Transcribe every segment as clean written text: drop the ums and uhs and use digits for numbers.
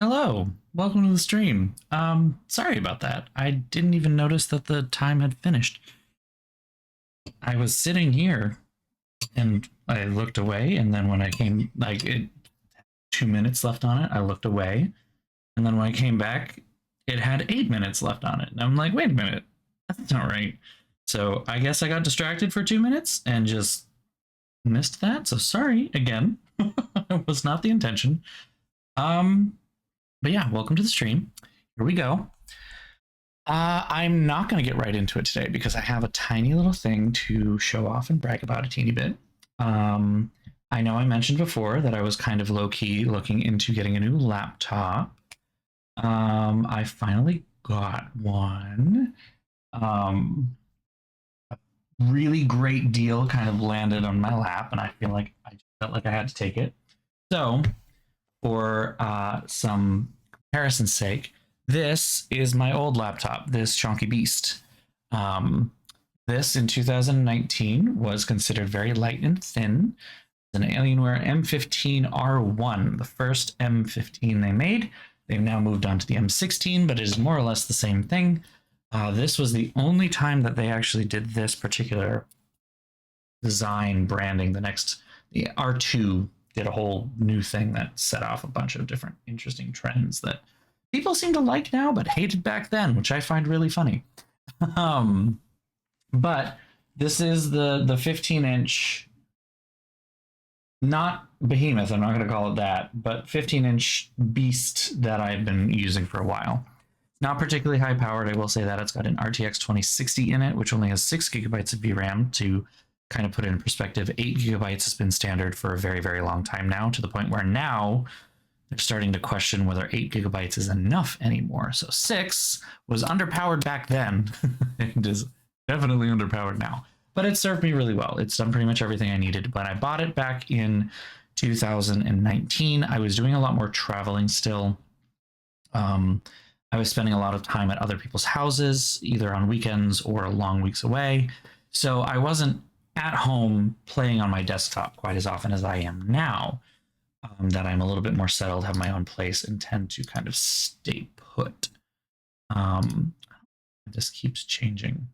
Hello, welcome to the stream. Sorry about that. I didn't even notice that the time had finished. I was sitting here and I looked away, and then when I came, 2 minutes left on it, I looked away, and then when I came back, it had 8 minutes left on it. And I'm like, wait a minute, that's not right. So I guess I got distracted for 2 minutes and just missed that. So sorry again. It was not the intention. Um, but yeah, welcome to the stream. Here we go. I'm not going to get right into it today because I have a tiny little thing to show off and brag about a teeny bit. I know I mentioned before that I was kind of low-key looking into getting a new laptop. I finally got one. A really great deal kind of landed on my lap, and I felt like I had to take it. So, for some comparison's sake, this is my old laptop, this chunky beast. This in 2019 was considered very light and thin. It's an Alienware M15R1, the first M15 they made. They've now moved on to the M16, but it is more or less the same thing. This was the only time that they actually did this particular design branding. The R2 did a whole new thing that set off a bunch of different interesting trends that people seem to like now, but hated back then, which I find really funny. But this is the 15-inch, not behemoth, I'm not going to call it that, but 15-inch beast that I've been using for a while. Not particularly high powered, I will say that. It's got an RTX 2060 in it, which only has 6 gigabytes of VRAM. To kind of put it in perspective, 8 gigabytes has been standard for a very, very long time now, to the point where now they're starting to question whether 8 gigabytes is enough anymore. So 6 was underpowered back then. It is definitely underpowered now. But it served me really well. It's done pretty much everything I needed. When I bought it back in 2019, I was doing a lot more traveling still. I was spending a lot of time at other people's houses, either on weekends or long weeks away. So I wasn't at home playing on my desktop quite as often as I am now. That I'm a little bit more settled, have my own place, and tend to kind of stay put. This keeps changing.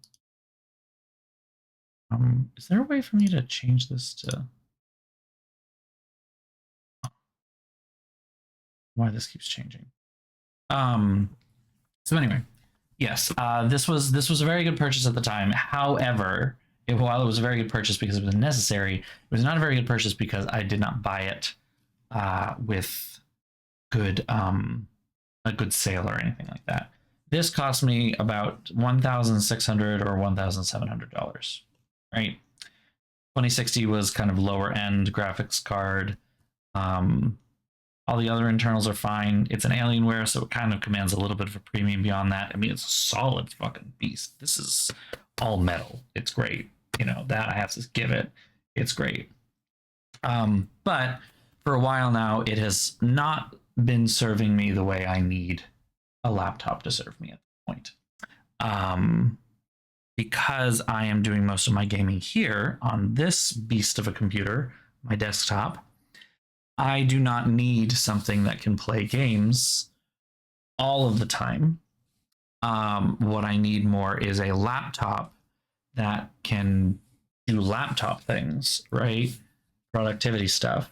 Is there a way for me to change this to why this keeps changing? So anyway, yes, this was a very good purchase at the time. However, while it was a very good purchase because it was necessary, it was not a very good purchase because I did not buy it with good a good sale or anything like that. This cost me about $1,600 or $1,700, right? 2060 was kind of lower end graphics card. All the other internals are fine. It's an Alienware, so it kind of commands a little bit of a premium beyond that. I mean, it's a solid fucking beast. This is all metal. It's great. You know, that I have to give it. It's great. But for a while now, it has not been serving me the way I need a laptop to serve me at the point. Because I am doing most of my gaming here on this beast of a computer, my desktop, I do not need something that can play games all of the time. What I need more is a laptop that can do laptop things, right? Productivity stuff.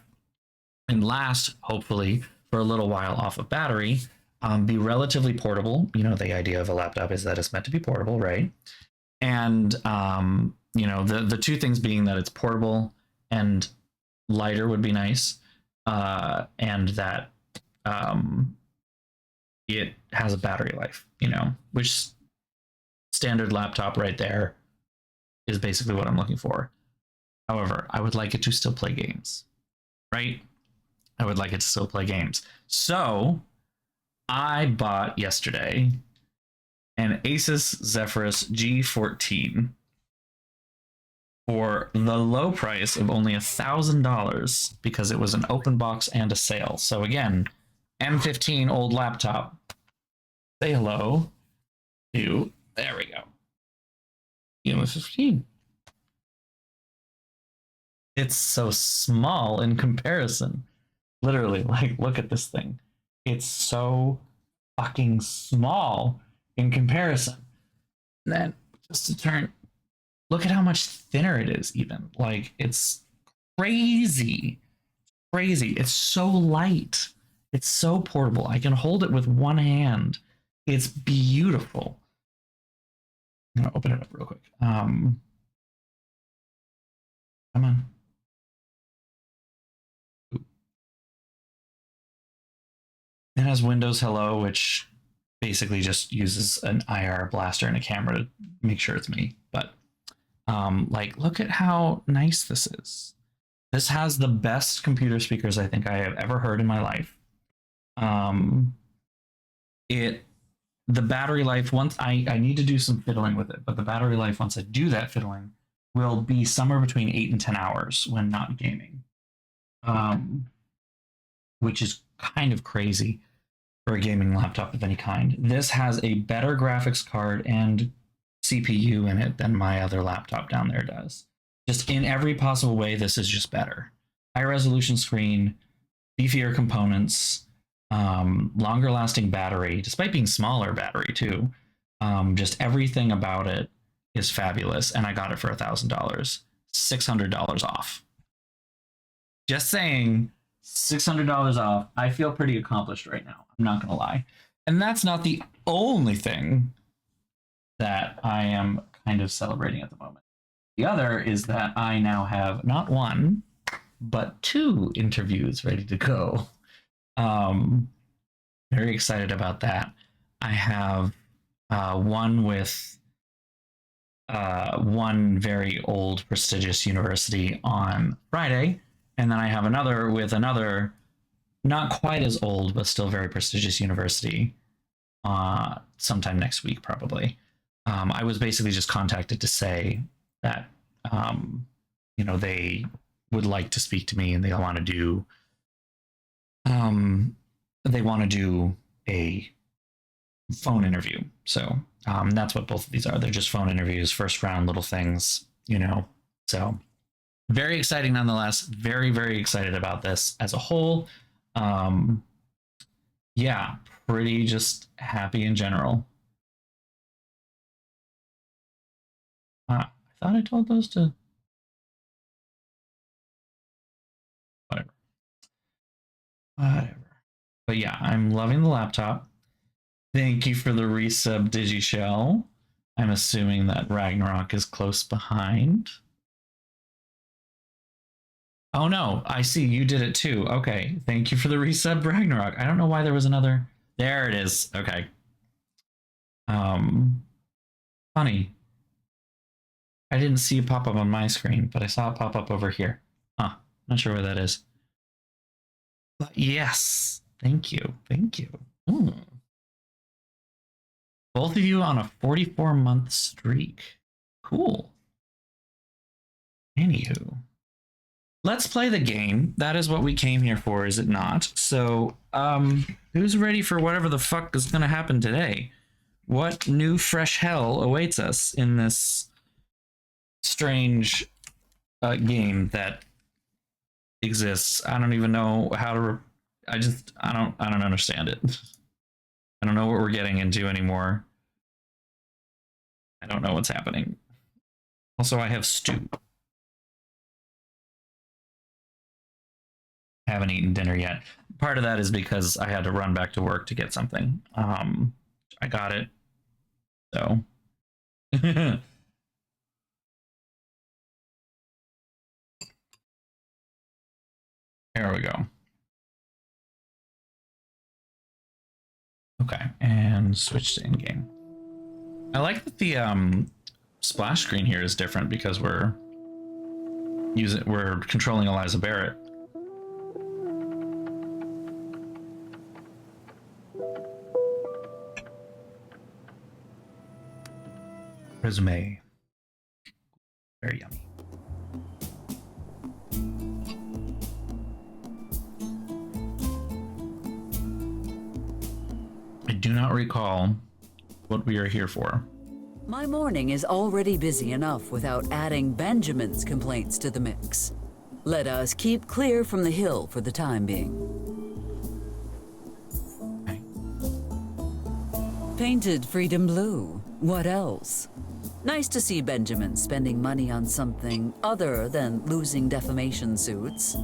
And last, hopefully, for a little while off of battery, be relatively portable. You know, the idea of a laptop is that it's meant to be portable, right? And, you know, the two things being that it's portable and lighter would be nice. And that it has a battery life, you know, which standard laptop right there is basically what I'm looking for. However, I would like it to still play games, right? I would like it to still play games. So I bought yesterday an Asus Zephyrus G14 for the low price of only $1,000 because it was an open box and a sale. So again, M15 old laptop. Say hello to, there we go, M15. It's so small in comparison. Literally, like, look at this thing. It's so fucking small in comparison. And then just to turn, look at how much thinner it is, even. Like, it's crazy. Crazy. It's so light. It's so portable. I can hold it with one hand. It's beautiful. I'm gonna open it up real quick. Come on. It has Windows Hello, which basically just uses an IR blaster and a camera to make sure it's me. But like, look at how nice this is. This has the best computer speakers I think I have ever heard in my life. The battery life, once I need to do some fiddling with it, but the battery life, once I do that fiddling, will be somewhere between 8 and 10 hours when not gaming, which is kind of crazy for a gaming laptop of any kind. This has a better graphics card and CPU in it than my other laptop down there does. Just in every possible way, this is just better. High resolution screen, beefier components, longer lasting battery, despite being smaller battery too. Just everything about it is fabulous, and I got it for $1,000, $600 off. Just saying, $600 off. I feel pretty accomplished right now. I'm not gonna lie, and that's not the only thing that I am kind of celebrating at the moment. The other is that I now have not one, but 2 interviews ready to go. Very excited about that. I have one with one very old prestigious university on Friday, and then I have another with another not quite as old but still very prestigious university sometime next week probably. I was basically just contacted to say that they would like to speak to me, and they want to do a phone interview. So that's what both of these are. They're just phone interviews, first round little things, So very exciting nonetheless. Very, very excited about this as a whole. Yeah, pretty just happy in general. I thought I told those to... Whatever. But yeah, I'm loving the laptop. Thank you for the resub, DigiShell. I'm assuming that Ragnarok is close behind. Oh no, I see, you did it too. Okay, thank you for the resub, Ragnarok. I don't know why there was another... There it is, okay. Funny. I didn't see it pop up on my screen, but I saw it pop up over here. Huh, not sure where that is. But yes, thank you, thank you. Ooh. Both of you on a 44-month streak. Cool. Anywho, let's play the game. That is what we came here for, is it not? So, who's ready for whatever the fuck is gonna happen today? What new fresh hell awaits us in this strange game that exists? I don't even know how to... I don't understand it. I don't know what we're getting into anymore. I don't know what's happening. Also, I have stew. I haven't eaten dinner yet. Part of that is because I had to run back to work to get something. I got it. So. There we go. Okay, and switch to in-game. I like that the splash screen here is different because we're controlling Eliza Barrett. Resume. Very yummy. I do not recall what we are here for. My morning is already busy enough without adding Benjamin's complaints to the mix. Let us keep clear from the hill for the time being. painted Freedom Blue. What else? Nice to see Benjamin spending money on something other than losing defamation suits.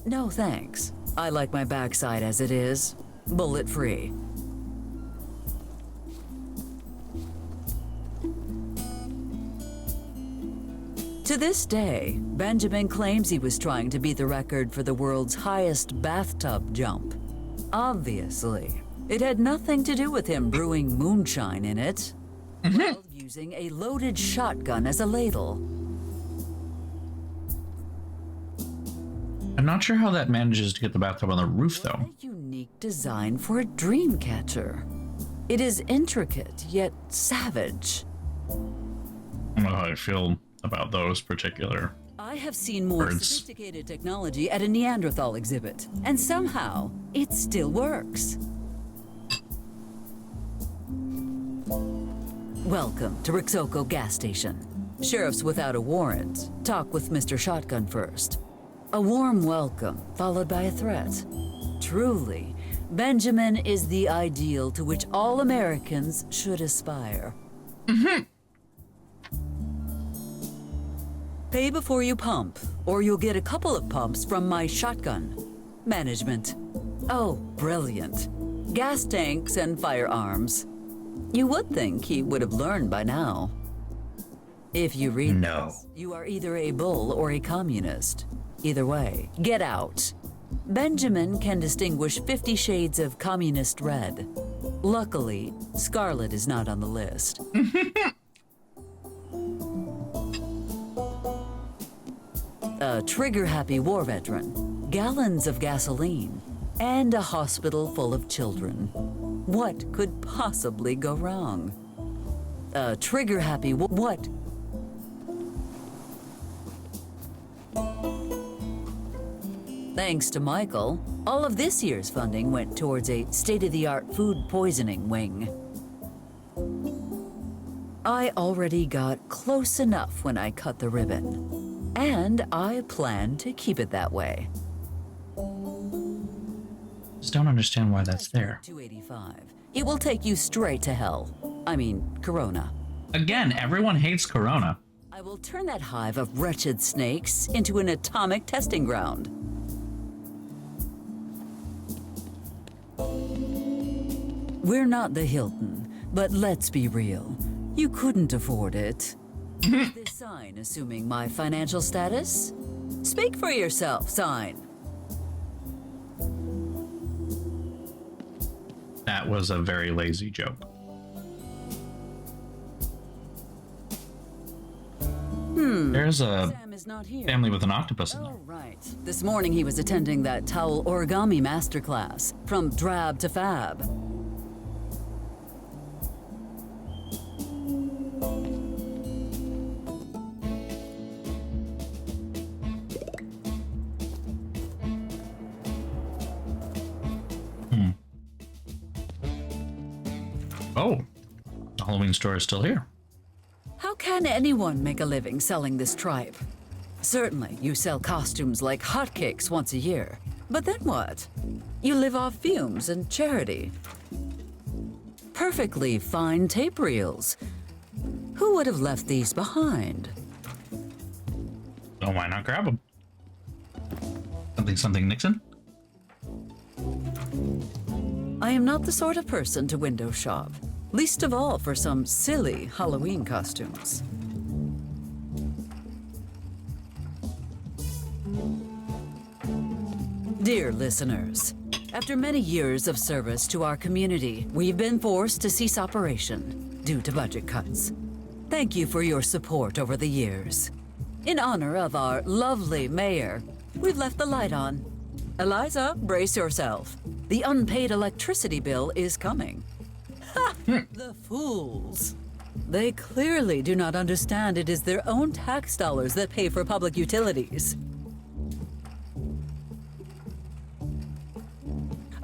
No thanks. I like my backside as it is. Bullet-free. To this day, Benjamin claims he was trying to beat the record for the world's highest bathtub jump. Obviously, it had nothing to do with him brewing moonshine in it. Well, using a loaded shotgun as a ladle. I'm not sure how that manages to get the bathtub on the roof, though. What a unique design for a dream catcher. It is intricate, yet savage. I don't know how I feel about those particular. I have seen more Birds. sophisticated technology at a Neanderthal exhibit, and somehow it still works. Welcome to Rixoko gas station. Sheriff's without a warrant. Talk with Mr. Shotgun first. A warm welcome, followed by a threat. Truly, Benjamin is the ideal to which all Americans should aspire. Pay before you pump, or you'll get a couple of pumps from my shotgun. Management. Oh, brilliant. Gas tanks and firearms. You would think he would have learned by now. If you read this, you are either a bull or a communist. Either way, get out. Benjamin can distinguish 50 shades of communist red. Luckily, scarlet is not on the list. A trigger-happy war veteran, gallons of gasoline, and a hospital full of children. What could possibly go wrong? A trigger-happy what? Thanks to Michael, all of this year's funding went towards a state-of-the-art food poisoning wing. I already got close enough when I cut the ribbon, and I plan to keep it that way. Just don't understand why that's there. 285. It will take you straight to hell. I mean, Corona. Again, everyone hates Corona. I will turn that hive of wretched snakes into an atomic testing ground. We're not the Hilton, but let's be real. You couldn't afford it. Is this sign assuming my financial status? Speak for yourself, sign. That was a very lazy joke. There's a Sam is not here. family with an octopus in there. Oh, right. This morning he was attending that towel origami masterclass, from drab to fab. Oh, the Halloween store is still here. How can anyone make a living selling this tripe? Certainly, you sell costumes like hotcakes once a year. But then what? You live off fumes and charity. Perfectly fine tape reels. Who would have left these behind? So why not grab them? Something Nixon? I am not the sort of person to window shop. Least of all for some silly Halloween costumes. Dear listeners, after many years of service to our community, we've been forced to cease operation due to budget cuts. Thank you for your support over the years. In honor of our lovely mayor, we've left the light on. Eliza, brace yourself. The unpaid electricity bill is coming. Ha! The fools. They clearly do not understand it is their own tax dollars that pay for public utilities.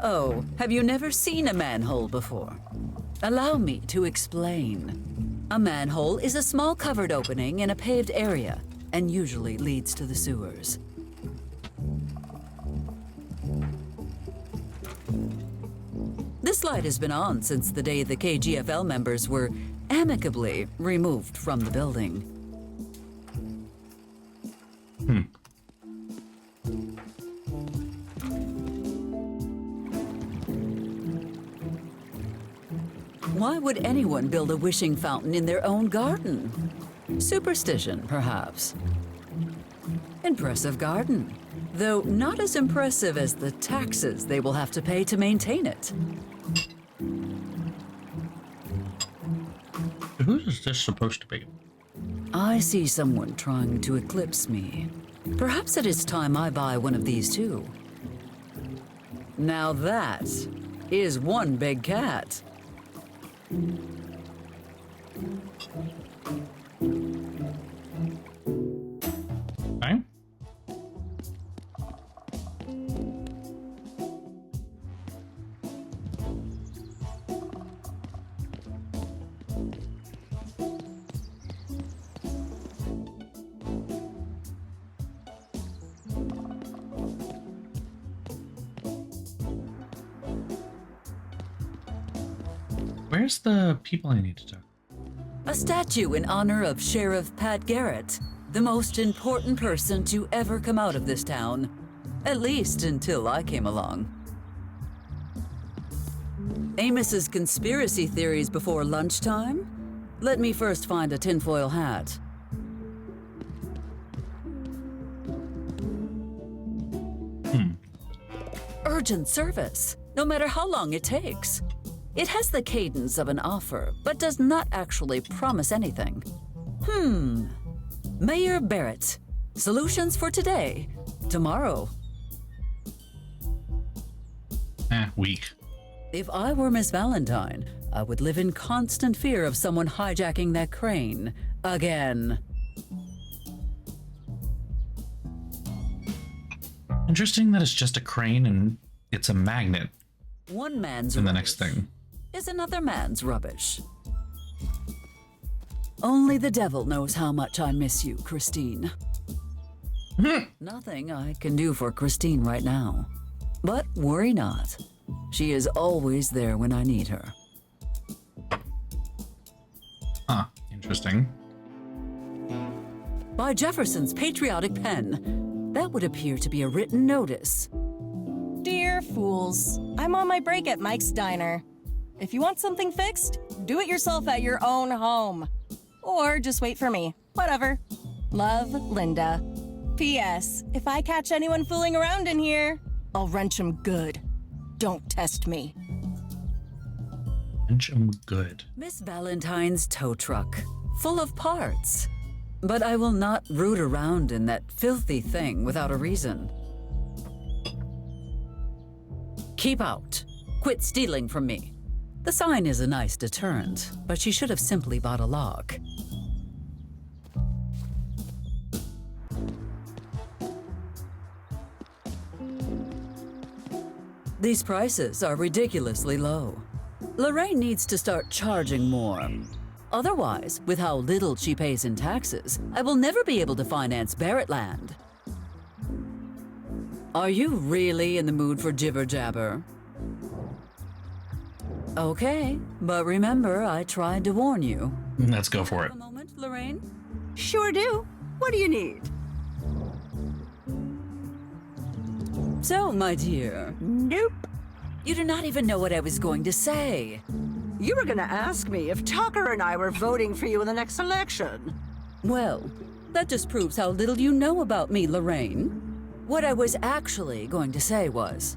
Oh, have you never seen a manhole before? Allow me to explain. A manhole is a small covered opening in a paved area and usually leads to the sewers. This This light has been on since the day the KGFL members were amicably removed from the building. Why would anyone build a wishing fountain in their own garden? Superstition, perhaps. Impressive garden, though not as impressive as the taxes they will have to pay to maintain it. Who is this supposed to be? I see someone trying to eclipse me. Perhaps it is time I buy one of these too. Now that is one big cat. Okay. Where's the people I need to talk? A statue in honor of Sheriff Pat Garrett, the most important person to ever come out of this town. At least until I came along. Amos's conspiracy theories before lunchtime? Let me first find a tinfoil hat. Urgent service, no matter how long it takes. It has the cadence of an offer, but does not actually promise anything. Mayor Barrett. Solutions for today, tomorrow. Weak. If I were Miss Valentine, I would live in constant fear of someone hijacking that crane again. Interesting that it's just a crane and it's a magnet One man's in the rubbish next thing. is another man's rubbish. Only the devil knows how much I miss you, Christine. Nothing I can do for Christine right now. But worry not. She is always there when I need her. Huh, interesting. By Jefferson's patriotic pen. That would appear to be a written notice. Dear fools, I'm on my break at Mike's Diner. If you want something fixed, do it yourself at your own home. Or just wait for me. Whatever. Love, Linda. P.S. If I catch anyone fooling around in here, I'll wrench 'em good. Don't test me. Wrench 'em good. Miss Valentine's tow truck, full of parts. But I will not root around in that filthy thing without a reason. Keep out. Quit stealing from me. The sign is a nice deterrent, but she should have simply bought a lock. These prices are ridiculously low. Lorraine needs to start charging more. Otherwise, with how little she pays in taxes, I will never be able to finance Barrett Land. Are you really in the mood for jibber-jabber? Okay, but remember, I tried to warn you. Let's go for it. A moment, Lorraine? Sure do. What do you need? So, my dear, Nope. you do not even know what I was going to say. You were gonna ask me if Tucker and I were voting for you in the next election. Well, that just proves how little you know about me, Lorraine. What I was actually going to say was,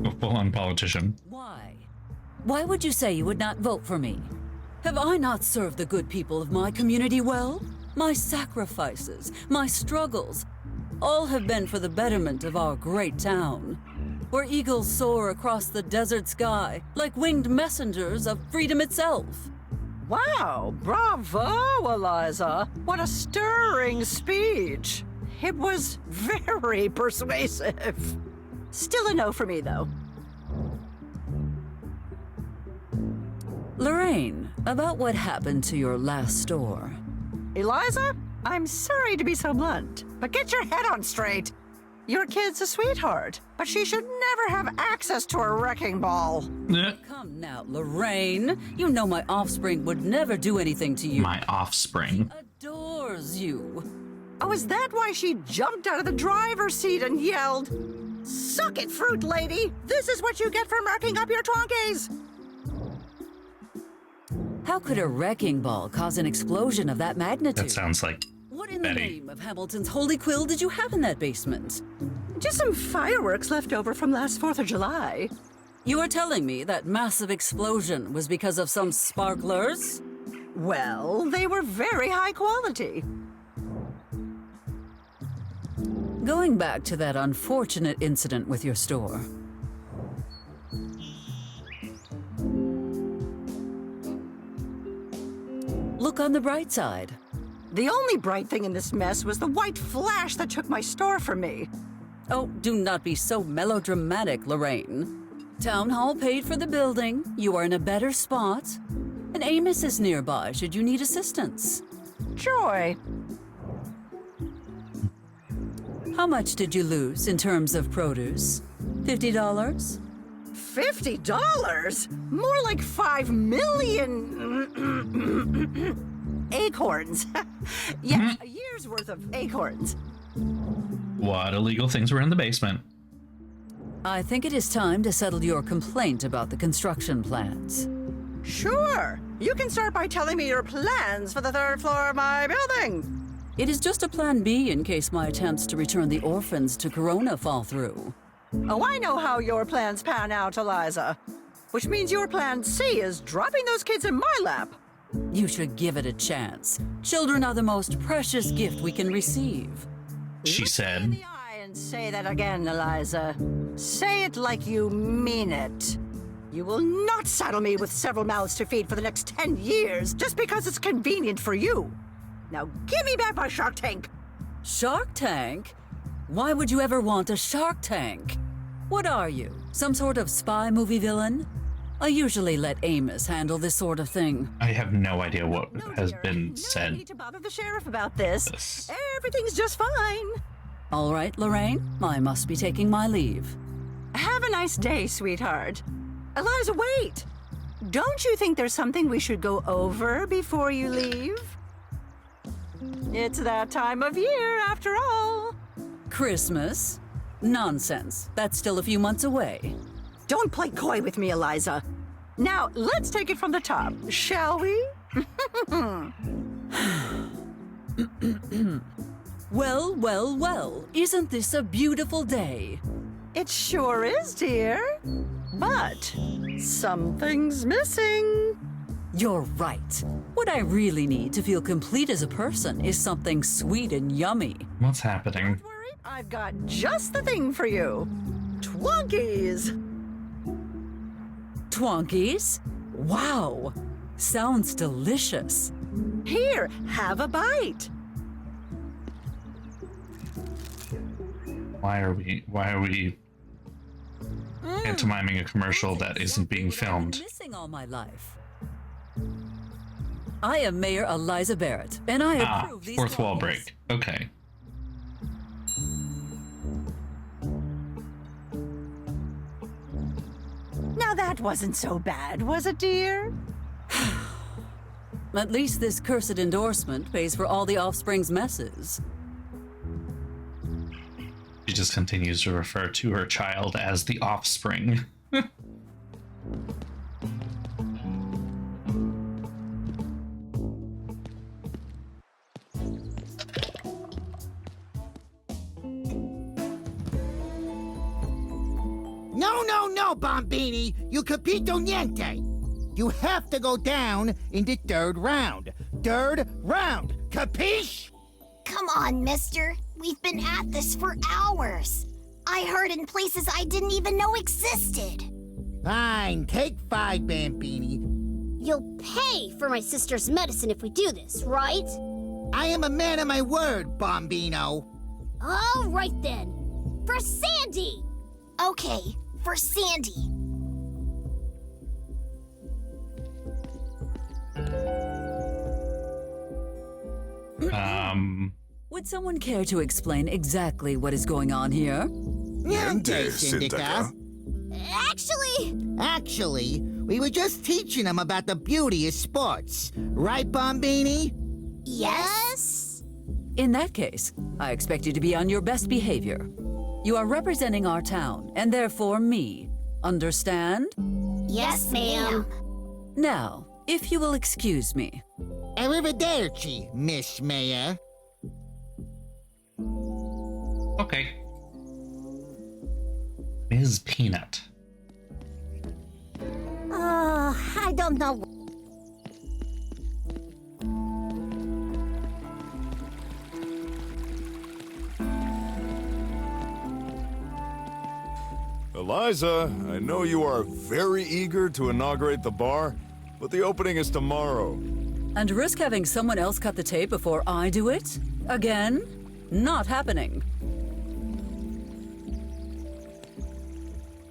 A full-on politician. why? Why would you say you would not vote for me? Have I not served the good people of my community well? My sacrifices, my struggles, all have been for the betterment of our great town, where eagles soar across the desert sky like winged messengers of freedom itself. Wow, bravo, Eliza. What a stirring speech. It was very persuasive. Still a no for me, though. Lorraine, about what happened to your last store. Eliza, I'm sorry to be so blunt, but get your head on straight. Your kid's a sweetheart, but she should never have access to a wrecking ball. Come now, Lorraine. You know my offspring would never do anything to you. My offspring. Adores you. Oh, is that why she jumped out of the driver's seat and yelled, "Suck it, fruit lady! This is what you get for marking up your Twonkies!" How could a wrecking ball cause an explosion of that magnitude? That sounds like What in Betty. the name of Hamilton's holy quill did you have in that basement? Just some fireworks left over from last 4th of July. You are telling me that massive explosion was because of some sparklers? Well, they were very high quality. Going back to that unfortunate incident with your store. Look on the bright side. The only bright thing in this mess was the white flash that took my store from me. Oh, do not be so melodramatic, Lorraine. Town Hall paid for the building. You are in a better spot. And Amos is nearby should you need assistance. Joy. How much did you lose in terms of produce? $50? $50? More like 5 million acorns. Yes, a year's worth of acorns. What illegal things were in the basement? I think it is time to settle your complaint about the construction plans. Sure. You can start by telling me your plans for the 3rd floor of my building. It is just a plan B in case my attempts to return the orphans to Corona fall through. Oh, I know how your plans pan out, Eliza. Which means your plan C is dropping those kids in my lap. You should give it a chance. Children are the most precious gift we can receive. She Look me in said. the eye and say that again, Eliza. Say it like you mean it. You will not saddle me with several mouths to feed for the next 10 years just because it's convenient for you. Now give me back my Shark Tank. Shark Tank? Why would you ever want a Shark Tank? What are you, some sort of spy movie villain? I usually let Amos handle this sort of thing. I have no idea what No, has dear, been no said. need to bother the sheriff about this. This. Everything's just fine. All right, Lorraine, I must be taking my leave. Have a nice day, sweetheart. Eliza, wait. Don't you think there's something we should go over before you leave? It's that time of year, after all. Christmas? Nonsense. That's still a few months away. Don't play coy with me, Eliza. Now, let's take it from the top, shall we? Well, well, well, isn't this a beautiful day? It sure is, dear. But something's missing. You're right. What I really need to feel complete as a person is something sweet and yummy. What's happening? Don't worry, I've got just the thing for you. Twonkies. Twonkies? Wow! Sounds delicious. Here, have a bite. Why are we pantomiming a commercial that isn't being Exactly what I've been filmed? missing all my life. I am Mayor Eliza Barrett, and I approve these 4th wall Twonkies. break. Okay. Now that wasn't so bad, was it, dear? At least this cursed endorsement pays for all the offspring's messes. She just continues to refer to her child as the offspring. No, Bombini. You capito niente. You have to go down in the 3rd round. 3rd round. Capiche? Come on, mister. We've been at this for hours. I heard in places I didn't even know existed. Fine. Take 5, Bambini. You'll pay for my sister's medicine if we do this, right? I am a man of my word, Bombino. All right then. For Sandy! Okay, for Sandy. Would someone care to explain exactly what is going on here? Niente, Syndica. Actually, we were just teaching them about the beauty of sports. Right, Bombini? Yes? In that case, I expect you to be on your best behavior. You are representing our town, and therefore me. Understand? Yes, ma'am. Now, if you will excuse me. Arrivederci, Miss Mayor. Okay. Ms. Peanut. I don't know. Eliza, I know you are very eager to inaugurate the bar, but the opening is tomorrow. And risk having someone else cut the tape before I do it? Again? Not happening.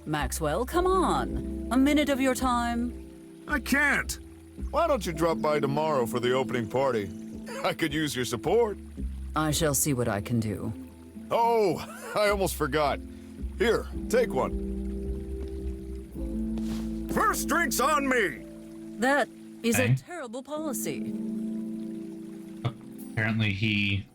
Maxwell, come on. A minute of your time. I can't. Why don't you drop by tomorrow for the opening party? I could use your support. I shall see what I can do. Oh, I almost forgot. Here, take one. First drink's on me! That is Okay. a terrible policy. Apparently he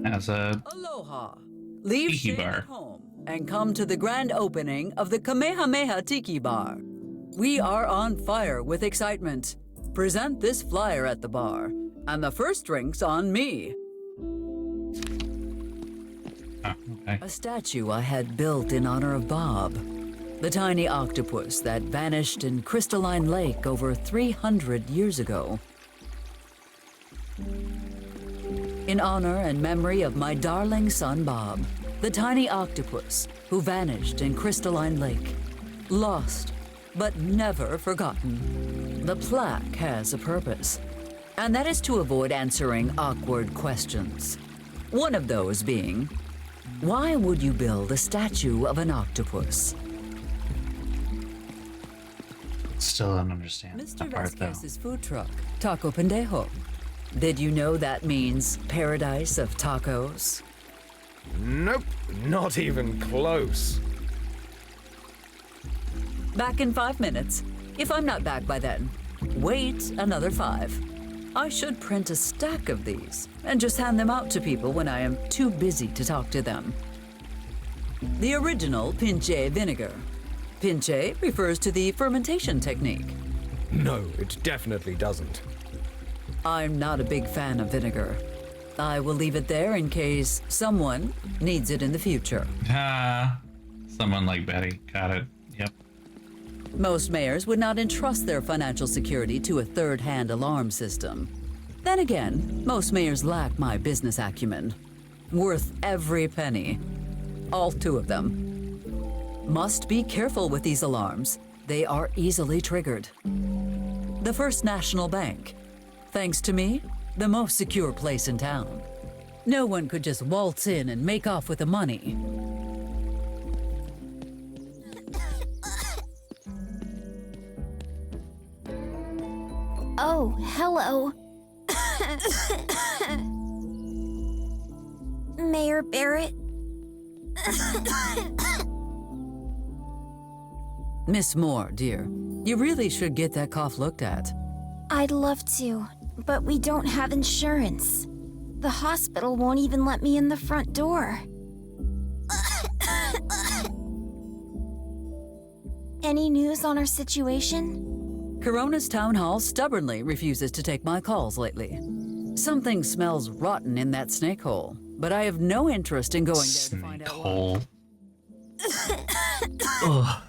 has a Aloha. Leave Tiki shame bar. at home and come to the grand opening of the Kamehameha Tiki Bar. We are on fire with excitement. Present this flyer at the bar, and the first drink's on me. okay. A statue I had built in honor of Bob, the tiny octopus that vanished in Crystalline Lake over 300 years ago. In honor and memory of my darling son Bob, the tiny octopus who vanished in Crystalline Lake, lost but never forgotten. The plaque has a purpose, and that is to avoid answering awkward questions. One of those being, why would you build a statue of an octopus? Still don't understand Mr. that part though. Vasquez's food truck, Taco Pendejo. Did you know that means paradise of tacos? Nope, not even close. Back in 5 minutes. If I'm not back by then, wait another 5. I should print a stack of these and just hand them out to people when I am too busy to talk to them. The original pinche vinegar. Pinche refers to the fermentation technique. No, it definitely doesn't. I'm not a big fan of vinegar. I will leave it there in case someone needs it in the future. Ah, someone like Betty. Got it. Yep. Most mayors would not entrust their financial security to a third-hand alarm system. Then again, most mayors lack my business acumen. Worth every penny. All 2 of them. Must be careful with these alarms. They are easily triggered. The First National Bank. Thanks to me, the most secure place in town. No one could just waltz in and make off with the money. Oh, hello. Mayor Barrett. Miss Moore, dear, you really should get that cough looked at. I'd love to, but we don't have insurance. The hospital won't even let me in the front door. Any news on our situation? Corona's town hall stubbornly refuses to take my calls lately. Something smells rotten in that snake hole, but I have no interest in going there to find Snake out hole. Ugh.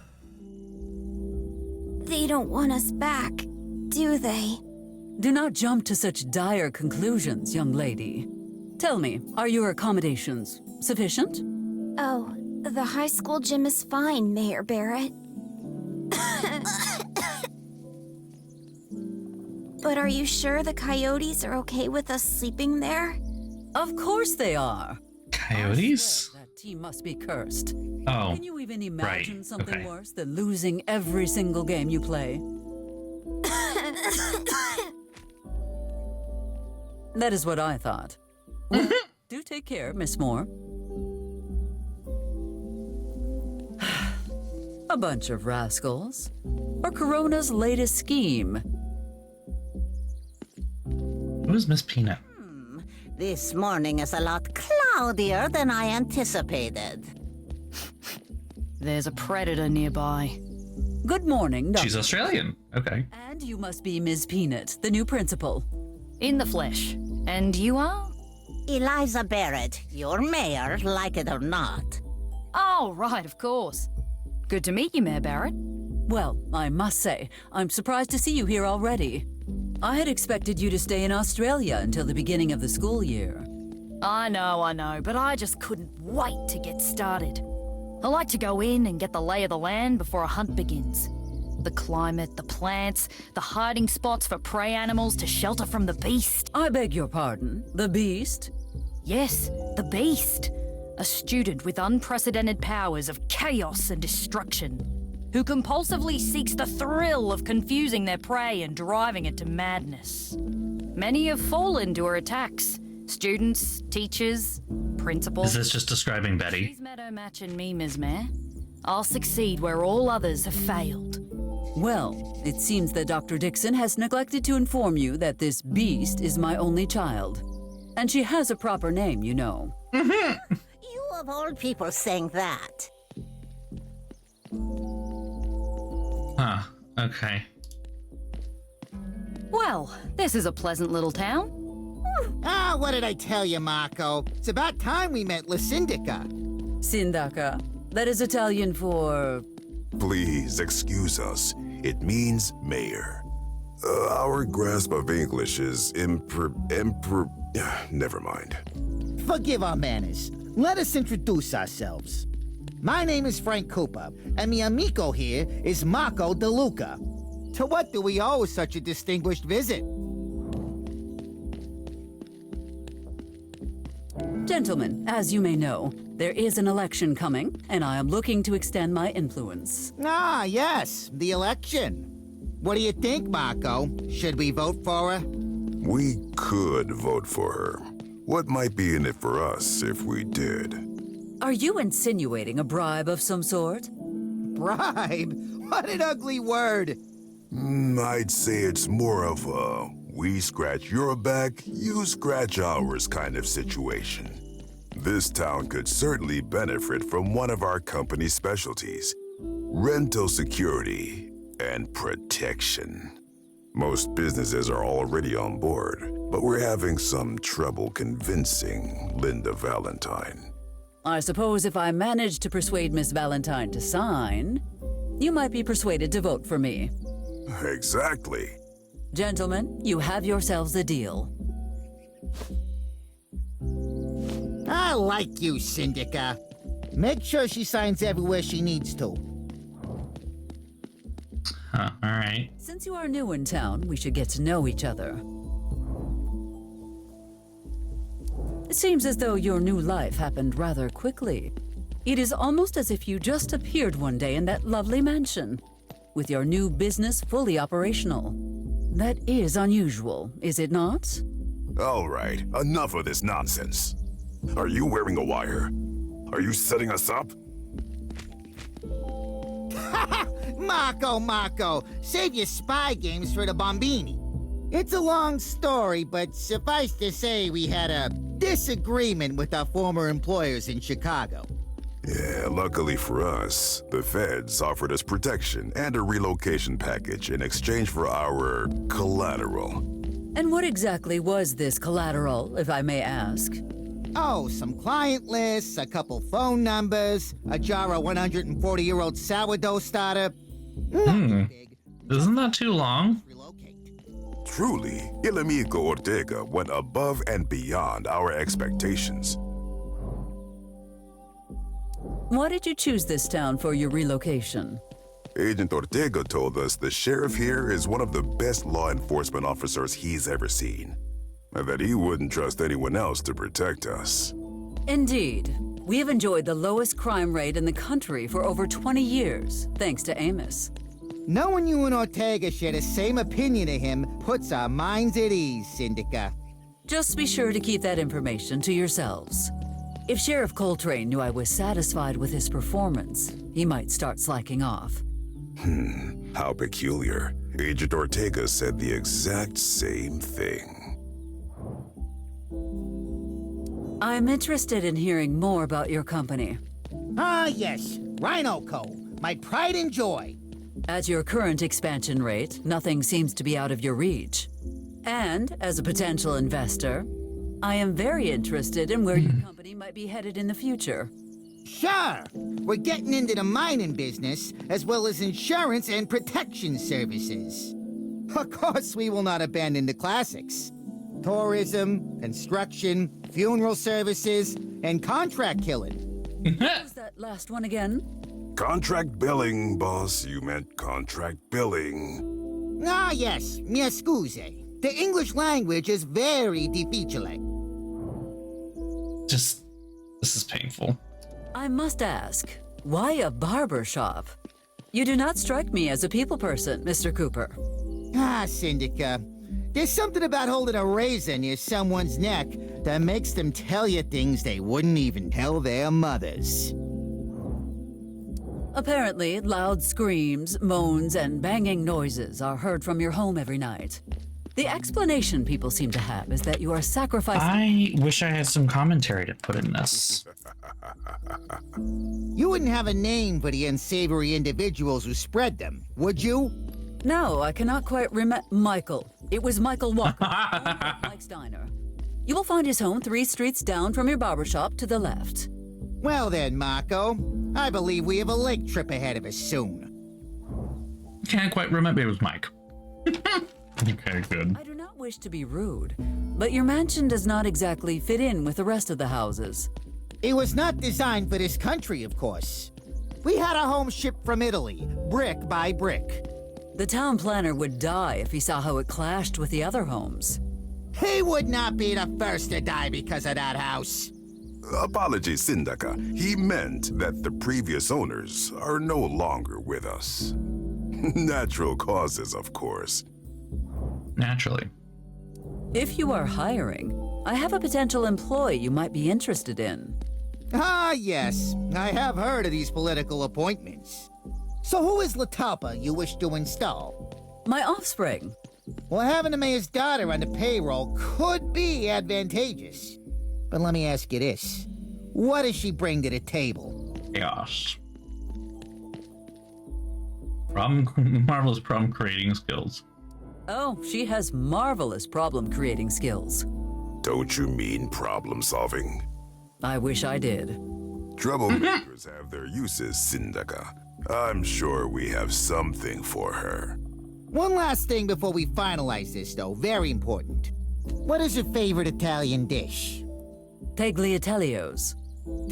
They don't want us back, do they? Do not jump to such dire conclusions, young lady. Tell me, are your accommodations sufficient? Oh, the high school gym is fine, Mayor Barrett. But are you sure the coyotes are okay with us sleeping there? Of course they are. Coyotes? I swear that team must be cursed. Oh, Can you even imagine right, something okay. worse than losing every single game you play? That is what I thought. Well, do take care, Miss Moore. A bunch of rascals. Or Corona's latest scheme. Who's Miss Peanut? This morning is a lot cloudier than I anticipated. There's a predator nearby. Good morning, Dr. She's Australian. Okay. And you must be Ms. Peanut, the new principal. In the flesh. And you are? Eliza Barrett, your mayor, like it or not. Oh, right, of course. Good to meet you, Mayor Barrett. Well, I must say, I'm surprised to see you here already. I had expected you to stay in Australia until the beginning of the school year. I know, but I just couldn't wait to get started. I like to go in and get the lay of the land before a hunt begins. The climate, the plants, the hiding spots for prey animals to shelter from the beast. I beg your pardon, the beast? Yes, the beast. A student with unprecedented powers of chaos and destruction, who compulsively seeks the thrill of confusing their prey and driving it to madness. Many have fallen to her attacks. Students, teachers, principals. Is this just describing Betty? She's met her match in me, Ms. Mayor. I'll succeed where all others have failed. Well, it seems that Dr. Dixon has neglected to inform you that this beast is my only child. And she has a proper name, you know. You of all people saying that. Huh. Okay. Well, this is a pleasant little town. Ah, what did I tell you, Marco? It's about time we met La Syndica. Sindaca. That is Italian for... Please excuse us. It means mayor. Our grasp of English is never mind. Forgive our manners. Let us introduce ourselves. My name is Frank Cooper, and mi amico here is Marco DeLuca. To what do we owe such a distinguished visit? Gentlemen, as you may know, there is an election coming, and I am looking to extend my influence. Ah, yes, the election. What do you think, Marco? Should we vote for her? We could vote for her. What might be in it for us if we did? Are you insinuating a bribe of some sort? Bribe? What an ugly word. I'd say it's more of a we scratch your back, you scratch ours kind of situation. This town could certainly benefit from one of our company's specialties: rental security and protection. Most businesses are already on board, but we're having some trouble convincing Linda Valentine. I suppose if I manage to persuade Miss Valentine to sign, you might be persuaded to vote for me. Exactly. Gentlemen, you have yourselves a deal. I like you, Syndica. Make sure she signs everywhere she needs to. Huh. All right. Since you are new in town, we should get to know each other. It seems as though your new life happened rather quickly. It is almost as if you just appeared one day in that lovely mansion, with your new business fully operational. That is unusual, is it not? All right, enough of this nonsense. Are you wearing a wire? Are you setting us up? Marco, save your spy games for the Bombini. It's a long story, but suffice to say we had a disagreement with our former employers in Chicago. Yeah, luckily for us, the feds offered us protection and a relocation package in exchange for our collateral. And what exactly was this collateral, if I may ask? Oh, some client lists, a couple phone numbers, a jar of 140-year-old sourdough starter. Nothing big. Isn't that too long? Relocate. Truly, El Amigo Ortega went above and beyond our expectations. Why did you choose this town for your relocation? Agent Ortega told us the sheriff here is one of the best law enforcement officers he's ever seen, and that he wouldn't trust anyone else to protect us. Indeed. We have enjoyed the lowest crime rate in the country for over 20 years, thanks to Amos. Knowing you and Ortega share the same opinion of him puts our minds at ease, Syndica. Just be sure to keep that information to yourselves. If Sheriff Coltrane knew I was satisfied with his performance, he might start slacking off. How peculiar. Agent Ortega said the exact same thing. I'm interested in hearing more about your company. Ah, yes. Rhino Co., my pride and joy. At your current expansion rate, nothing seems to be out of your reach. And, as a potential investor, I am very interested in where your company might be headed in the future. Sure. We're getting into the mining business, as well as insurance and protection services. Of course, we will not abandon the classics. Tourism, construction, funeral services, and contract killing. What was that last one again? Contract billing, boss. You meant contract billing. Ah, yes. Mi scuse. The English language is very difficile. This is painful. I must ask, why a barber shop? You do not strike me as a people person, Mr. Cooper. Ah, Syndica. There's something about holding a razor near someone's neck that makes them tell you things they wouldn't even tell their mothers. Apparently, loud screams, moans, and banging noises are heard from your home every night. The explanation people seem to have is that you are sacrificing... I wish I had some commentary to put in this. You wouldn't have a name for the unsavory individuals who spread them, would you? No, I cannot quite remember... Michael. It was Michael Walker. Mike's Diner. You will find his home 3 streets down from your barbershop to the left. Well then, Marco. I believe we have a lake trip ahead of us soon. Can't quite remember. It was Mike. Okay, good. I do not wish to be rude, but your mansion does not exactly fit in with the rest of the houses. It was not designed for this country, of course. We had a home shipped from Italy, brick by brick. The town planner would die if he saw how it clashed with the other homes. He would not be the first to die because of that house. Apologies, Syndica. He meant that the previous owners are no longer with us. Natural causes, of course. Naturally. If you are hiring, I have a potential employee you might be interested in. Ah, yes. I have heard of these political appointments. So who is Latalpa you wish to install? My offspring. Well, having the mayor's daughter on the payroll could be advantageous. But let me ask you this. What does she bring to the table? Chaos. Marvelous problem creating skills. Oh, she has marvelous problem-creating skills. Don't you mean problem solving? I wish I did. Troublemakers have their uses, Syndica. I'm sure we have something for her. One last thing before we finalize this, though. Very important. What is your favorite Italian dish? Tagliatelios.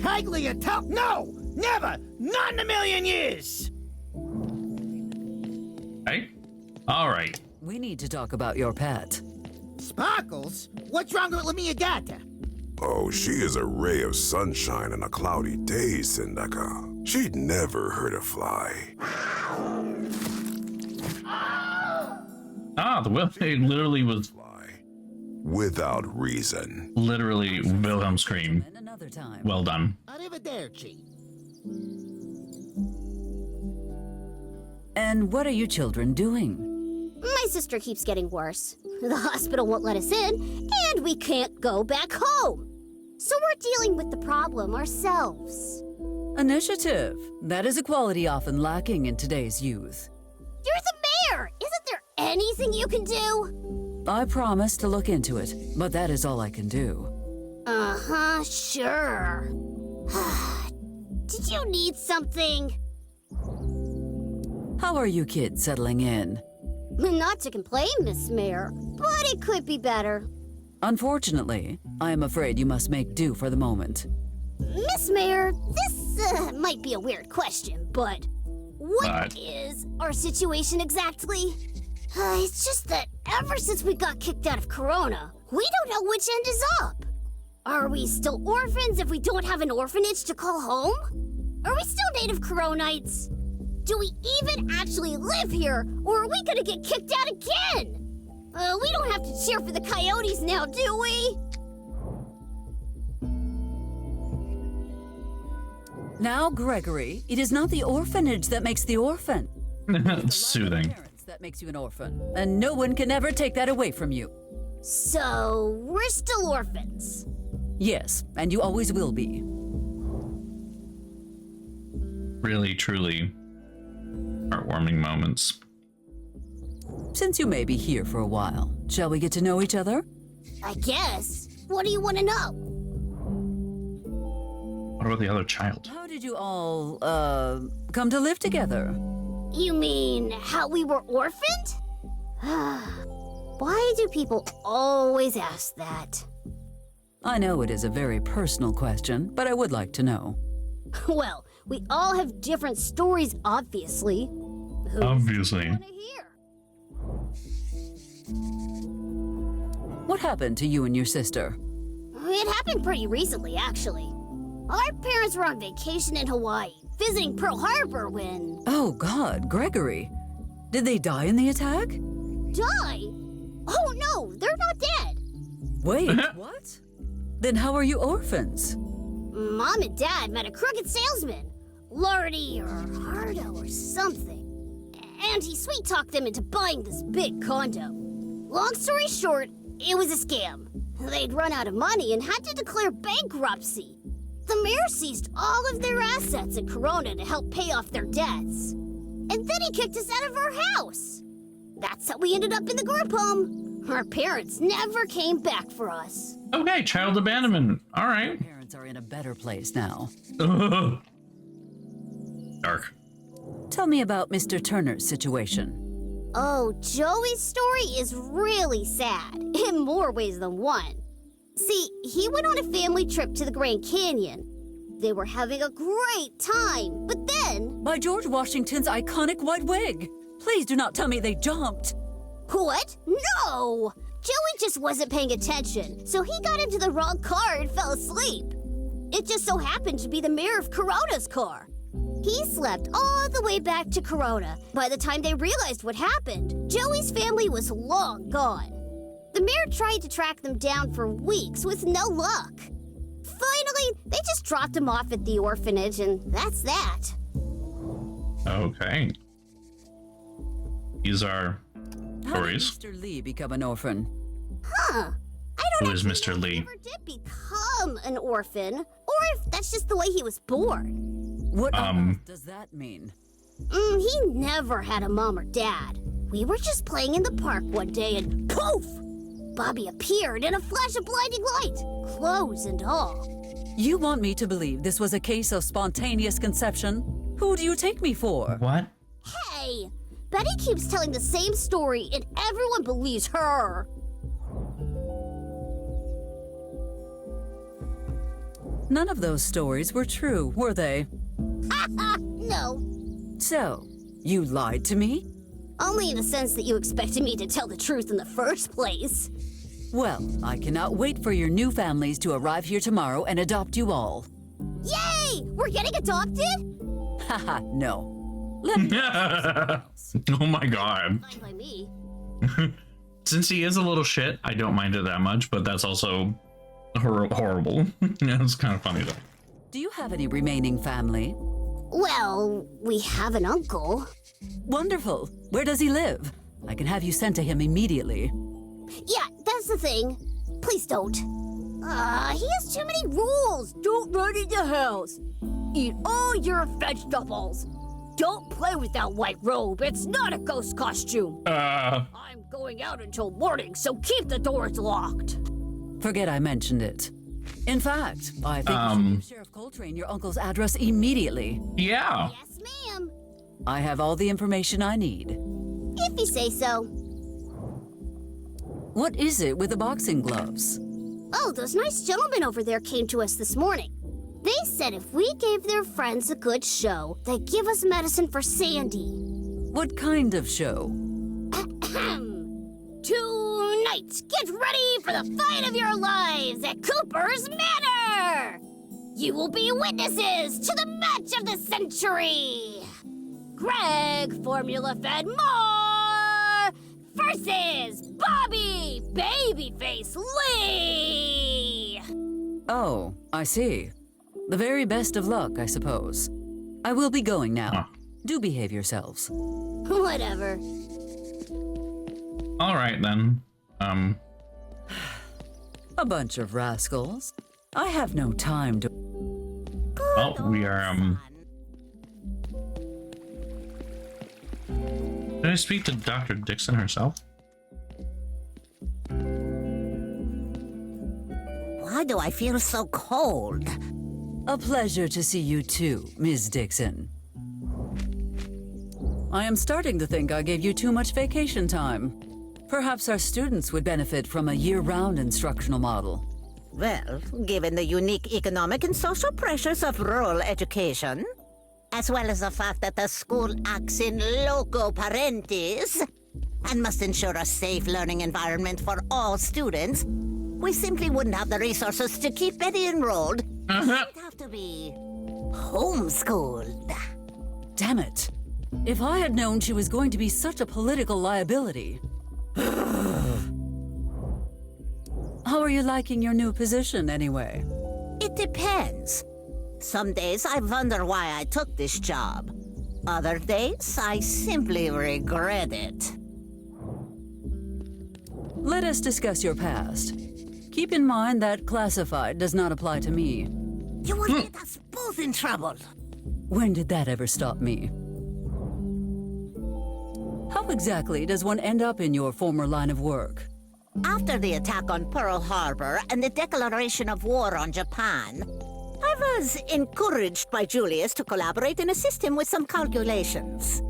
Tagliatelle? No! Never! Not in a million years! Right? All right. We need to talk about your pet. Sparkles? What's wrong with Lamia Gata? Oh, she is a ray of sunshine on a cloudy day, Syndica. She'd never hurt a fly. Ah, the Will literally was Without reason. literally Wilhelm scream. And another time. Well done. Arrivederci. And what are you children doing? My sister keeps getting worse. The hospital won't let us in, and we can't go back home. So we're dealing with the problem ourselves. Initiative. That is a quality often lacking in today's youth. You're the mayor! Isn't there anything you can do? I promise to look into it, but that is all I can do. Uh-huh, sure. Did you need something? How are you kids settling in? Not to complain, Miss Mayor, but it could be better. Unfortunately, I am afraid you must make do for the moment. Miss Mayor, this might be a weird question, but what is our situation exactly? It's just that ever since we got kicked out of Corona, we don't know which end is up. Are we still orphans if we don't have an orphanage to call home? Are we still native Coronites? Do we even actually live here, or are we gonna get kicked out again? We don't have to cheer for the coyotes now, do we? Now, Gregory, it is not the orphanage that makes the orphan. Soothing. Parents that makes you an orphan, and no one can ever take that away from you. So, we're still orphans. Yes, and you always will be. Really, truly heartwarming moments. Since you may be here for a while, shall we get to know each other? I guess. What do you want to know? What about the other child? How did you all, come to live together? You mean how we were orphaned? Why do people always ask that? I know it is a very personal question, but I would like to know. Well, we all have different stories, obviously. Obviously. Wanna hear? What happened to you and your sister? It happened pretty recently, actually. Our parents were on vacation in Hawaii, visiting Pearl Harbor when... Oh God, Gregory. Did they die in the attack? Die? Oh no, they're not dead. Wait, what? Then how are you orphans? Mom and Dad met a crooked salesman, Lardy or Hardo or something. And he sweet-talked them into buying this big condo. Long story short, it was a scam. They'd run out of money and had to declare bankruptcy. The mayor seized all of their assets in Corona to help pay off their debts. And then he kicked us out of our house. That's how we ended up in the group home. Our parents never came back for us. Okay, child abandonment. All right. Parents are in a better place now. Dark. Tell me about Mr. Turner's situation. Oh, Joey's story is really sad, in more ways than one. See, he went on a family trip to the Grand Canyon. They were having a great time, but then... By George Washington's iconic white wig! Please do not tell me they jumped! What? No! Joey just wasn't paying attention, so he got into the wrong car and fell asleep. It just so happened to be the mayor of Corona's car. He slept all the way back to Corona. By the time they realized what happened, Joey's family was long gone. The mayor tried to track them down for weeks with no luck. Finally, they just dropped him off at the orphanage, and that's that. Okay. These are How did stories. Mr. Lee become an orphan? Huh. I don't Who is actually Mr. know if Lee? he ever did become an orphan, or if that's just the way he was born. What on earth does that mean? He never had a mom or dad. We were just playing in the park one day and poof! Bobby appeared in a flash of blinding light, clothes and all. You want me to believe this was a case of spontaneous conception? Who do you take me for? What? Hey, Betty keeps telling the same story and everyone believes her. None of those stories were true, were they? No, So, you lied to me? only in the sense that you expected me to tell the truth in the first place. Well, I cannot wait for your new families to arrive here tomorrow and adopt you all. Yay! We're getting adopted? Haha, no. Let me Oh my god. Fine by me. Since he is a little shit, I don't mind it that much, but that's also horrible. Yeah, it's kind of funny though. Do you have any remaining family? Well, we have an uncle. Wonderful. Where does he live? I can have you sent to him immediately. Yeah, that's the thing. Please don't. He has too many rules. Don't run in the house. Eat all your vegetables. Don't play with that white robe. It's not a ghost costume. I'm going out until morning, so keep the doors locked. Forget I mentioned it. In fact, I think you should give Sheriff Coltrane your uncle's address immediately. Yeah. Yes, ma'am. I have all the information I need. If you say so. What is it with the boxing gloves? Oh, those nice gentlemen over there came to us this morning. They said if we gave their friends a good show, they'd give us medicine for Sandy. What kind of show? Tonight, get ready for the fight of your lives at Cooper's Manor! You will be witnesses to the match of the century! Greg, formula-fed more! versus Bobby Babyface Lee! Oh, I see. The very best of luck, I suppose. I will be going now. Huh. Do behave yourselves. Whatever. All right then. A bunch of rascals. I have no time to... Oh, we are Did I speak to Dr. Dixon herself? Why do I feel so cold? A pleasure to see you too, Ms. Dixon. I am starting to think I gave you too much vacation time. Perhaps our students would benefit from a year-round instructional model. Well, given the unique economic and social pressures of rural education, as well as the fact that the school acts in loco parentis and must ensure a safe learning environment for all students, we simply wouldn't have the resources to keep Betty enrolled. She'd have to be homeschooled. Damn it. If I had known she was going to be such a political liability. How are you liking your new position, anyway? It depends. Some days I wonder why I took this job. Other days, I simply regret it. Let us discuss your past. Keep in mind that classified does not apply to me. You will get us both in trouble. When did that ever stop me? How exactly does one end up in your former line of work? After the attack on Pearl Harbor and the declaration of war on Japan, I was encouraged by Julius to collaborate and assist him with some calculations.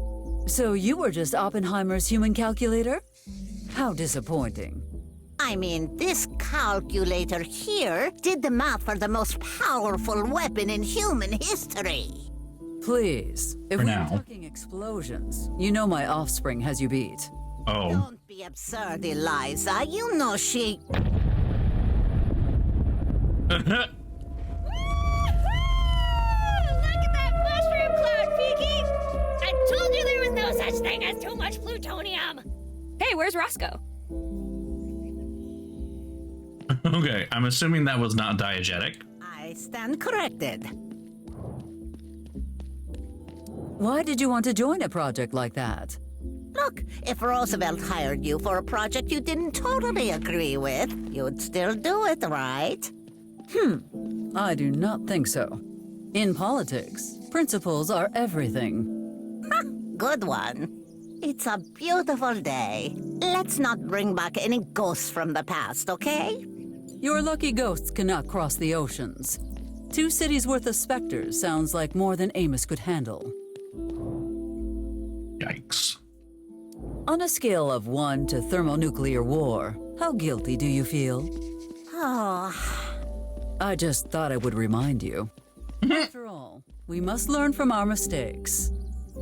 So you were just Oppenheimer's human calculator? How disappointing. I mean, this calculator here did the math for the most powerful weapon in human history. Please, if For we're now. talking explosions, you know my offspring has you beat. Oh. Don't be absurd, Eliza. You know she... Look at that mushroom cloud, Peaky! I told you there was no such thing as too much plutonium! Hey, where's Roscoe? Okay, I'm assuming that was not diegetic. I stand corrected. Why did you want to join a project like that? Look, if Roosevelt hired you for a project you didn't totally agree with, you'd still do it, right? I do not think so. In politics, principles are everything. Good one. It's a beautiful day. Let's not bring back any ghosts from the past, okay? Your lucky ghosts cannot cross the oceans. 2 cities worth of specters sounds like more than Amos could handle. Yikes. On a scale of 1 to thermonuclear war, how guilty do you feel? Oh, I just thought I would remind you. After all, we must learn from our mistakes.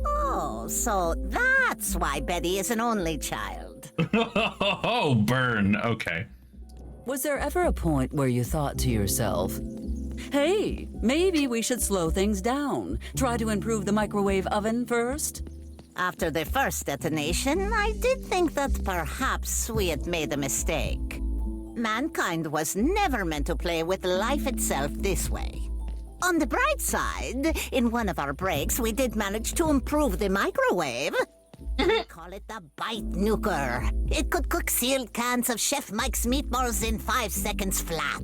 oh, so that's why Betty is an only child. Oh, burn. Okay. Was there ever a point where you thought to yourself, hey, maybe we should slow things down, try to improve the microwave oven first? After the first detonation, I did think that perhaps we had made a mistake. Mankind was never meant to play with life itself this way. On the bright side, in one of our breaks, we did manage to improve the microwave. We call it the Bite Nuker. It could cook sealed cans of Chef Mike's meatballs in 5 seconds flat.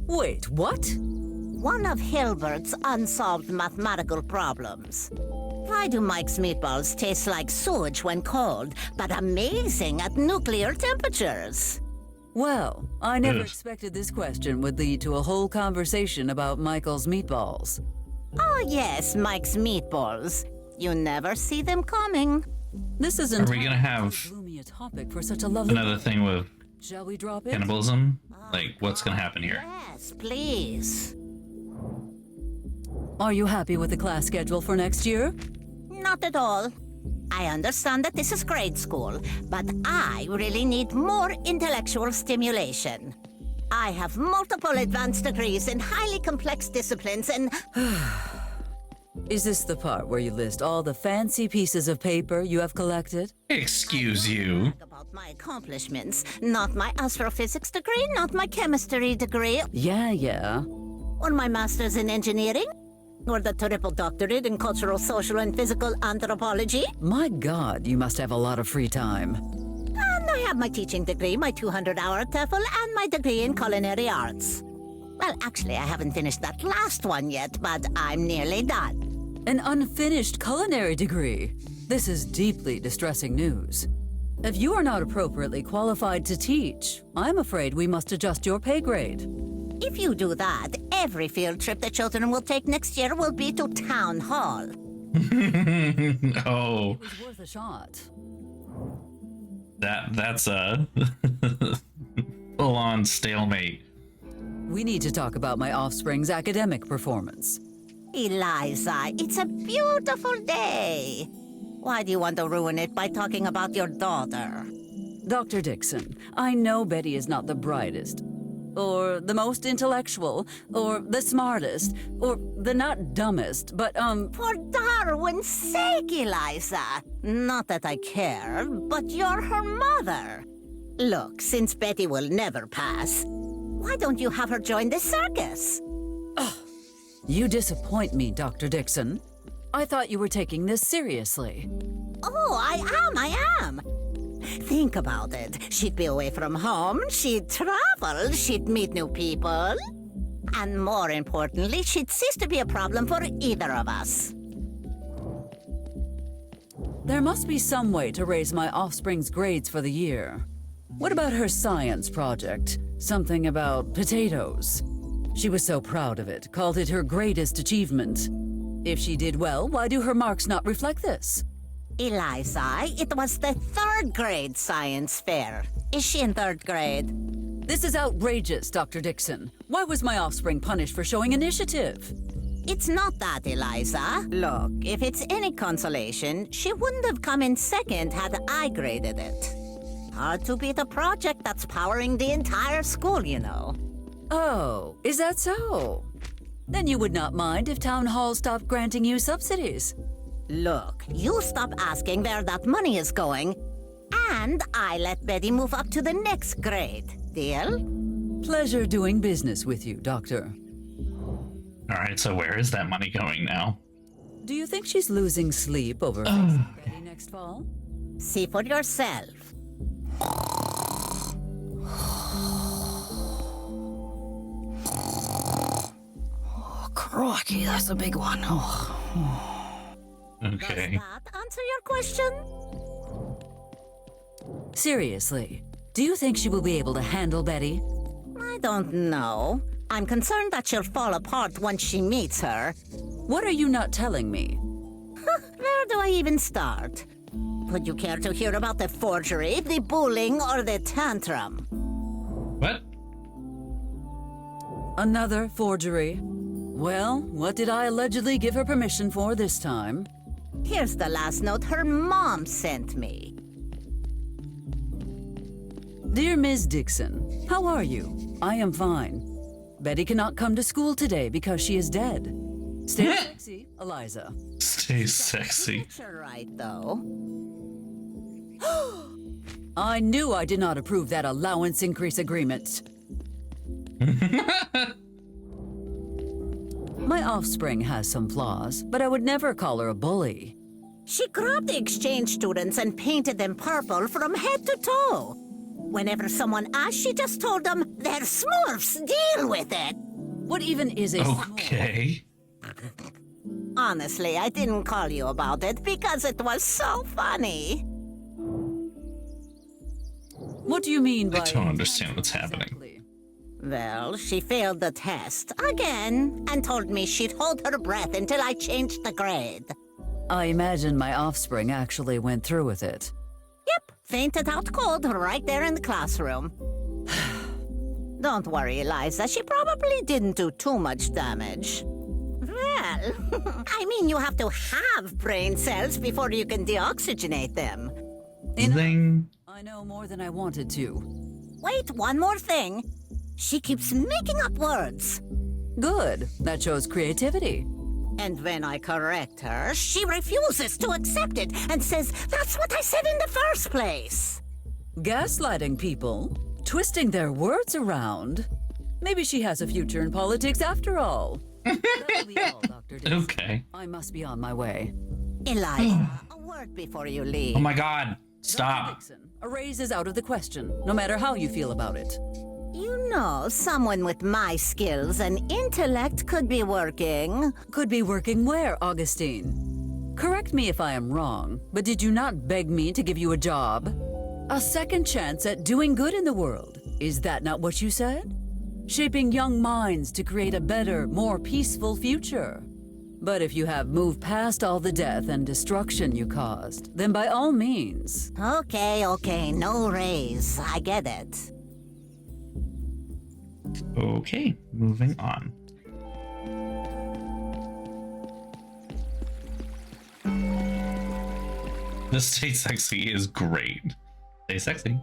Wait, what? One of Hilbert's unsolved mathematical problems. Why do Mike's meatballs taste like sewage when cold, but amazing at nuclear temperatures? Well, I never Ugh. expected this question would lead to a whole conversation about Michael's meatballs. Oh yes, Mike's meatballs. You never see them coming. This is Are we gonna have gloomy a topic for such a lovely another thing with Shall we drop it? cannibalism? Like, what's gonna happen here? Yes, please. Are you happy with the class schedule for next year? Not at all. I understand that this is grade school, but I really need more intellectual stimulation. I have multiple advanced degrees in highly complex disciplines and... Is this the part where you list all the fancy pieces of paper you have collected? Excuse you. About my accomplishments, not my astrophysics degree, not my chemistry degree, Yeah. or my master's in engineering, or the triple doctorate in cultural, social, and physical anthropology. My God, you must have a lot of free time. And I have my teaching degree, my 200-hour TEFL, and my degree in culinary arts. Well, actually, I haven't finished that last one yet, but I'm nearly done. An unfinished culinary degree. This is deeply distressing news. If you are not appropriately qualified to teach, I'm afraid we must adjust your pay grade. If you do that, every field trip the children will take next year will be to Town Hall. Oh, It was worth a shot. that's a full-on stalemate. We need to talk about my offspring's academic performance. Eliza, it's a beautiful day. Why do you want to ruin it by talking about your daughter? Dr. Dixon, I know Betty is not the brightest, or the most intellectual, or the smartest, or the not dumbest, but, For Darwin's sake, Eliza. Not that I care, but you're her mother. Look, since Betty will never pass, why don't you have her join the circus? You disappoint me, Dr. Dixon. I thought you were taking this seriously. Oh, I am. Think about it. She'd be away from home, she'd travel, she'd meet new people. And more importantly, she'd cease to be a problem for either of us. There must be some way to raise my offspring's grades for the year. What about her science project? Something about potatoes. She was so proud of it, called it her greatest achievement. If she did well, why do her marks not reflect this? Eliza, it was the 3rd grade science fair. Is she in 3rd grade? This is outrageous, Dr. Dixon. Why was my offspring punished for showing initiative? It's not that, Eliza. Look, if it's any consolation, she wouldn't have come in 2nd had I graded it. Hard to beat a project that's powering the entire school, you know. Oh, is that so? Then you would not mind if Town Hall stopped granting you subsidies. Look, you stop asking where that money is going, and I let Betty move up to the next grade. Deal? Pleasure doing business with you, Doctor. All right, so where is that money going now? Do you think she's losing sleep over facing Betty next fall? See for yourself. Crikey, that's a big one. Okay. Does that answer your question? Seriously, do you think she will be able to handle Betty? I don't know. I'm concerned that she'll fall apart once she meets her. What are you not telling me? Where do I even start? Would you care to hear about the forgery, the bullying, or the tantrum? What? Another forgery? Well, what did I allegedly give her permission for this time? Here's the last note her mom sent me. Dear Ms. Dixon, how are you? I am fine. Betty cannot come to school today because she is dead. Stay sexy, Eliza. Stay sexy. Picture right, though. I knew I did not approve that allowance increase agreement. My offspring has some flaws, but I would never call her a bully. She grabbed the exchange students and painted them purple from head to toe. Whenever someone asked, she just told them, they're Smurfs, deal with it. What even is a Okay. Honestly, I didn't call you about it because it was so funny. What do you mean by... I don't understand what's happening. Exactly. Well, she failed the test again and told me she'd hold her breath until I changed the grade. I imagine my offspring actually went through with it. Yep, fainted out cold right there in the classroom. Don't worry, Eliza, she probably didn't do too much damage. Well, I mean, you have to have brain cells before you can deoxygenate them. Zing. I know more than I wanted to. Wait, one more thing. She keeps making up words. Good. That shows creativity. And when I correct her, she refuses to accept it and says that's what I said in the first place. Gaslighting people, twisting their words around. Maybe she has a future in politics after all. That'll be all, Dr. Dixon. Okay. I must be on my way. Eliza, a word before you leave. Oh my God. Dr. Stop. Dixon, a raise is out of the question, no matter how you feel about it. You know, someone with my skills and intellect could be working. Could be working where, Augustine? Correct me if I am wrong, but did you not beg me to give you a job? A second chance at doing good in the world. Is that not what you said? Shaping young minds to create a better, more peaceful future. But if you have moved past all the death and destruction you caused, then by all means. Okay, no raise. I get it. Okay, moving on. This Stay Sexy is great. Stay sexy.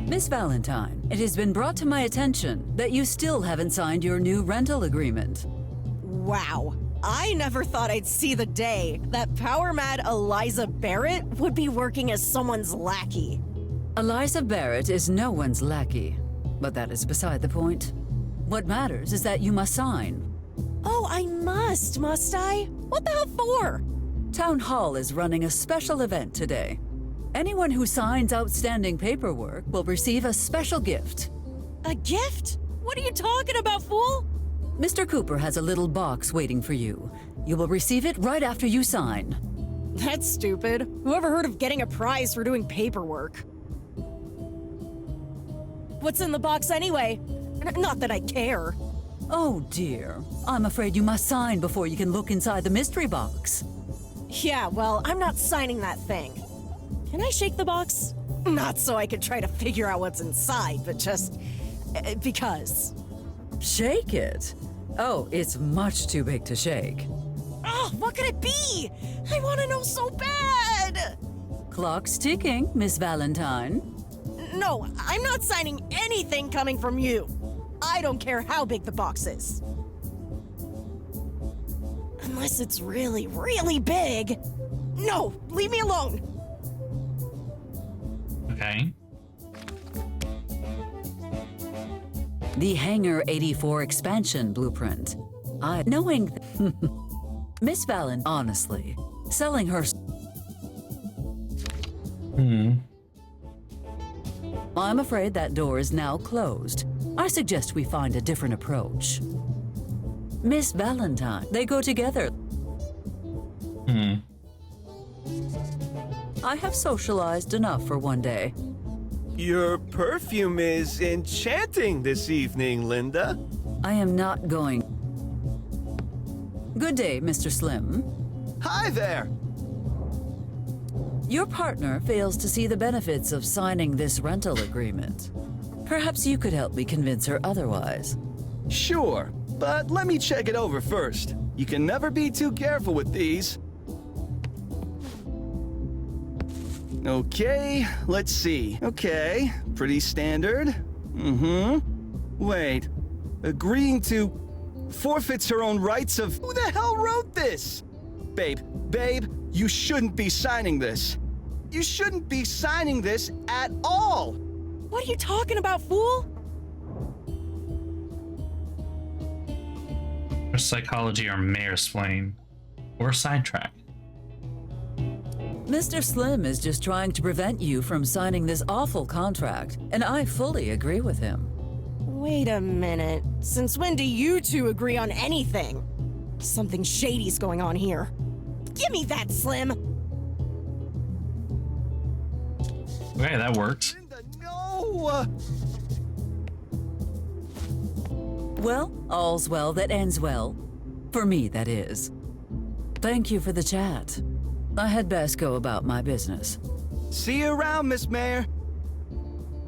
Miss Valentine, it has been brought to my attention that you still haven't signed your new rental agreement. Wow. I never thought I'd see the day that power-mad Eliza Barrett would be working as someone's lackey. Eliza Barrett is no one's lackey, but that is beside the point. What matters is that you must sign. Oh, I must I? What the hell for? Town Hall is running a special event today. Anyone who signs outstanding paperwork will receive a special gift. A gift? What are you talking about, fool? Mr. Cooper has a little box waiting for you. You will receive it right after you sign. That's stupid. Whoever heard of getting a prize for doing paperwork? What's in the box anyway? Not that I care. Oh dear. I'm afraid you must sign before you can look inside the mystery box. Yeah, well, I'm not signing that thing. Can I shake the box? Not so I could try to figure out what's inside, but just because. Shake it? Oh, it's much too big to shake. Oh, what could it be? I want to know so bad! Clock's ticking, Miss Valentine. No, I'm not signing anything coming from you. I don't care how big the box is. Unless it's really, really big. No, leave me alone. Okay. The Hangar 84 expansion blueprint. Knowing Miss Valentine, honestly, selling her. I'm afraid that door is now closed. I suggest we find a different approach. Miss Valentine, they go together. I have socialized enough for one day. Your perfume is enchanting this evening, Linda. I am not going. Good day, Mr. Slim. Hi there. Your partner fails to see the benefits of signing this rental agreement. Perhaps you could help me convince her otherwise. Sure, but let me check it over first. You can never be too careful with these. Okay, let's see. Okay, pretty standard. Wait, agreeing to forfeits her own rights of... Who the hell wrote this? Babe, you shouldn't be signing this. You shouldn't be signing this at all. What are you talking about, fool? Or psychology or mayor-splain. Or sidetrack. Mr. Slim is just trying to prevent you from signing this awful contract, and I fully agree with him. Wait a minute. Since when do you two agree on anything? Something shady's going on here. Give me that, Slim! Okay, that worked. Linda, no! Well, all's well that ends well. For me, that is. Thank you for the chat. I had best go about my business. See you around, Miss Mayor.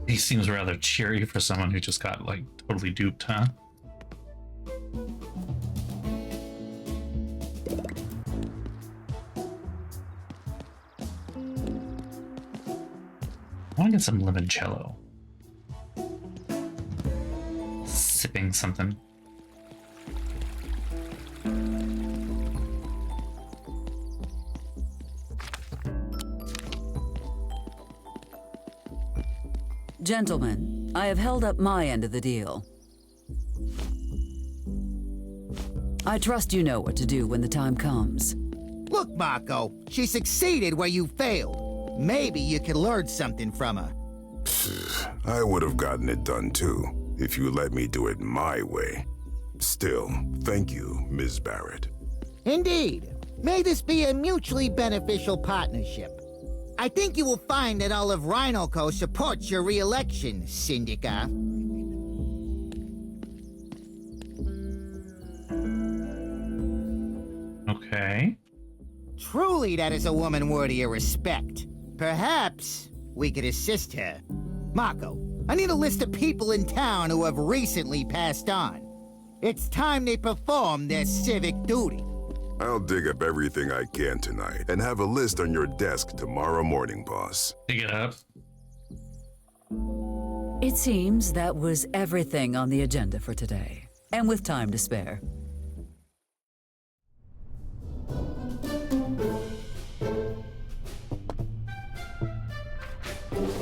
He seems rather cheery for someone who just got, like, totally duped, huh? want to get some limoncello. Sipping something. Gentlemen, I have held up my end of the deal. I trust you know what to do when the time comes. Look, Mako, she succeeded where you failed. Maybe you can learn something from her. I would have gotten it done too, if you let me do it my way. Still, thank you, Ms. Barrett. Indeed. May this be a mutually beneficial partnership. I think you will find that all of Rhinoco supports your re-election, Syndica. Okay. Truly, that is a woman worthy of respect. Perhaps we could assist her. Mako, I need a list of people in town who have recently passed on. It's time they perform their civic duty. I'll dig up everything I can tonight and have a list on your desk tomorrow morning, boss. Pick it up. It seems that was everything on the agenda for today, and with time to spare.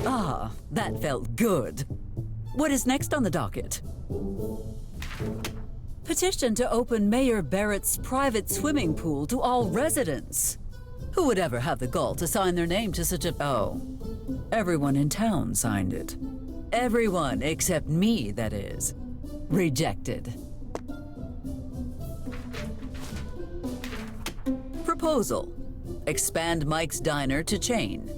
Ah, that felt good. What is next on the docket? Petition to open Mayor Barrett's private swimming pool to all residents. Who would ever have the gall to sign their name to such a... Oh, everyone in town signed it. Everyone except me, that is. Rejected. Proposal. Expand Mike's Diner to chain.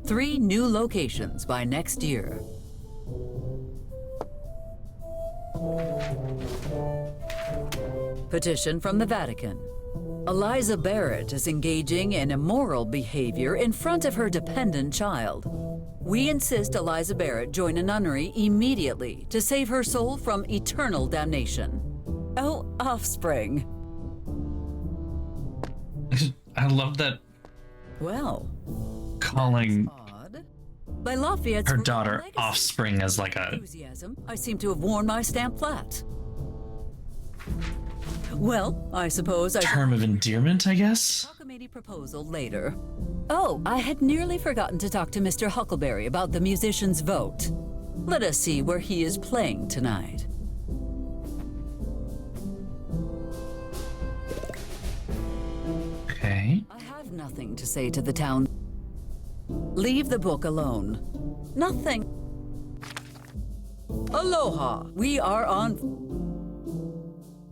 3 new locations by next year. Petition from the Vatican. Eliza Barrett is engaging in immoral behavior in front of her dependent child. We insist Eliza Barrett join a nunnery immediately to save her soul from eternal damnation. Oh, offspring. I love that Well, calling odd. By Lafayette's her daughter legacy. offspring as like a... Enthusiasm, I seem to have worn my stamp flat. Well, I suppose I term of endearment, I guess? committee proposal later. Oh, I had nearly forgotten to talk to Mr. Huckleberry about the musician's vote. Let us see where he is playing tonight. Okay. I have nothing to say to the town. Leave the book alone. Nothing. Aloha. We are on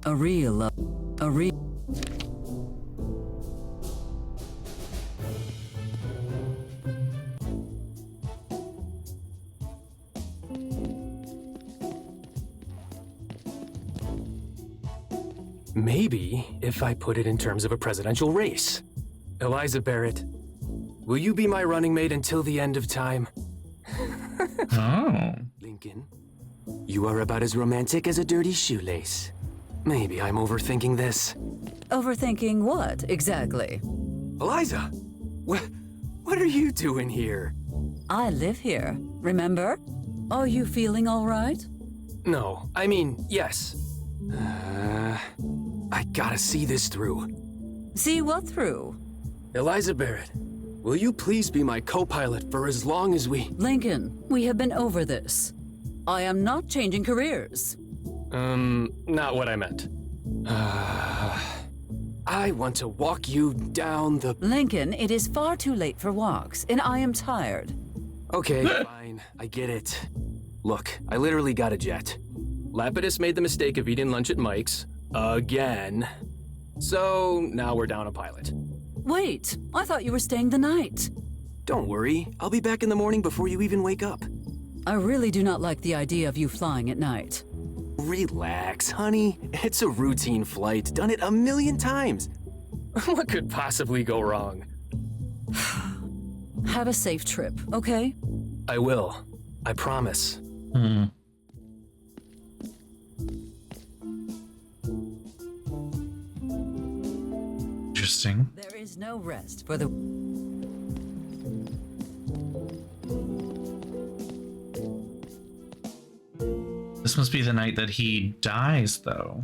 a real. Maybe if I put it in terms of a presidential race. Eliza Barrett, will you be my running mate until the end of time? Oh. Lincoln, you are about as romantic as a dirty shoelace. Maybe I'm overthinking this. Overthinking what, exactly? Eliza, what are you doing here? I live here, remember? Are you feeling all right? No, I mean, yes. I gotta see this through. See what through? Eliza Barrett, will you please be my co-pilot for as long as we... Lincoln, we have been over this. I am not changing careers. Not what I meant. I want to walk you down the... Lincoln, it is far too late for walks, and I am tired. Okay, fine, I get it. Look, I literally got a jet. Lapidus made the mistake of eating lunch at Mike's, again. So, now we're down a pilot. Wait, I thought you were staying the night. Don't worry, I'll be back in the morning before you even wake up. I really do not like the idea of you flying at night. Relax, honey. It's a routine flight, done it 1,000,000 times. What could possibly go wrong? Have a safe trip, okay? I will. I promise. Interesting. There is no rest for the... This must be the night that he dies, though.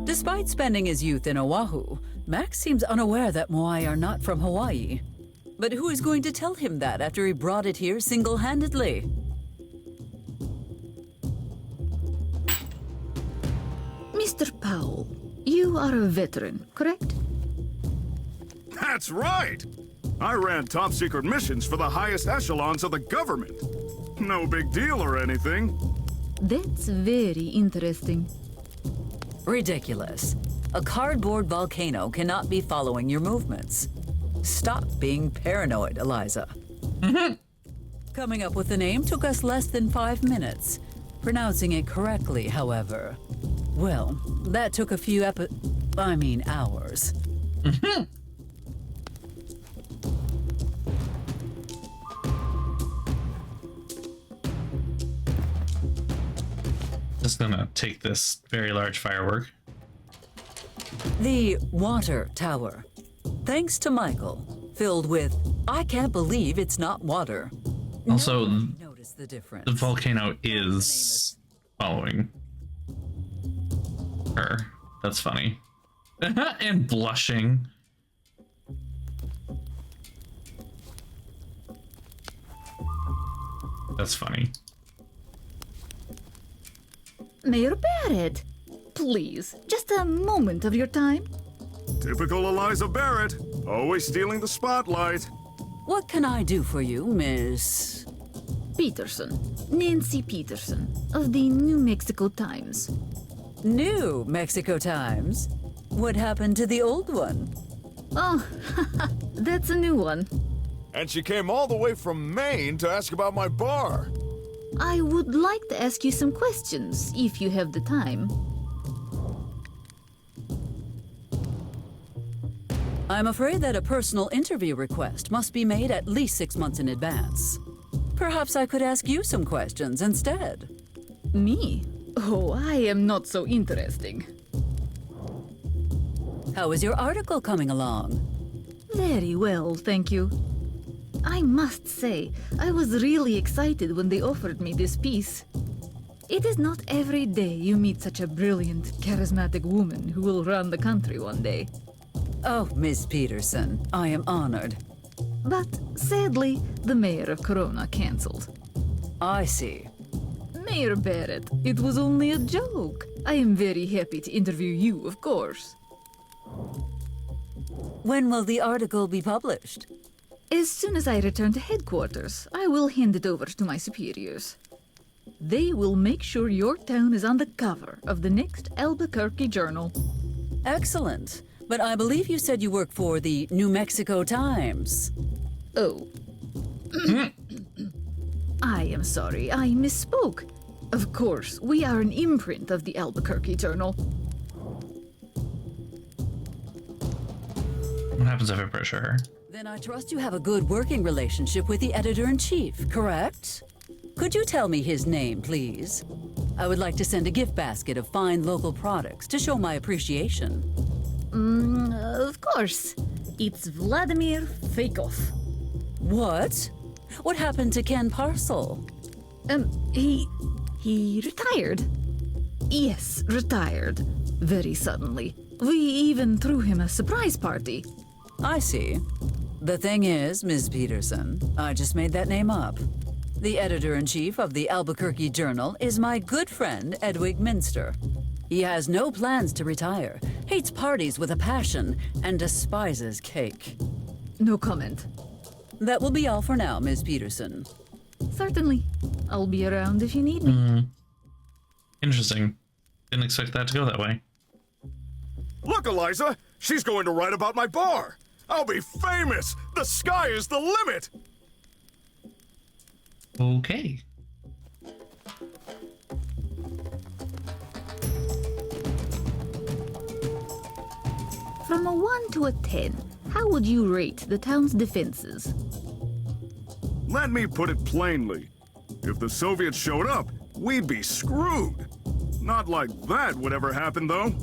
Despite spending his youth in Oahu, Max seems unaware that Moai are not from Hawaii. But who is going to tell him that after he brought it here single-handedly? Mr. Powell, you are a veteran, correct? That's right! I ran top-secret missions for the highest echelons of the government. No big deal or anything. That's very interesting. Ridiculous. A cardboard volcano cannot be following your movements. Stop being paranoid, Eliza. Coming up with the name took us less than 5 minutes. Pronouncing it correctly, however, well, that took a few hours. Just gonna take this very large firework. The water tower. Thanks to Michael, filled with, I can't believe it's not water. Also, Notice the difference. the volcano is following her. That's funny. And blushing. That's funny. Mayor Barrett, please, just a moment of your time. Typical Eliza Barrett, always stealing the spotlight. What can I do for you, Miss... Peterson, Nancy Peterson, of the New Mexico Times. New Mexico Times? What happened to the old one? Oh, that's a new one. And she came all the way from Maine to ask about my bar. I would like to ask you some questions, if you have the time. I'm afraid that a personal interview request must be made at least 6 months in advance. Perhaps I could ask you some questions instead. Me? Oh, I am not so interesting. How is your article coming along? Very well, thank you. I must say, I was really excited when they offered me this piece. It is not every day you meet such a brilliant, charismatic woman who will run the country one day. Oh, Miss Peterson, I am honored. But sadly, the mayor of Corona canceled. I see. Mayor Barrett, it was only a joke. I am very happy to interview you, of course. When will the article be published? As soon as I return to headquarters, I will hand it over to my superiors. They will make sure your town is on the cover of the next Albuquerque Journal. Excellent. But I believe you said you work for the New Mexico Times. Oh. I am sorry, I misspoke. Of course, we are an imprint of the Albuquerque Journal. What happens if I pressure her? Then I trust you have a good working relationship with the editor-in-chief, correct? Could you tell me his name, please? I would like to send a gift basket of fine local products to show my appreciation. Of course. It's Vladimir Feikov. What? What happened to Ken Parcel? He retired. Yes, retired. Very suddenly. We even threw him a surprise party. I see. The thing is, Ms. Peterson, I just made that name up. The editor-in-chief of the Albuquerque Journal is my good friend, Edwig Minster. He has no plans to retire, hates parties with a passion, and despises cake. No comment. That will be all for now, Ms. Peterson. Certainly. I'll be around if you need me. Interesting. Didn't expect that to go that way. Look, Eliza! She's going to write about my bar! I'll be famous! The sky is the limit! Okay. From a 1 to a 10, how would you rate the town's defenses? Let me put it plainly. If the Soviets showed up, we'd be screwed. Not like that would ever happen, though.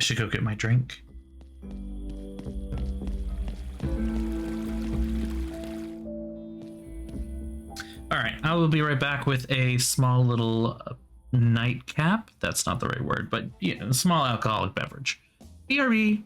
should go get my drink. All right, I will be right back with a small little nightcap. That's not the right word, but yeah, a small alcoholic beverage. BRB.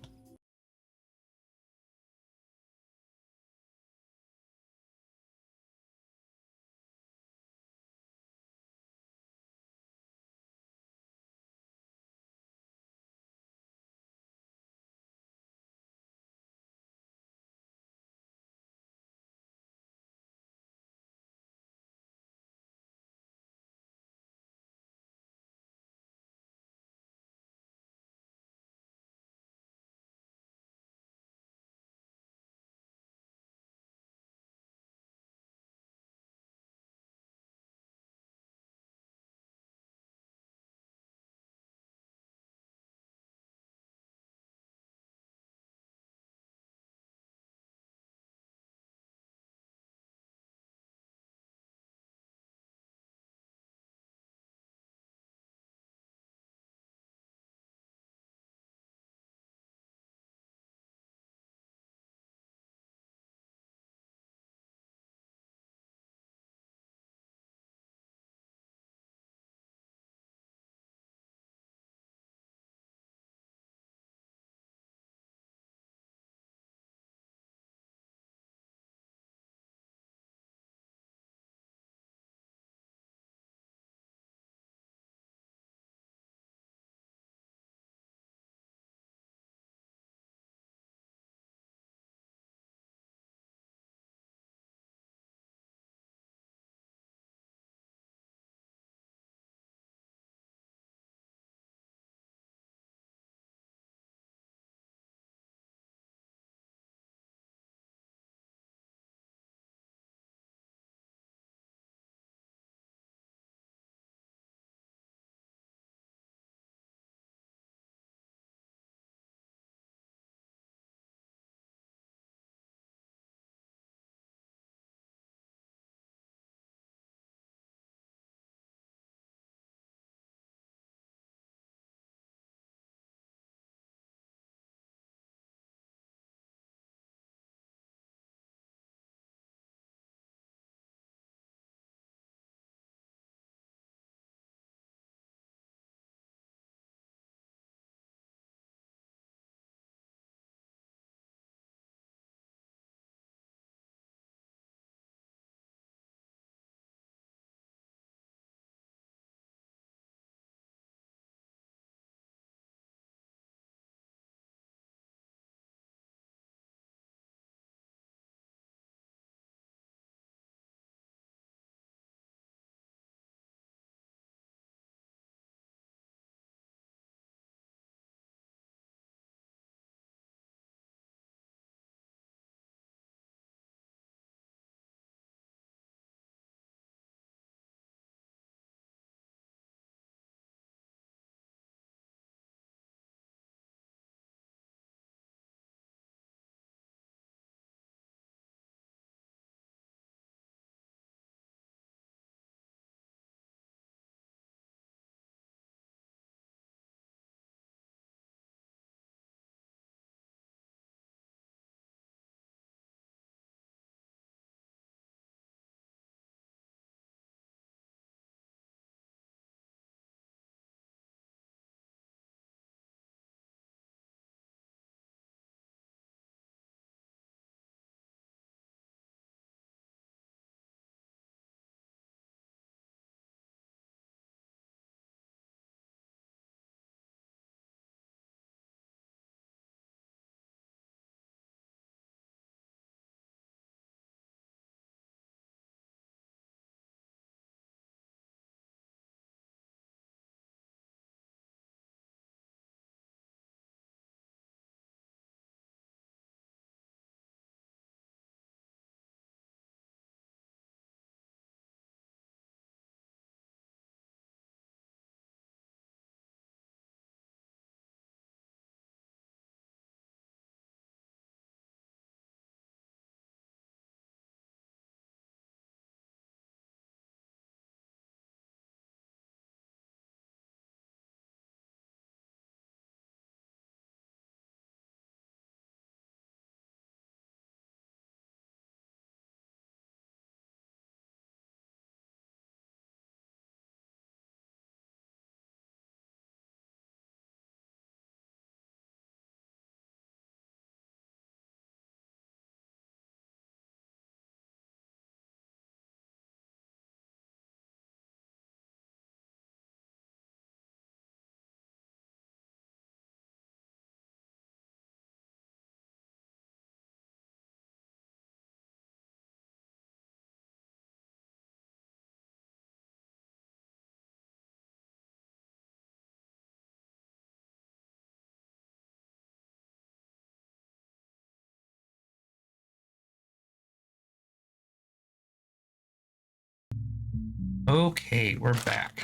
Okay, we're back.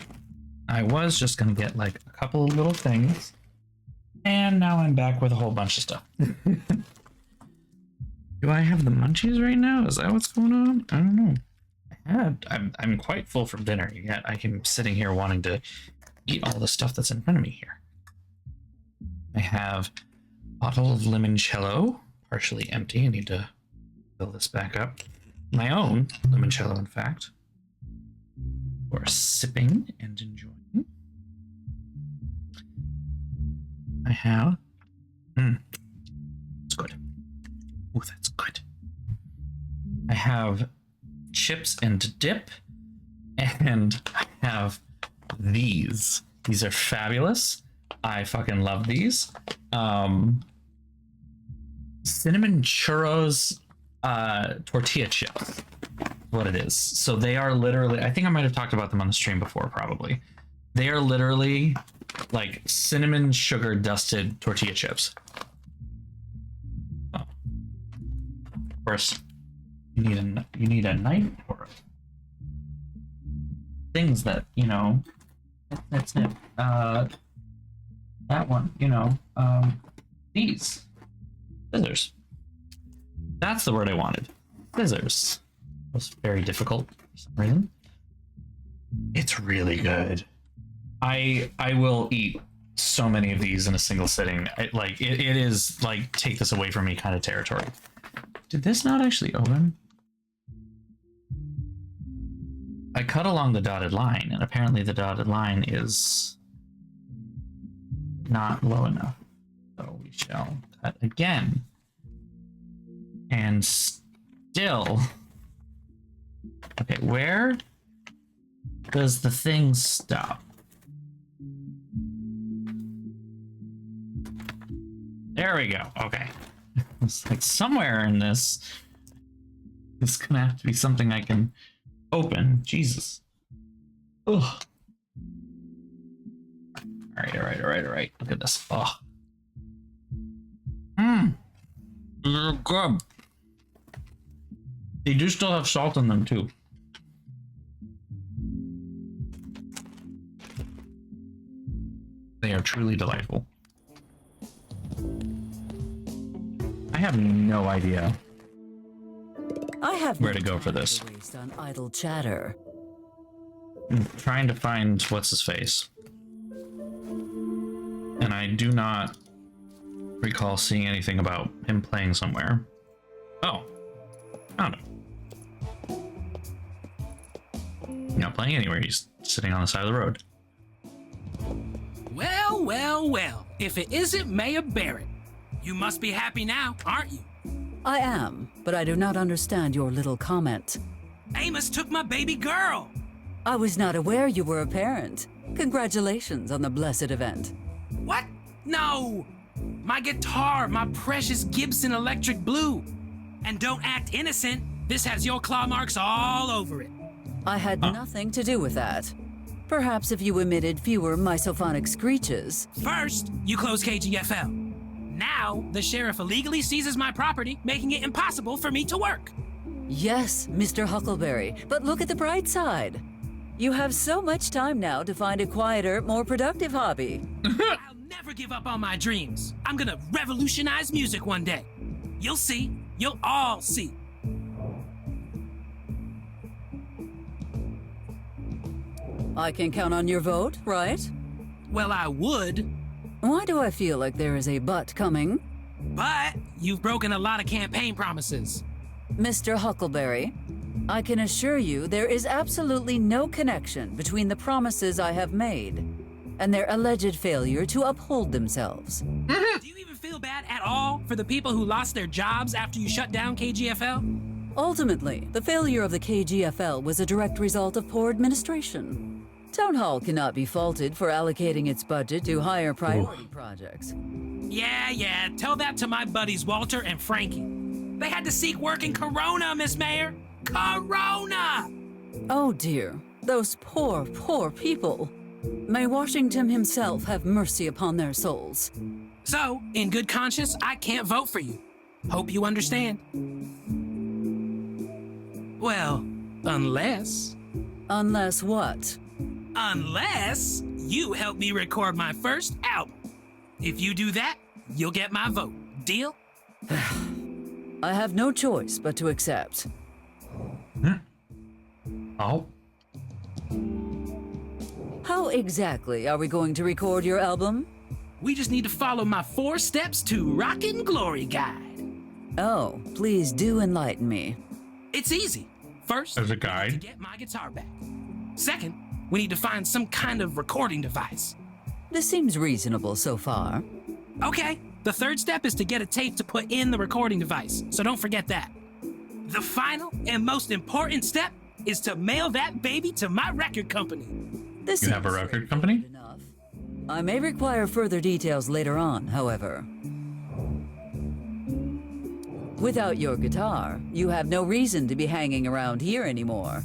I was just gonna get like a couple of little things, and now I'm back with a whole bunch of stuff. Do I have the munchies right now? Is that what's going on? I don't know. I'm quite full from dinner, yet I am sitting here wanting to eat all the stuff that's in front of me here. I have a bottle of limoncello, partially empty. I need to fill this back up. My own limoncello, in fact, for sipping and enjoying. I have... it's good. Oh, that's good. I have chips and dip, and I have these. These are fabulous. I fucking love these. Cinnamon churros tortilla chips. What it is. So they are literally, I think I might have talked about them on the stream before, probably. They are literally like cinnamon sugar dusted tortilla chips. Oh. Of course, you need a knife for it. Things that, you know, that's it. That one, you know, these scissors. That's the word I wanted. Scissors. It was very difficult for some reason. It's really good. I will eat so many of these in a single sitting. It is like take this away from me kind of territory. Did this not actually open? I cut along the dotted line, and apparently the dotted line is not low enough. So we shall cut again. And still... Okay, where does the thing stop? There we go. Okay. It's like somewhere in this is gonna have to be something I can open. Jesus. Ugh. Alright. Look at this. Oh. They're good. They do still have salt in them too. They are truly delightful. I have no idea where to go for this. Waste on idle chatter. I'm trying to find what's his face, and I do not recall seeing anything about him playing somewhere. Oh, found him. Not playing anywhere. He's sitting on the side of the road. Well. If it isn't Mayor Barrett, you must be happy now, aren't you? I am, but I do not understand your little comment. Amos took my baby girl. I was not aware you were a parent. Congratulations on the blessed event. What? No! My guitar, my precious Gibson Electric Blue. And don't act innocent. This has your claw marks all over it. I had nothing to do with that. Perhaps if you emitted fewer misophonic screeches. First, you close KGFL. Now, the sheriff illegally seizes my property, making it impossible for me to work. Yes, Mr. Huckleberry, but look at the bright side. You have so much time now to find a quieter, more productive hobby. I'll never give up on my dreams. I'm gonna revolutionize music one day. You'll see. You'll all see. I can count on your vote, right? Well, I would. Why do I feel like there is a but coming? But you've broken a lot of campaign promises. Mr. Huckleberry, I can assure you there is absolutely no connection between the promises I have made and their alleged failure to uphold themselves. Do you even feel bad at all for the people who lost their jobs after you shut down KGFL? Ultimately, the failure of the KGFL was a direct result of poor administration. Town Hall cannot be faulted for allocating its budget to higher priority projects. Yeah, tell that to my buddies Walter and Frankie. They had to seek work in Corona, Miss Mayor. Corona! Oh dear, those poor people. May Washington himself have mercy upon their souls. So, in good conscience, I can't vote for you. Hope you understand. Well, unless Unless what? Unless you help me record my first album. If you do that, you'll get my vote. Deal? I have no choice but to accept. Oh. How exactly are we going to record your album? We just need to follow my 4 steps to Rockin' Glory Guide. Oh, please do enlighten me. It's easy. First, There's a to guide. get my guitar back. Second, we need to find some kind of recording device. This seems reasonable so far. Okay, the third step is to get a tape to put in the recording device, so don't forget that. The final and most important step is to mail that baby to my record company. This You have a seems record company? enough. I may require further details later on, however. Without your guitar, you have no reason to be hanging around here anymore.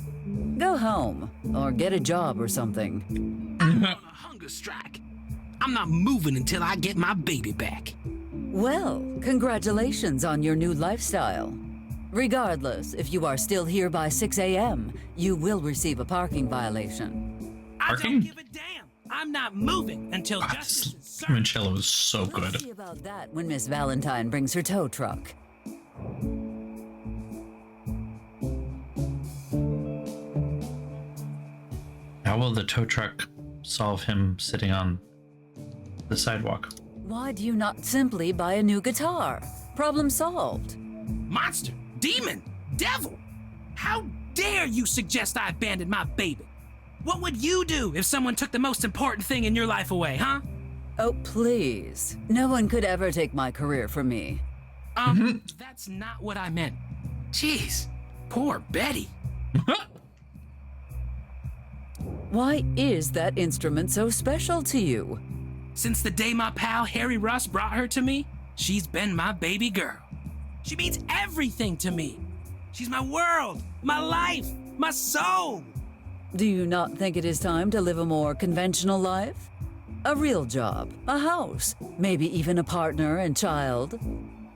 Go home, or get a job or something. I'm on a hunger strike. I'm not moving until I get my baby back. Well, congratulations on your new lifestyle. Regardless, if you are still here by 6 a.m., you will receive a parking violation. I Parking? don't give a damn. I'm not moving until justice is served. Limoncello is so Let's good. see about that when Miss Valentine brings her tow truck. How will the tow truck solve him sitting on the sidewalk? Why do you not simply buy a new guitar? Problem solved. Monster, demon, devil. How dare you suggest I abandon my baby? What would you do if someone took the most important thing in your life away, huh? Oh, please. No one could ever take my career from me. That's not what I meant. Jeez, poor Betty. Why is that instrument so special to you? Since the day my pal Harry Russ brought her to me, she's been my baby girl. She means everything to me. She's my world, my life, my soul. Do you not think it is time to live a more conventional life? A real job, a house, maybe even a partner and child.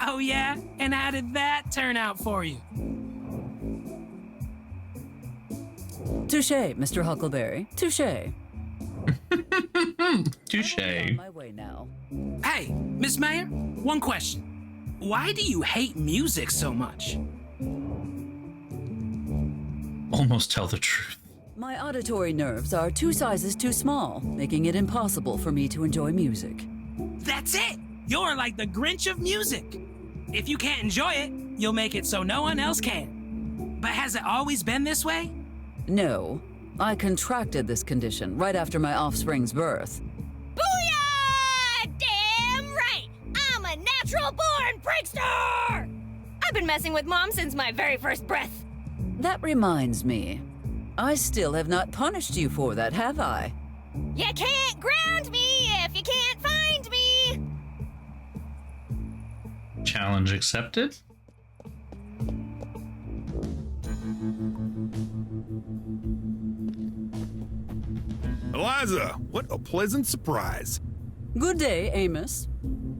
Oh yeah? And how did that turn out for you? Touché, Mr. Huckleberry. Touché. Touche. On my way now. Hey, Miss Mayor, one question. Why do you hate music so much? Almost tell the truth. My auditory nerves are 2 sizes too small, making it impossible for me to enjoy music. That's it! You're like the Grinch of music. If you can't enjoy it, you'll make it so no one else can. But has it always been this way? No, I contracted this condition right after my offspring's birth. Booyah! Damn right! I'm a natural-born prankster! I've been messing with Mom since my very first breath. That reminds me. I still have not punished you for that, have I? You can't ground me if you can't find me! Challenge accepted. Eliza, what a pleasant surprise. Good day, Amos.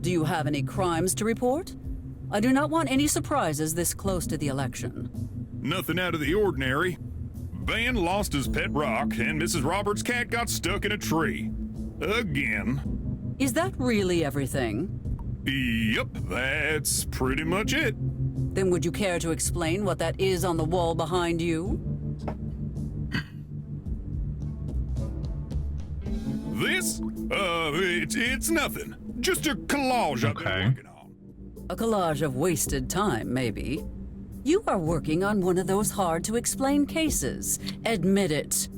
Do you have any crimes to report? I do not want any surprises this close to the election. Nothing out of the ordinary. Ben lost his pet rock, and Mrs. Roberts' cat got stuck in a tree. Again. Is that really everything? Yep, that's pretty much it. Then would you care to explain what that is on the wall behind you? This? It's nothing. Just a collage I've been working on. A collage of wasted time, maybe. You are working on one of those hard-to-explain cases. Admit it.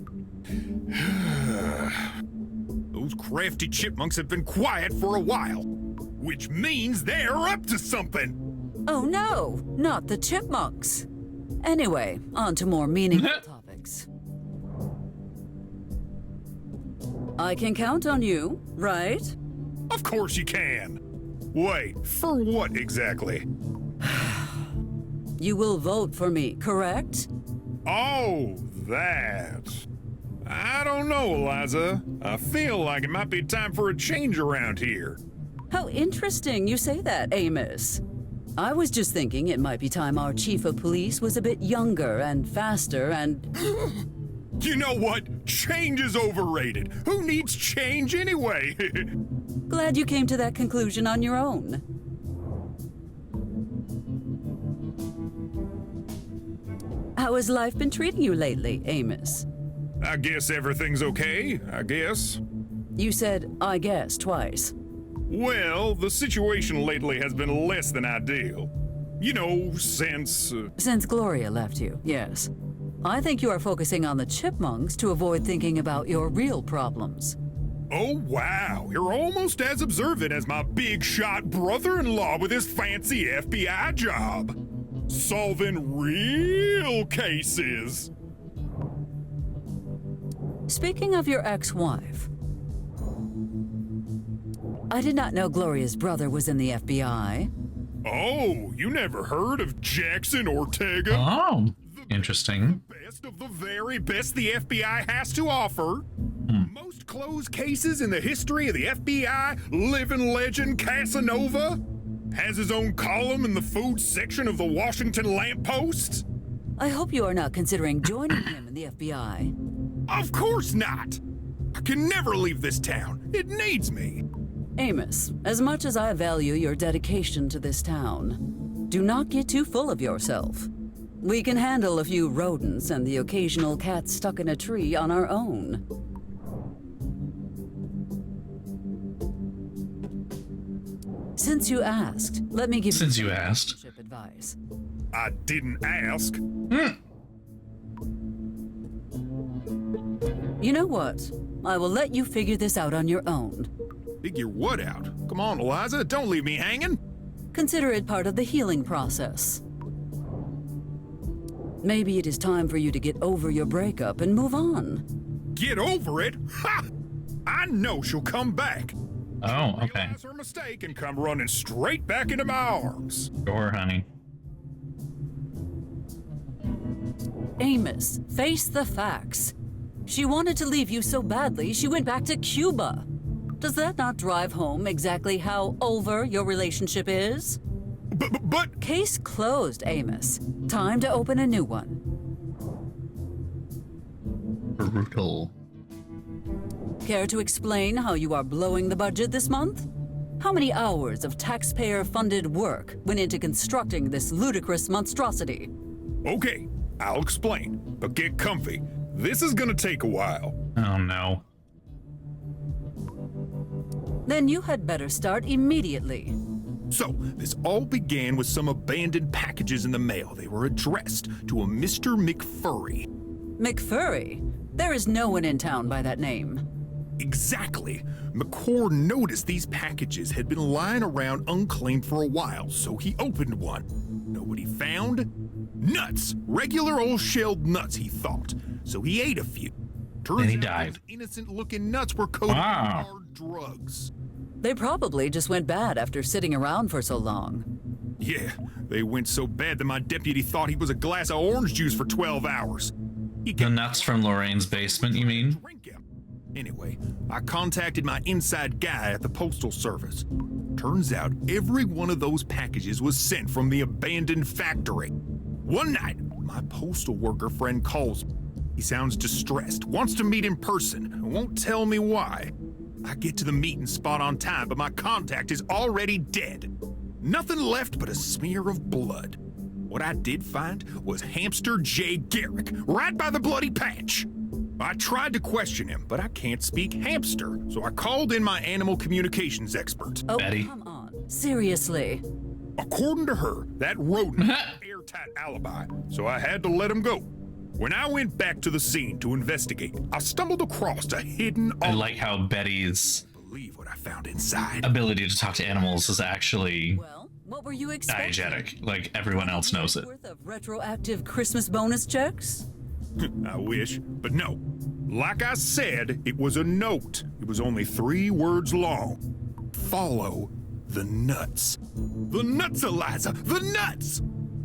Those crafty chipmunks have been quiet for a while, which means they're up to something. Oh no, not the chipmunks. Anyway, on to more meaningful topics. I can count on you, right? Of course you can. Wait, for what exactly? You will vote for me, correct? Oh, that. I don't know, Eliza. I feel like it might be time for a change around here. How interesting you say that, Amos. I was just thinking it might be time our chief of police was a bit younger and faster and... You know what? Change is overrated. Who needs change anyway? Glad you came to that conclusion on your own. How has life been treating you lately, Amos? I guess everything's okay, I guess. You said, I guess, twice. Well, the situation lately has been less than ideal. You know, since... Since Gloria left you, yes. I think you are focusing on the chipmunks to avoid thinking about your real problems. Oh, wow. You're almost as observant as my big-shot brother-in-law with his fancy FBI job. Solving real cases. Speaking of your ex-wife, I did not know Gloria's brother was in the FBI. Oh, you never heard of Jackson Ortega? Oh, interesting. Best of the very best the FBI has to offer. Most closed cases in the history of the FBI, living legend Casanova. Has his own column in the food section of the Washington Lamppost. I hope you are not considering joining him in the FBI. Of course not! I can never leave this town. It needs me. Amos, as much as I value your dedication to this town, do not get too full of yourself. We can handle a few rodents and the occasional cat stuck in a tree on our own. Since you asked, let me give you some relationship advice. I didn't ask. You know what? I will let you figure this out on your own. Figure what out? Come on, Eliza, don't leave me hanging. Consider it part of the healing process. Maybe it is time for you to get over your breakup and move on. Get over it? Ha! I know she'll come back. Oh, okay. Realize her mistake and come running straight back into my arms. Sure, honey. Amos, face the facts. She wanted to leave you so badly, she went back to Cuba. Does that not drive home exactly how over your relationship is? But... Case closed, Amos. Time to open a new one. Brutal. Care to explain how you are blowing the budget this month? How many hours of taxpayer-funded work went into constructing this ludicrous monstrosity? Okay, I'll explain, but get comfy. This is gonna take a while. Oh, no. Then you had better start immediately. So, this all began with some abandoned packages in the mail. They were addressed to a Mr. McFurry. McFurry? There is no one in town by that name. Exactly. McCord noticed these packages had been lying around unclaimed for a while, so he opened one. Know what he found? Nuts. Regular old shelled nuts, he thought. So he ate a few. Turns Then he out died. those innocent-looking nuts were coated with hard drugs. They probably just went bad after sitting around for so long. Yeah, they went so bad that my deputy thought he was a glass of orange juice for 12 hours. The nuts from Lorraine's basement, you mean? Anyway, I contacted my inside guy at the Postal Service. Turns out every one of those packages was sent from the abandoned factory. One night, my postal worker friend calls me. He sounds distressed, wants to meet in person, and won't tell me why. I get to the meeting spot on time, but my contact is already dead. Nothing left but a smear of blood. What I did find was Hamster J. Garrick, right by the bloody patch. I tried to question him, but I can't speak hamster, so I called in my animal communications expert. Oh, come on. Seriously. According to her, that rodent had an airtight alibi, so I had to let him go. When I went back to the scene to investigate, I stumbled across a hidden... I like how Betty's believe what I found inside. ability to talk to animals is actually What were you expecting? diegetic. Like, everyone else knows it. Worth of retroactive Christmas bonus checks? I wish, but no. Like I said, it was a note. It was only 3 words long. Follow the nuts. The nuts, Eliza! The nuts!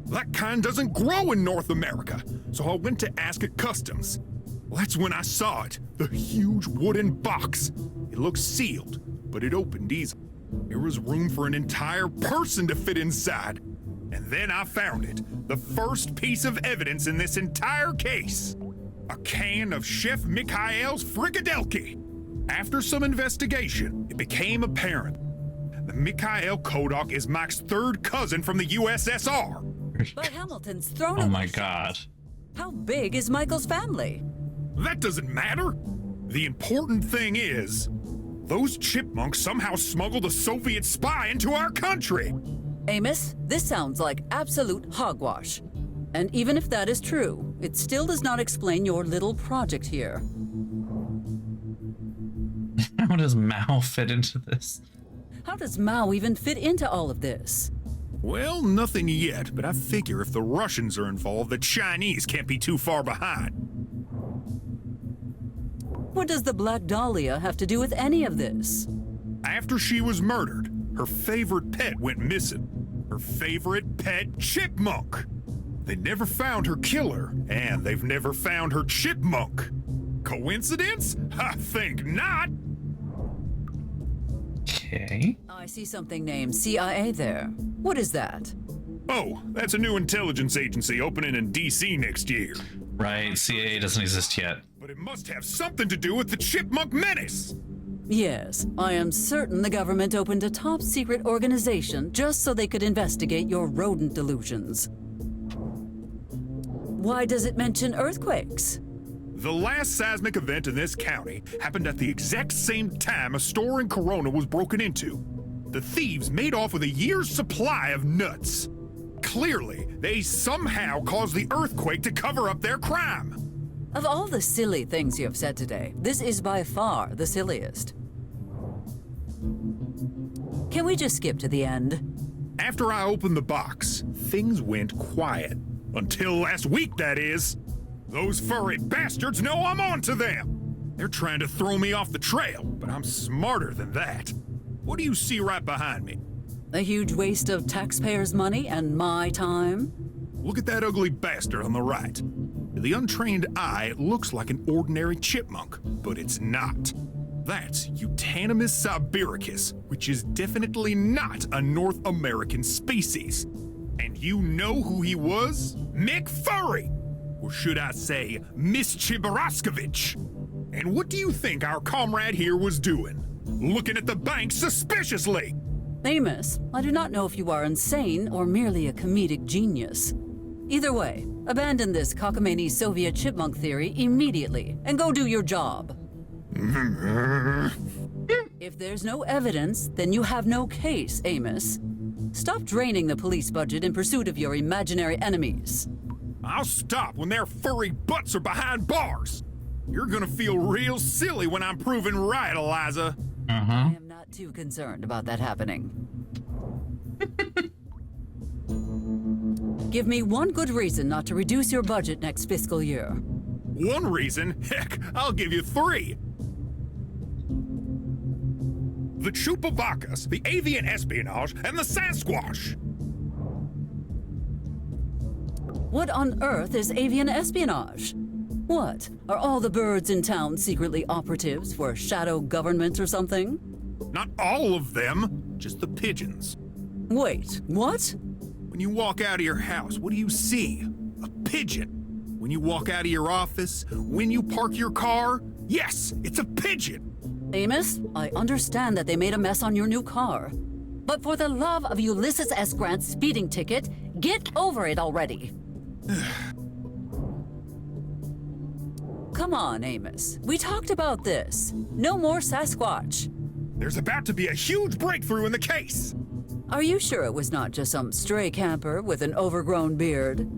That kind doesn't grow in North America, so I went to ask at customs. Well, that's when I saw it, the huge wooden box. It looked sealed, but it opened easily. There was room for an entire person to fit inside. And then I found it, the first piece of evidence in this entire case. a can of Chef Mikhail's frikadelki. After some investigation, it became apparent that Mikhail Kodok is Mike's third cousin from the USSR. But Hamilton's thrown Oh him. my god. How big is Michael's family? That doesn't matter. The important thing is, those chipmunks somehow smuggled a Soviet spy into our country. Amos, this sounds like absolute hogwash. And even if that is true, it still does not explain your little project here. How does Mao fit into this? How does Mao even fit into all of this? Well, nothing yet, but I figure if the Russians are involved, the Chinese can't be too far behind. What does the Black Dahlia have to do with any of this? After she was murdered, her favorite pet went missing. Her favorite pet chipmunk. They never found her killer, and they've never found her chipmunk. Coincidence? I think not. Okay. I see something named CIA there. What is that? Oh, that's a new intelligence agency opening in DC next year. Right, CIA doesn't exist yet. But it must have something to do with the chipmunk menace. Yes, I am certain the government opened a top-secret organization just so they could investigate your rodent delusions. Why does it mention earthquakes? The last seismic event in this county happened at the exact same time a store in Corona was broken into. The thieves made off with a year's supply of nuts. Clearly, they somehow caused the earthquake to cover up their crime. Of all the silly things you have said today, this is by far the silliest. Can we just skip to the end? After I opened the box, things went quiet. Until last week, that is. Those furry bastards know I'm on to them. They're trying to throw me off the trail, but I'm smarter than that. What do you see right behind me? A huge waste of taxpayers' money and my time? Look at that ugly bastard on the right. To the untrained eye, it looks like an ordinary chipmunk, but it's not. That's Euonymus sibiricus, which is definitely not a North American species. And you know who he was? Mick Furry! Or should I say, Miss Chibaroskovich? And what do you think our comrade here was doing? Looking at the bank suspiciously! Amos, I do not know if you are insane or merely a comedic genius. Either way, abandon this cockamamie Soviet chipmunk theory immediately and go do your job. If there's no evidence, then you have no case, Amos. Stop draining the police budget in pursuit of your imaginary enemies. I'll stop when their furry butts are behind bars. You're gonna feel real silly when I'm proven right, Eliza. I am not too concerned about that happening. Give me one good reason not to reduce your budget next fiscal year. One reason? Heck, I'll give you three. The Chupavacas, the avian espionage, and the Sasquatch. What on earth is avian espionage? What? Are all the birds in town secretly operatives for a shadow government or something? Not all of them, just the pigeons. Wait, what? When you walk out of your house, what do you see? A pigeon. When you walk out of your office, when you park your car, yes, it's a pigeon. Amos, I understand that they made a mess on your new car. But for the love of Ulysses S. Grant's speeding ticket, get over it already. Come on, Amos. We talked about this. No more Sasquatch. There's about to be a huge breakthrough in the case. Are you sure it was not just some stray camper with an overgrown beard?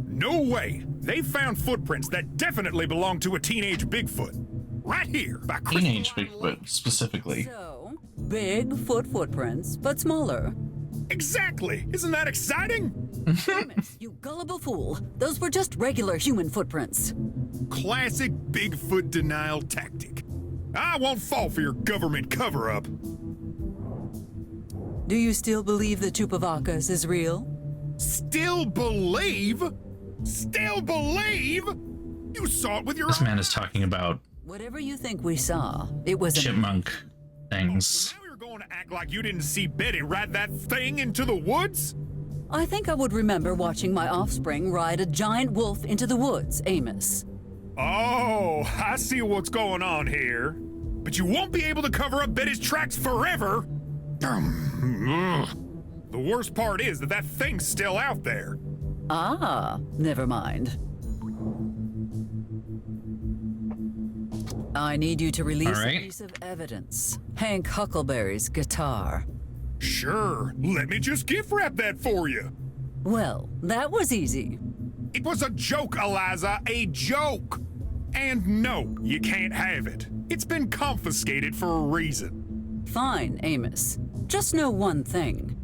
No way. They found footprints that definitely belong to a teenage Bigfoot. Right here by Teenage Bigfoot, specifically. So, Bigfoot footprints, but smaller. Exactly. Isn't that exciting? Amos, you gullible fool. Those were just regular human footprints. Classic Bigfoot denial tactic. I won't fall for your government cover-up. Do you still believe the Chupavacas is real? Still believe? Still believe? You saw it with your This man is talking about whatever you think we saw, it was chipmunk things. So now you're going to act like you didn't see Betty ride that thing into the woods? I think I would remember watching my offspring ride a giant wolf into the woods, Amos. Oh, I see what's going on here. But you won't be able to cover up Betty's tracks forever. Ugh. The worst part is that thing's still out there. Ah, never mind. I need you to release a piece of evidence. Hank Huckleberry's guitar. Sure, let me just gift wrap that for you. Well, that was easy. It was a joke, Eliza, a joke. And no, you can't have it. It's been confiscated for a reason. Fine, Amos. Just know one thing.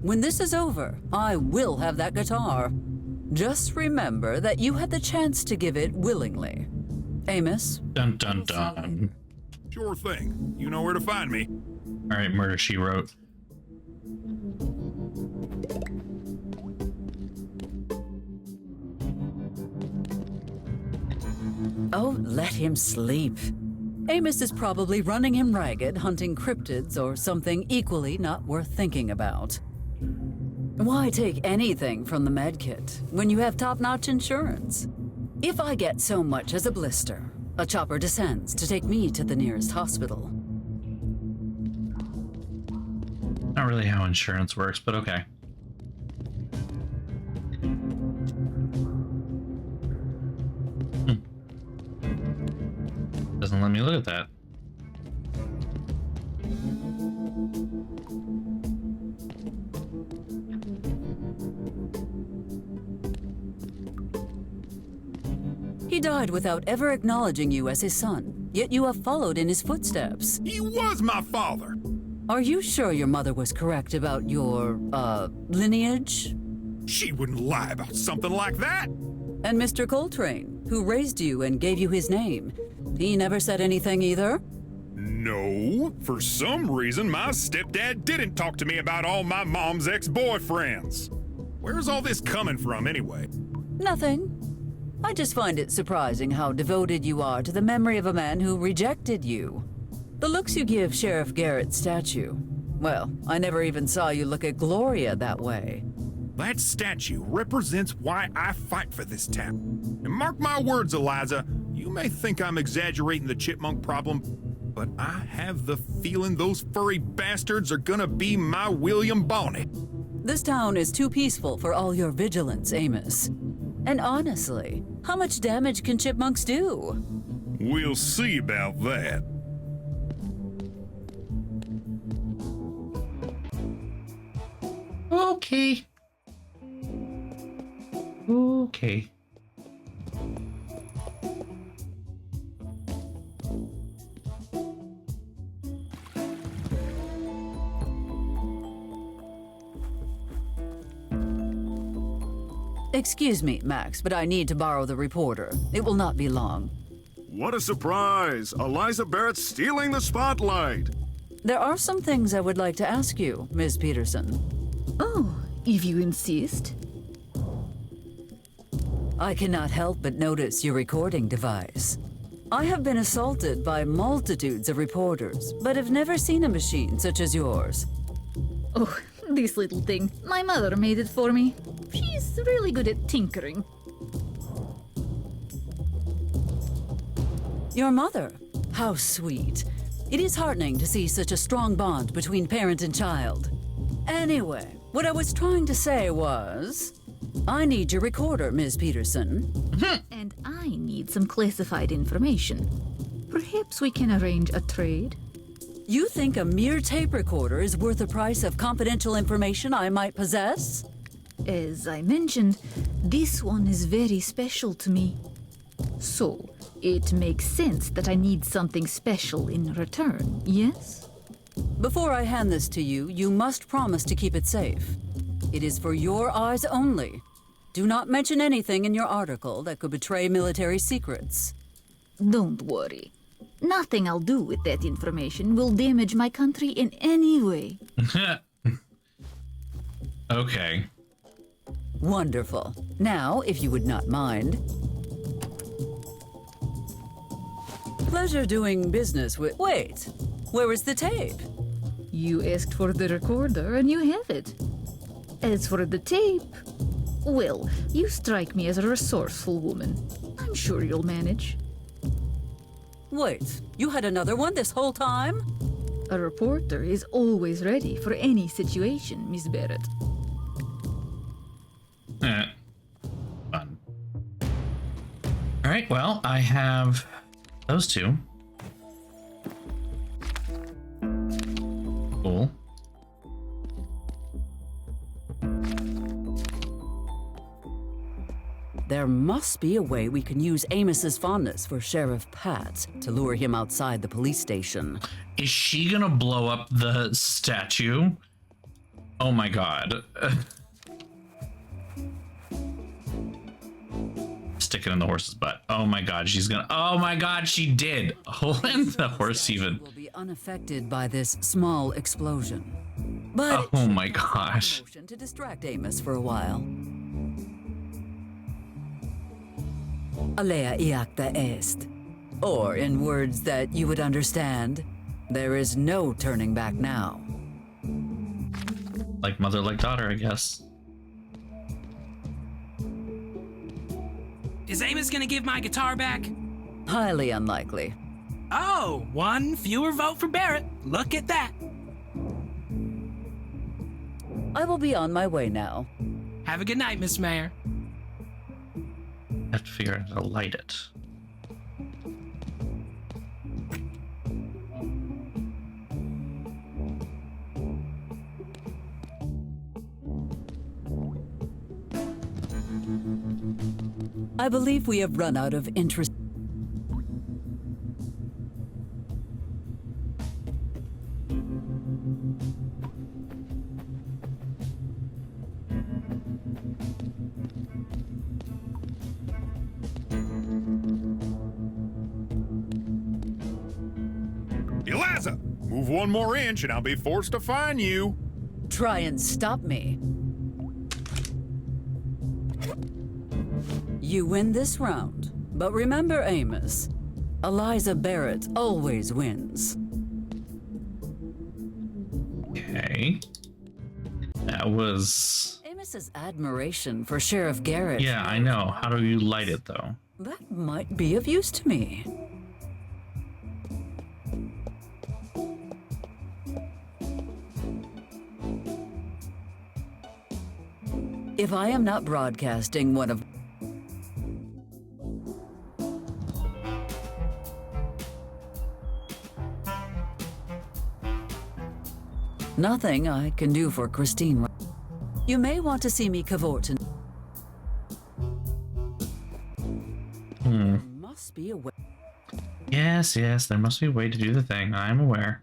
When this is over, I will have that guitar. Just remember that you had the chance to give it willingly. Amos? Dun dun dun. Sure thing. You know where to find me. All right, Murder, She Wrote. Oh, let him sleep. Amos is probably running him ragged, hunting cryptids or something equally not worth thinking about. Why take anything from the medkit when you have top-notch insurance? If I get so much as a blister, a chopper descends to take me to the nearest hospital. Not really how insurance works, but okay. Doesn't let me look at that. He died without ever acknowledging you as his son, yet you have followed in his footsteps. He was my father. Are you sure your mother was correct about your, lineage? She wouldn't lie about something like that. And Mr. Coltrane, who raised you and gave you his name, he never said anything either? No. For some reason, my stepdad didn't talk to me about all my mom's ex-boyfriends. Where's all this coming from, anyway? Nothing. I just find it surprising how devoted you are to the memory of a man who rejected you. The looks you give Sheriff Garrett's statue. Well, I never even saw you look at Gloria that way. That statue represents why I fight for this town. And mark my words, Eliza, you may think I'm exaggerating the chipmunk problem, but I have the feeling those furry bastards are gonna be my William Bonnet. This town is too peaceful for all your vigilance, Amos. And honestly, how much damage can chipmunks do? We'll see about that. Okay. Okay. Excuse me, Max, but I need to borrow the reporter. It will not be long. What a surprise! Eliza Barrett's stealing the spotlight! There are some things I would like to ask you, Ms. Peterson. Oh, if you insist. I cannot help but notice your recording device. I have been assaulted by multitudes of reporters, but have never seen a machine such as yours. Oh, this little thing. My mother made it for me. She's really good at tinkering. Your mother? How sweet. It is heartening to see such a strong bond between parent and child. Anyway, what I was trying to say was, I need your recorder, Ms. Peterson. And I need some classified information. Perhaps we can arrange a trade? You think a mere tape recorder is worth the price of confidential information I might possess? As I mentioned, this one is very special to me. So, it makes sense that I need something special in return, yes? Before I hand this to you, you must promise to keep it safe. It is for your eyes only. Do not mention anything in your article that could betray military secrets. Don't worry. Nothing I'll do with that information will damage my country in any way. Okay. Wonderful. Now, if you would not mind. Pleasure doing business with... Wait, where is the tape? You asked for the recorder and you have it. As for the tape, well, you strike me as a resourceful woman. I'm sure you'll manage. Wait, you had another one this whole time? A reporter is always ready for any situation, Miss Barrett. Fun. Alright, well, I have those two. Cool. There must be a way we can use Amos's fondness for Sheriff Pat to lure him outside the police station. Is she gonna blow up the statue? Oh my god. Stick it in the horse's butt. Oh my god, she's gonna. Oh my god, she did. And the horse even. Will be unaffected by this small explosion. But oh my gosh. To distract Amos for a while. Alea iacta est. Or, in words that you would understand, there is no turning back now. Like mother, like daughter, I guess. Is Amos gonna give my guitar back? Highly unlikely. Oh, one fewer vote for Barrett. Look at that. I will be on my way now. Have a good night, Miss Mayor. I have to figure out how to light it. I believe we have run out of interest. Eliza, move one more inch and I'll be forced to fine you. Try and stop me. You win this round, but remember, Amos, Eliza Barrett always wins. Okay. That was... Amos's admiration for Sheriff Garrett. Yeah, I know. How do you light it, though? That might be of use to me. If I am not broadcasting one of... Nothing I can do for Christine. You may want to see me cavort and... Must be a way. Yes, yes, there must be a way to do the thing. I'm aware.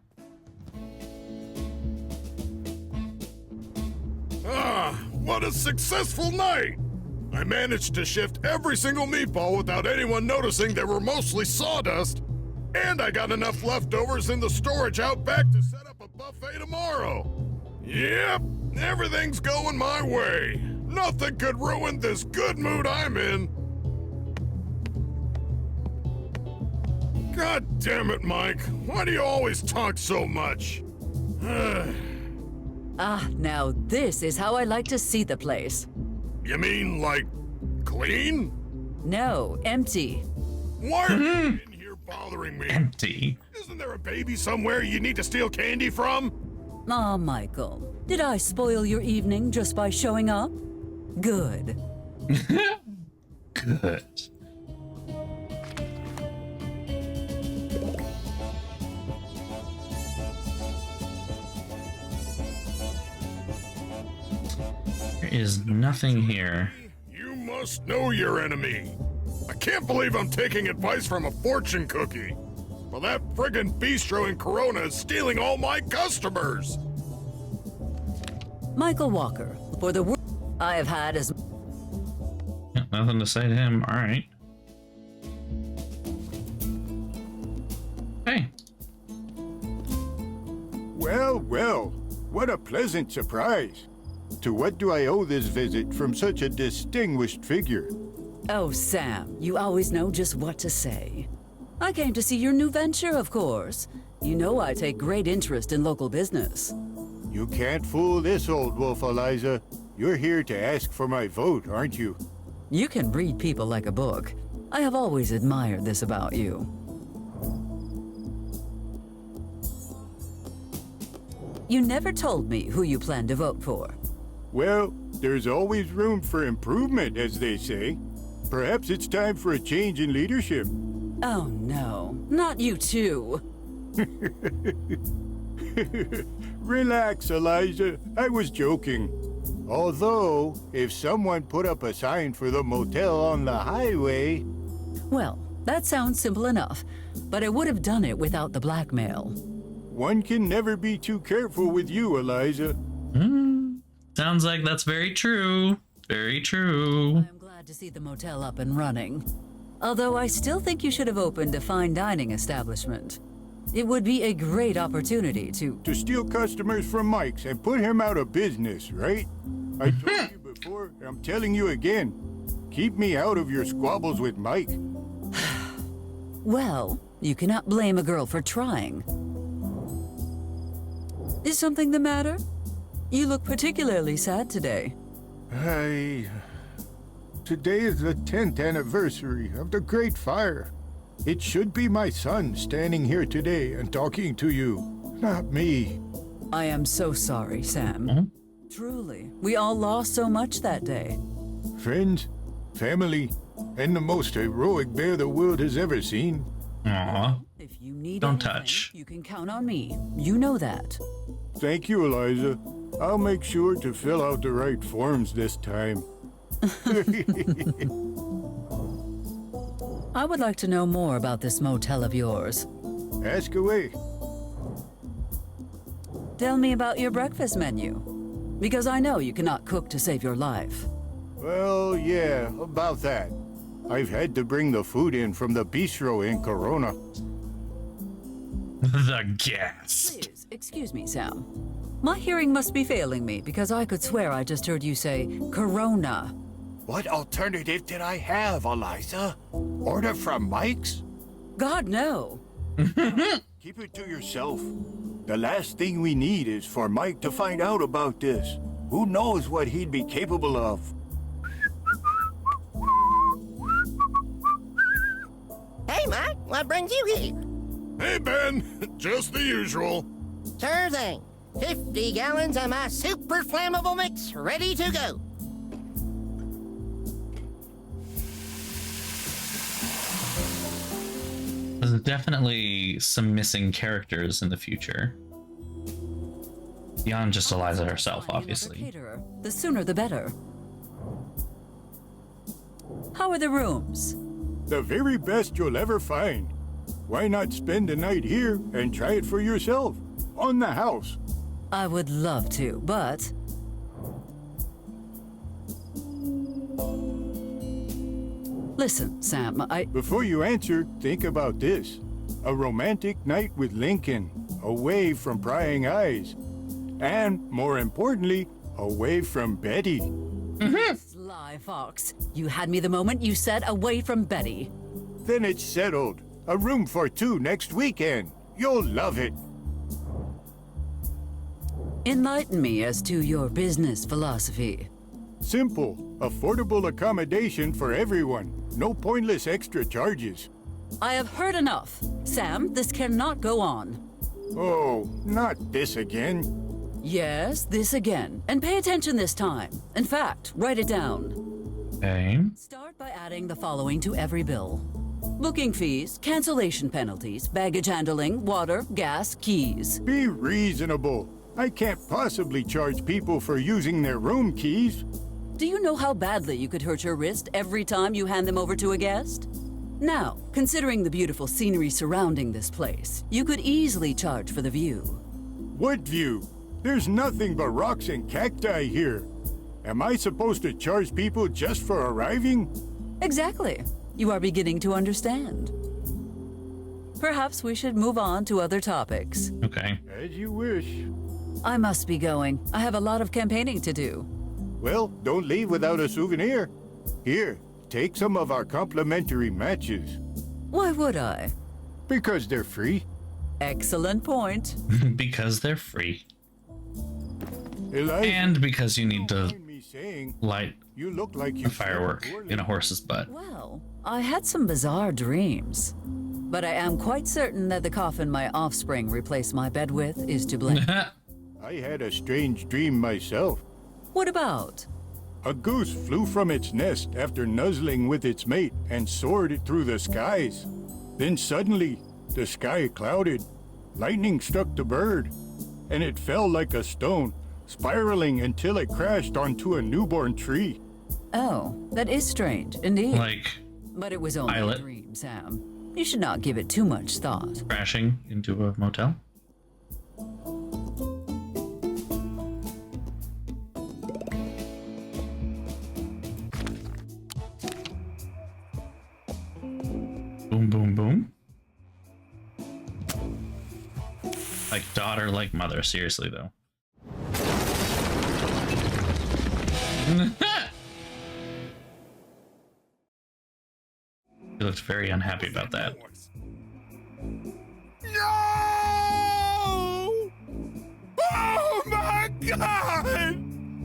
What a successful night! I managed to shift every single meatball without anyone noticing they were mostly sawdust, and I got enough leftovers in the storage out back to set up a buffet tomorrow. Yep, everything's going my way. Nothing could ruin this good mood I'm in. God damn it, Mike. Why do you always talk so much? Now this is how I like to see the place. You mean, like, clean? No, empty. Why are you in here bothering me? Empty. Isn't there a baby somewhere you need to steal candy from? Aw, Michael, did I spoil your evening just by showing up? Good. Good. There is nothing here. You must know your enemy. I can't believe I'm taking advice from a fortune cookie. Well, that friggin' bistro in Corona is stealing all my customers. Michael Walker, for the work I have had as... Yeah, nothing to say to him. All right. Hey. Well, well, what a pleasant surprise. To what do I owe this visit from such a distinguished figure? Oh, Sam, you always know just what to say. I came to see your new venture, of course. You know I take great interest in local business. You can't fool this old wolf, Eliza. You're here to ask for my vote, aren't you? You can read people like a book. I have always admired this about you. You never told me who you plan to vote for. Well, there's always room for improvement, as they say. Perhaps it's time for a change in leadership. Oh no, not you too. Relax, Eliza. I was joking. Although, if someone put up a sign for the motel on the highway... Well, that sounds simple enough, but I would have done it without the blackmail. One can never be too careful with you, Eliza. Sounds like that's very true. Very true. I'm glad to see the motel up and running. Although I still think you should have opened a fine dining establishment. It would be a great opportunity to steal customers from Mike's and put him out of business, right? I told you before, I'm telling you again. Keep me out of your squabbles with Mike. Well, you cannot blame a girl for trying. Is something the matter? You look particularly sad today. Today is the 10th anniversary of the Great Fire. It should be my son standing here today and talking to you, not me. I am so sorry, Sam. Truly, we all lost so much that day. Friends, family, and the most heroic bear the world has ever seen. Aww. If you need Don't anything, touch. You can count on me. You know that. Thank you, Eliza. I'll make sure to fill out the right forms this time. I would like to know more about this motel of yours. Ask away. Tell me about your breakfast menu. Because I know you cannot cook to save your life. Well, yeah, about that. I've had to bring the food in from the bistro in Corona. The gas. Please, excuse me, Sam. My hearing must be failing me because I could swear I just heard you say Corona. What alternative did I have, Eliza? Order from Mike's? God, no. Keep it to yourself. The last thing we need is for Mike to find out about this. Who knows what he'd be capable of? Hey, Mike, what brings you here? Hey, Ben. Just the usual. Sure thing. 50 gallons of my super flammable mix ready to go. There's definitely some missing characters in the future. Beyond just Eliza herself, obviously. Caterer, the sooner the better. How are the rooms? The very best you'll ever find. Why not spend the night here and try it for yourself? On the house. I would love to, but... Listen, Sam, Before you answer, think about this. A romantic night with Lincoln, away from prying eyes. And, more importantly, away from Betty. Sly fox. You had me the moment you said away from Betty. Then it's settled. A room for two next weekend. You'll love it. Enlighten me as to your business philosophy. Simple. Affordable accommodation for everyone. No pointless extra charges. I have heard enough. Sam, this cannot go on. Oh, not this again. Yes, this again. And pay attention this time. In fact, write it down. Okay. Start by adding the following to every bill. Booking fees, cancellation penalties, baggage handling, water, gas, keys. Be reasonable. I can't possibly charge people for using their room keys. Do you know how badly you could hurt your wrist every time you hand them over to a guest? Now, considering the beautiful scenery surrounding this place, you could easily charge for the view. What view? There's nothing but rocks and cacti here. Am I supposed to charge people just for arriving? Exactly. You are beginning to understand. Perhaps we should move on to other topics. Okay. As you wish. I must be going. I have a lot of campaigning to do. Well, don't leave without a souvenir. Here, take some of our complimentary matches. Why would I? Because they're free. Excellent point. Because they're free. Eliza, and because you need to light you look like you a firework in a horse's butt. Well, I had some bizarre dreams. But I am quite certain that the coffin my offspring replaced my bed with is to blame. I had a strange dream myself. What about? A goose flew from its nest after nuzzling with its mate and soared through the skies. Then suddenly, the sky clouded. Lightning struck the bird, and it fell like a stone, spiraling until it crashed onto a newborn tree. Oh, that is strange, indeed. Like, but it was only a dream, Sam. You should not give it too much thought. crashing into a motel. Boom, boom, boom. Like daughter, like mother. Seriously, though. He looked very unhappy about that. No! Oh my god!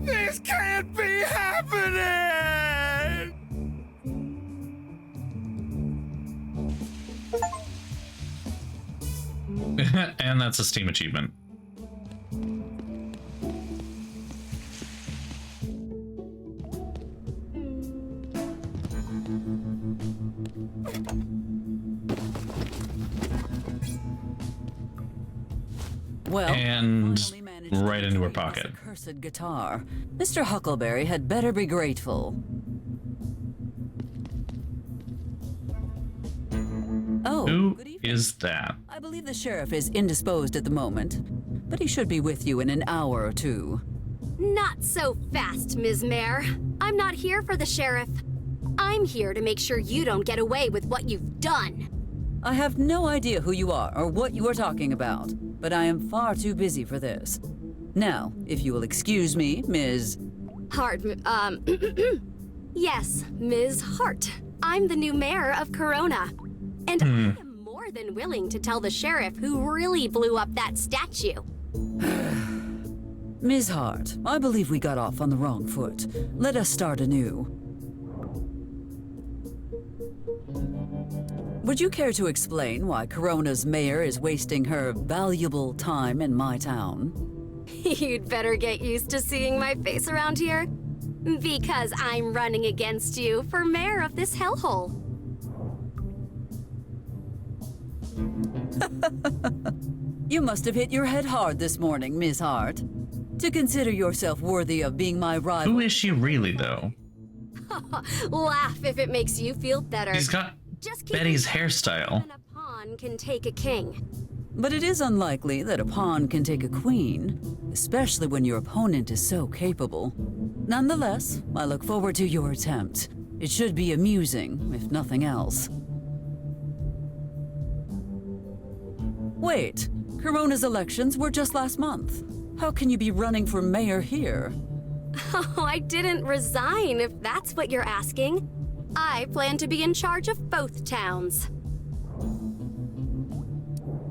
This can't be happening! And that's a Steam achievement. Well, and right into her pocket. Cursed guitar. Mr. Huckleberry had better be grateful. Oh, Who is that? I believe the sheriff is indisposed at the moment, but he should be with you in an hour or two. Not so fast, Ms. Mayor. I'm not here for the sheriff. I'm here to make sure you don't get away with what you've done. I have no idea who you are or what you are talking about, but I am far too busy for this. Now, if you will excuse me, Ms. Hart, yes, Ms. Hart. I'm the new mayor of Corona. And I am more than willing to tell the sheriff who really blew up that statue. Ms. Hart, I believe we got off on the wrong foot. Let us start anew. Would you care to explain why Corona's mayor is wasting her valuable time in my town? You'd better get used to seeing my face around here. Because I'm running against you for mayor of this hellhole. You must have hit your head hard this morning, Miss Hart. To consider yourself worthy of being my rival. Who is she really, though? Laugh if it makes you feel better. She's got Just keep Betty's hairstyle. a pawn can take a king. But it is unlikely that a pawn can take a queen, especially when your opponent is so capable. Nonetheless, I look forward to your attempt. It should be amusing, if nothing else. Wait, Corona's elections were just last month. How can you be running for mayor here? Oh, I didn't resign, if that's what you're asking. I plan to be in charge of both towns.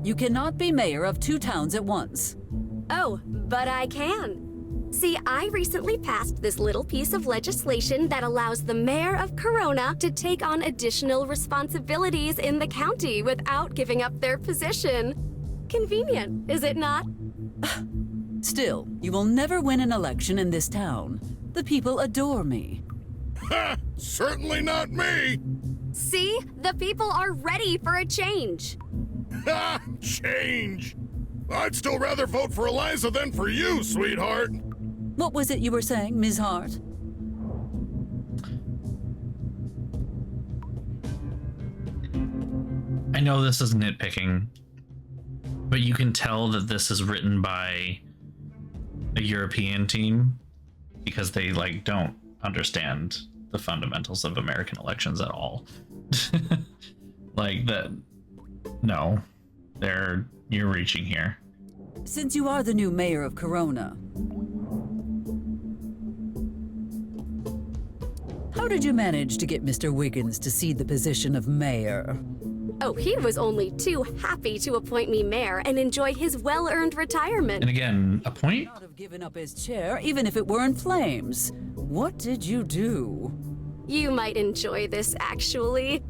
You cannot be mayor of two towns at once. Oh, but I can. See, I recently passed this little piece of legislation that allows the mayor of Corona to take on additional responsibilities in the county without giving up their position. Convenient, is it not? Still, you will never win an election in this town. The people adore me. Ha! Certainly not me! See? The people are ready for a change. Ha! Change! I'd still rather vote for Eliza than for you, sweetheart! What was it you were saying, Ms. Hart? I know this is nitpicking, but you can tell that this is written by a European team because they like don't understand the fundamentals of American elections at all. Like that, no, you're reaching here. Since you are the new mayor of Corona, how did you manage to get Mr. Wiggins to cede the position of mayor? Oh, he was only too happy to appoint me mayor and enjoy his well-earned retirement. And again, a point? Not have given up his chair, even if it were in flames. What did you do? You might enjoy this, actually.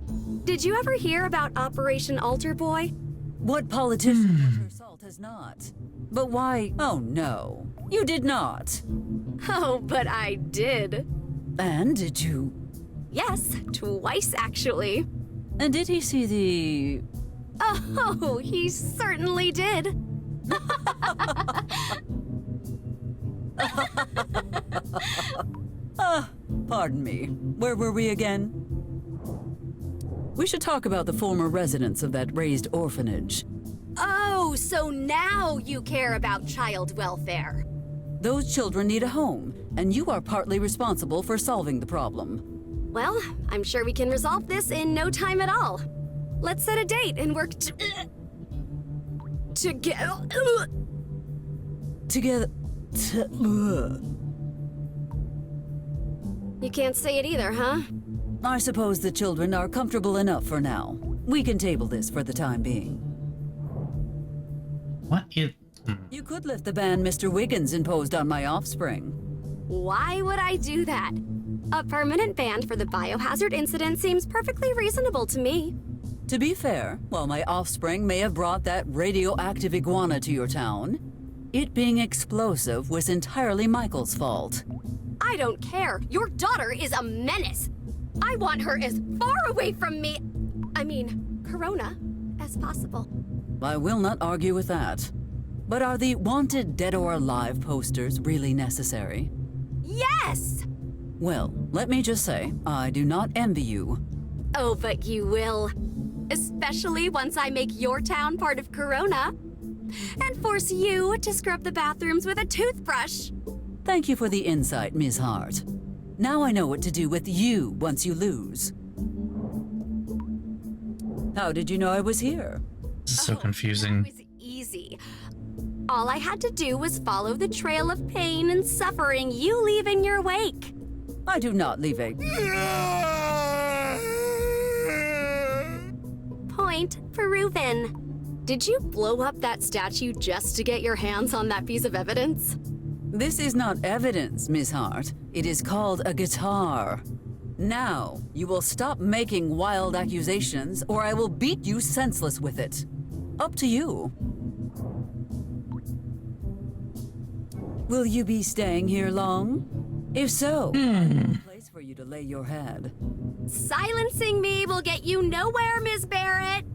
Did you ever hear about Operation Altar Boy? What politician with her salt has not? But why? Oh no, you did not. Oh, but I did. And did you? Yes, twice actually. And did he see the... Oh, he certainly did. Pardon me. Where were we again? We should talk about the former residents of that raised orphanage. Oh, so now you care about child welfare. Those children need a home, and you are partly responsible for solving the problem. Well, I'm sure we can resolve this in no time at all. Let's set a date and work together. You can't say it either, huh? I suppose the children are comfortable enough for now. We can table this for the time being. What is... You could lift the ban Mr. Wiggins imposed on my offspring. Why would I do that? A permanent ban for the biohazard incident seems perfectly reasonable to me. To be fair, while my offspring may have brought that radioactive iguana to your town, it being explosive was entirely Michael's fault. I don't care. Your daughter is a menace. I want her as far away from me, Corona, as possible. I will not argue with that. But are the wanted dead or alive posters really necessary? Yes! Well, let me just say, I do not envy you. Oh, but you will. Especially once I make your town part of Corona. And force you to scrub the bathrooms with a toothbrush. Thank you for the insight, Ms. Hart. Now I know what to do with you once you lose. How did you know I was here? This is so confusing. It was easy. All I had to do was follow the trail of pain and suffering you leave in your wake. I do not leave a... Point proven. Did you blow up that statue just to get your hands on that piece of evidence? This is not evidence, Ms. Hart. It is called a guitar. Now, you will stop making wild accusations, or I will beat you senseless with it. Up to you. Will you be staying here long? If so, a place for you to lay your head. Silencing me will get you nowhere, Ms. Barrett.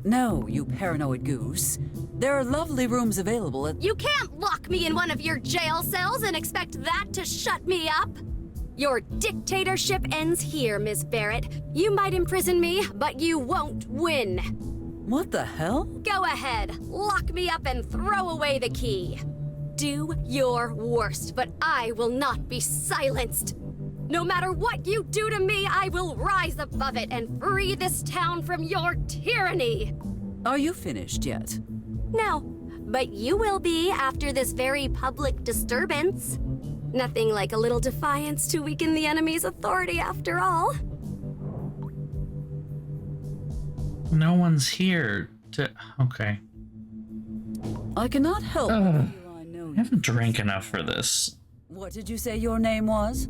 No, you paranoid goose. There are lovely rooms available at... You can't lock me in one of your jail cells and expect that to shut me up. Your dictatorship ends here, Miss Barrett. You might imprison me, but you won't win. What the hell? Go ahead, lock me up and throw away the key. Do your worst, but I will not be silenced. No matter what you do to me, I will rise above it and free this town from your tyranny. Are you finished yet? No, but you will be after this very public disturbance. Nothing like a little defiance to weaken the enemy's authority after all. No one's here to... Okay. I cannot help but feel I know you. I haven't drank enough for this. What did you say your name was?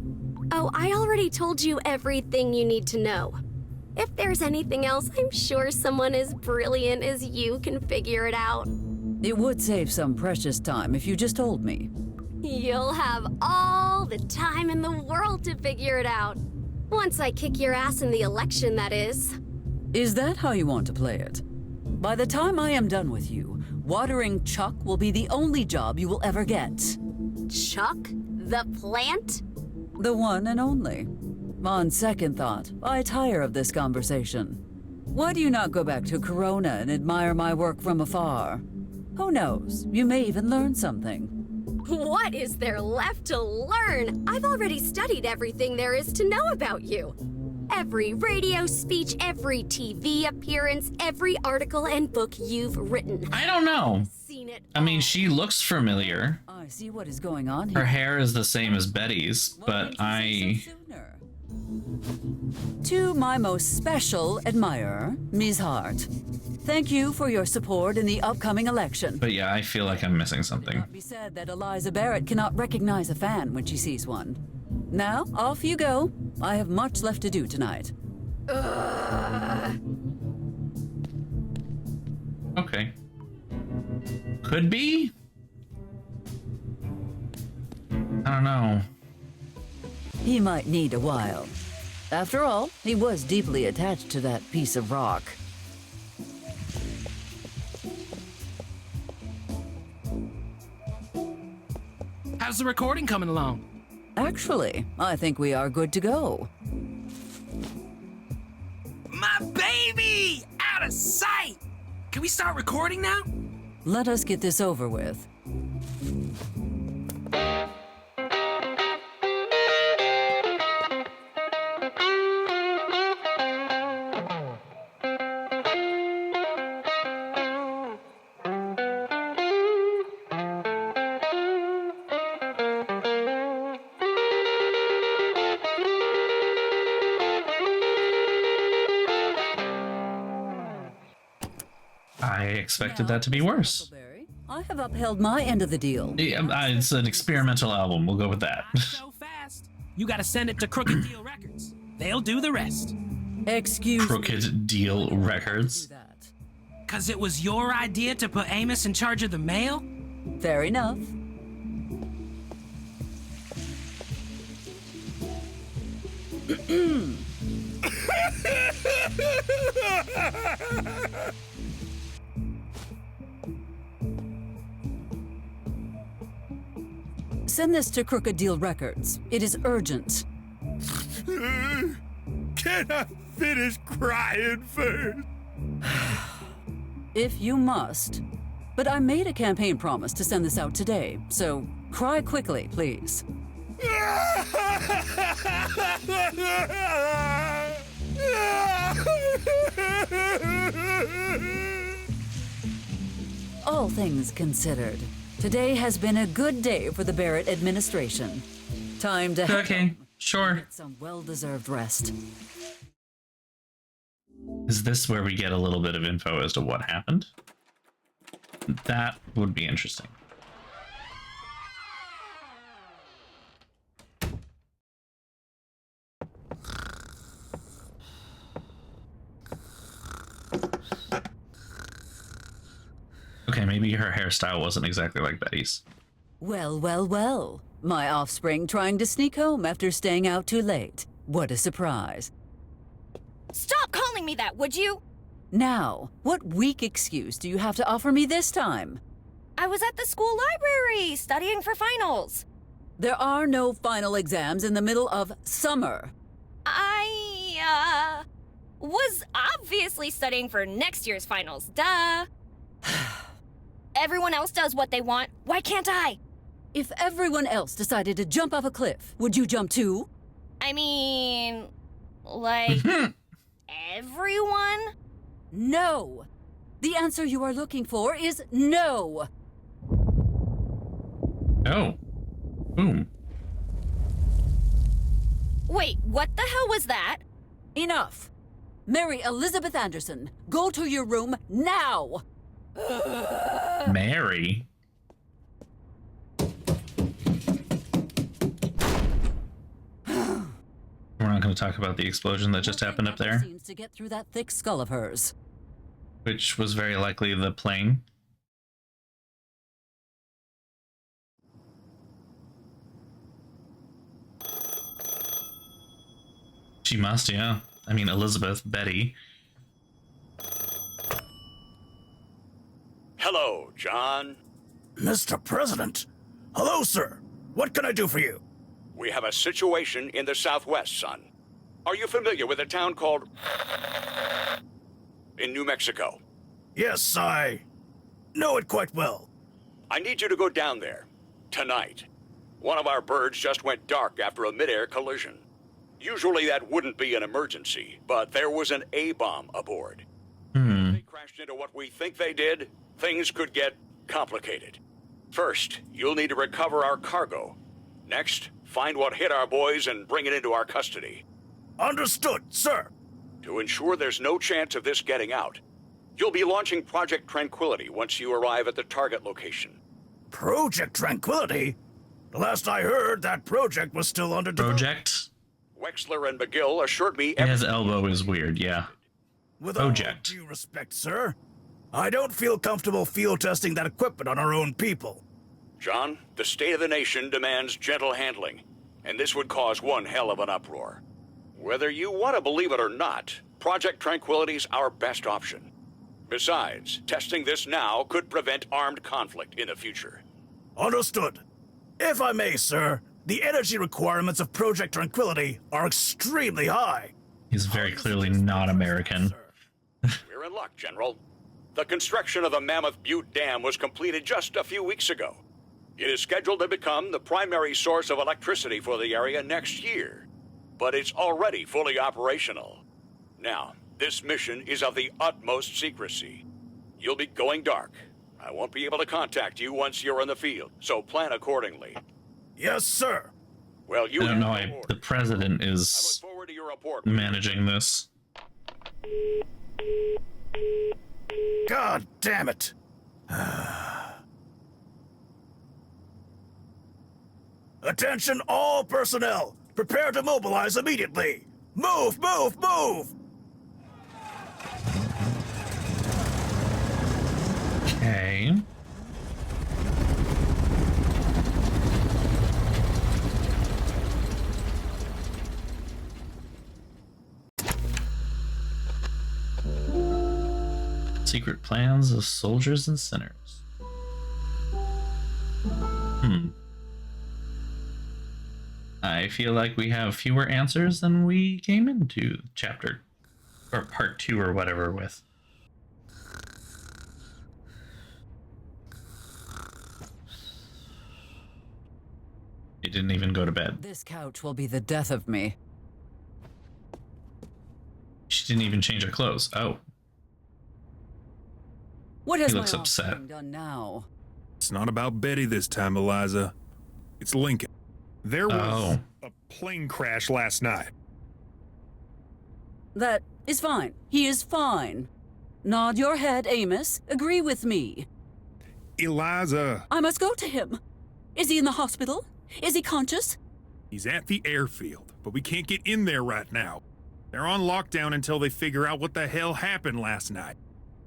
Oh, I already told you everything you need to know. If there's anything else, I'm sure someone as brilliant as you can figure it out. It would save some precious time if you just told me. You'll have all the time in the world to figure it out. Once I kick your ass in the election, that is. Is that how you want to play it? By the time I am done with you, watering Chuck will be the only job you will ever get. Chuck? The plant? The one and only. On second thought, I tire of this conversation. Why do you not go back to Corona and admire my work from afar? Who knows, you may even learn something. What is there left to learn? I've already studied everything there is to know about you. Every radio speech, every TV appearance, every article and book you've written. I don't know. I've seen it I mean, she looks familiar. I see what is going on here. Her hair is the same as Betty's, but To my most special admirer, Ms. Hart. Thank you for your support in the upcoming election. But yeah, I feel like I'm missing something. It cannot be said that Eliza Barrett cannot recognize a fan when she sees one. Now, off you go. I have much left to do tonight. Okay. Could be. I don't know. He might need a while. After all, he was deeply attached to that piece of rock. How's the recording coming along? Actually, I think we are good to go. My baby! Out of sight! Can we start recording now? Let us get this over with. I expected that to be worse. I have upheld my end of the deal. Yeah, it's an experimental album. We'll go with that. So fast. You gotta send it to Crooked Deal Records. They'll do the rest. Excuse Crooked Deal Records. Cause it was your idea to put Amos in charge of the mail? Fair enough. Send this to Crooked Deal Records. It is urgent. Can I finish crying first? If you must. But I made a campaign promise to send this out today, so cry quickly, please. All things considered, today has been a good day for the Barrett administration. Time to Okay, sure. get some well-deserved rest. Is this where we get a little bit of info as to what happened? That would be interesting. Okay, maybe her hairstyle wasn't exactly like Betty's. Well, well, well. My offspring trying to sneak home after staying out too late. What a surprise. Stop calling me that, would you? Now, what weak excuse do you have to offer me this time? I was at the school library studying for finals. There are no final exams in the middle of summer. I, was obviously studying for next year's finals, duh. Everyone else does what they want. Why can't I? If everyone else decided to jump off a cliff, would you jump too? I mean, like, everyone? No. The answer you are looking for is no. Oh. Boom. Wait, what the hell was that? Enough. Mary Elizabeth Anderson, go to your room now. Mary? We're not going to talk about the explosion that just happened up there, Seems to get through that thick skull of hers. which was very likely the plane. She must, yeah. I mean, Elizabeth, Betty. Hello, John. Mr. President. Hello, sir. What can I do for you? We have a situation in the Southwest, son. Are you familiar with a town called... in New Mexico? Yes, I know it quite well. I need you to go down there. Tonight. One of our birds just went dark after a mid-air collision. Usually that wouldn't be an emergency, but there was an A-bomb aboard. If they crashed into what we think they did, things could get complicated. First, you'll need to recover our cargo. Next, find what hit our boys and bring it into our custody. Understood, sir. To ensure there's no chance of this getting out, you'll be launching Project Tranquility once you arrive at the target location. Project Tranquility? The last I heard, that project was still under Project? Wexler and McGill assured me His elbow is weird, yeah. With all Project. due respect, sir, I don't feel comfortable field testing that equipment on our own people. John, the state of the nation demands gentle handling, and this would cause one hell of an uproar. Whether you want to believe it or not, Project Tranquility's our best option. Besides, testing this now could prevent armed conflict in the future. Understood. If I may, sir, the energy requirements of Project Tranquility are extremely high. He's very clearly not American. We're in luck, General. The construction of the Mammoth Butte Dam was completed just a few weeks ago. It is scheduled to become the primary source of electricity for the area next year, but it's already fully operational. Now, this mission is of the utmost secrecy. You'll be going dark. I won't be able to contact you once you're in the field, so plan accordingly. Yes, sir. Well, you I don't know. The president is managing this. God damn it. Attention all personnel! Prepare to mobilize immediately! Move, move, move! Okay. Secret plans of soldiers and sinners. I feel like we have fewer answers than we came into chapter or part 2 or whatever with. He didn't even go to bed. This couch will be the death of me. She didn't even change her clothes. Oh. What has He my looks upset. offspring done now? It's not about Betty this time, Eliza. It's Lincoln. There was a plane crash last night. That is fine. He is fine. Nod your head, Amos. Agree with me. Eliza. I must go to him. Is he in the hospital? Is he conscious? He's at the airfield, but we can't get in there right now. They're on lockdown until they figure out what the hell happened last night.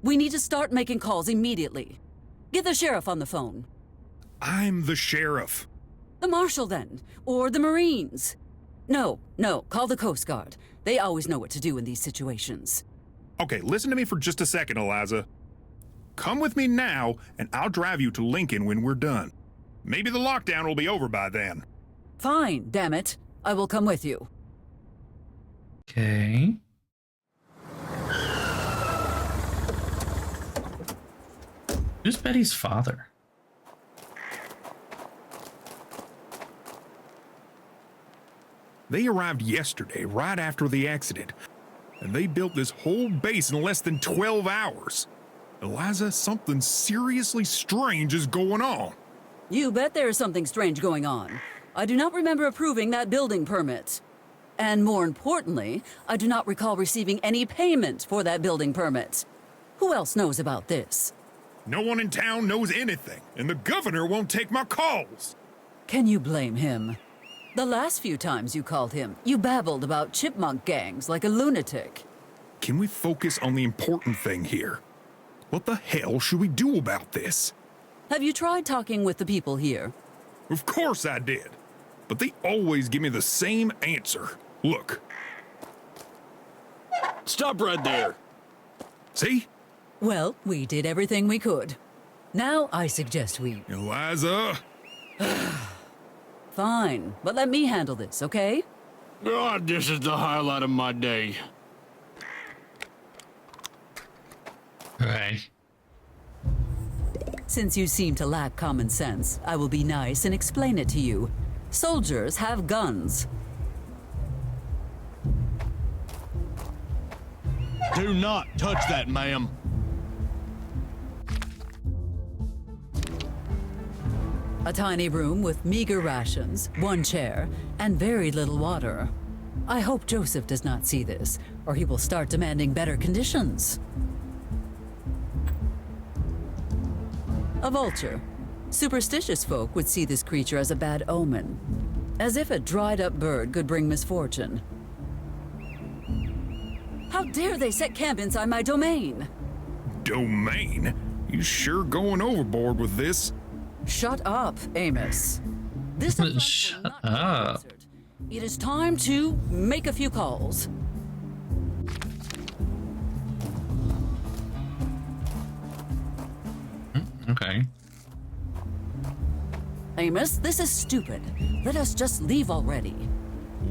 We need to start making calls immediately. Get the sheriff on the phone. I'm the sheriff. The marshal, then. Or the Marines. No, call the Coast Guard. They always know what to do in these situations. Okay, listen to me for just a second, Eliza. Come with me now, and I'll drive you to Lincoln when we're done. Maybe the lockdown will be over by then. Fine, damn it. I will come with you. Okay. Who's Betty's father? They arrived yesterday, right after the accident, and they built this whole base in less than 12 hours. Eliza, something seriously strange is going on. You bet there is something strange going on. I do not remember approving that building permit. And more importantly, I do not recall receiving any payment for that building permit. Who else knows about this? No one in town knows anything, and the governor won't take my calls. Can you blame him? The last few times you called him, you babbled about chipmunk gangs like a lunatic. Can we focus on the important thing here? What the hell should we do about this? Have you tried talking with the people here? Of course I did. But they always give me the same answer. Look. Stop right there. See? Well, we did everything we could. Now I suggest we... Eliza! Fine, but let me handle this, okay? God, this is the highlight of my day. Right. Since you seem to lack common sense, I will be nice and explain it to you. Soldiers have guns. Do not touch that, ma'am. A tiny room with meager rations, one chair, and very little water. I hope Joseph does not see this, or he will start demanding better conditions. A vulture. Superstitious folk would see this creature as a bad omen, as if a dried-up bird could bring misfortune. How dare they set camp inside my domain? Domain? You sure going overboard with this? Shut up, Amos. This upfront will Shut not be up. answered. It is time to make a few calls. Okay. Amos, this is stupid. Let us just leave already.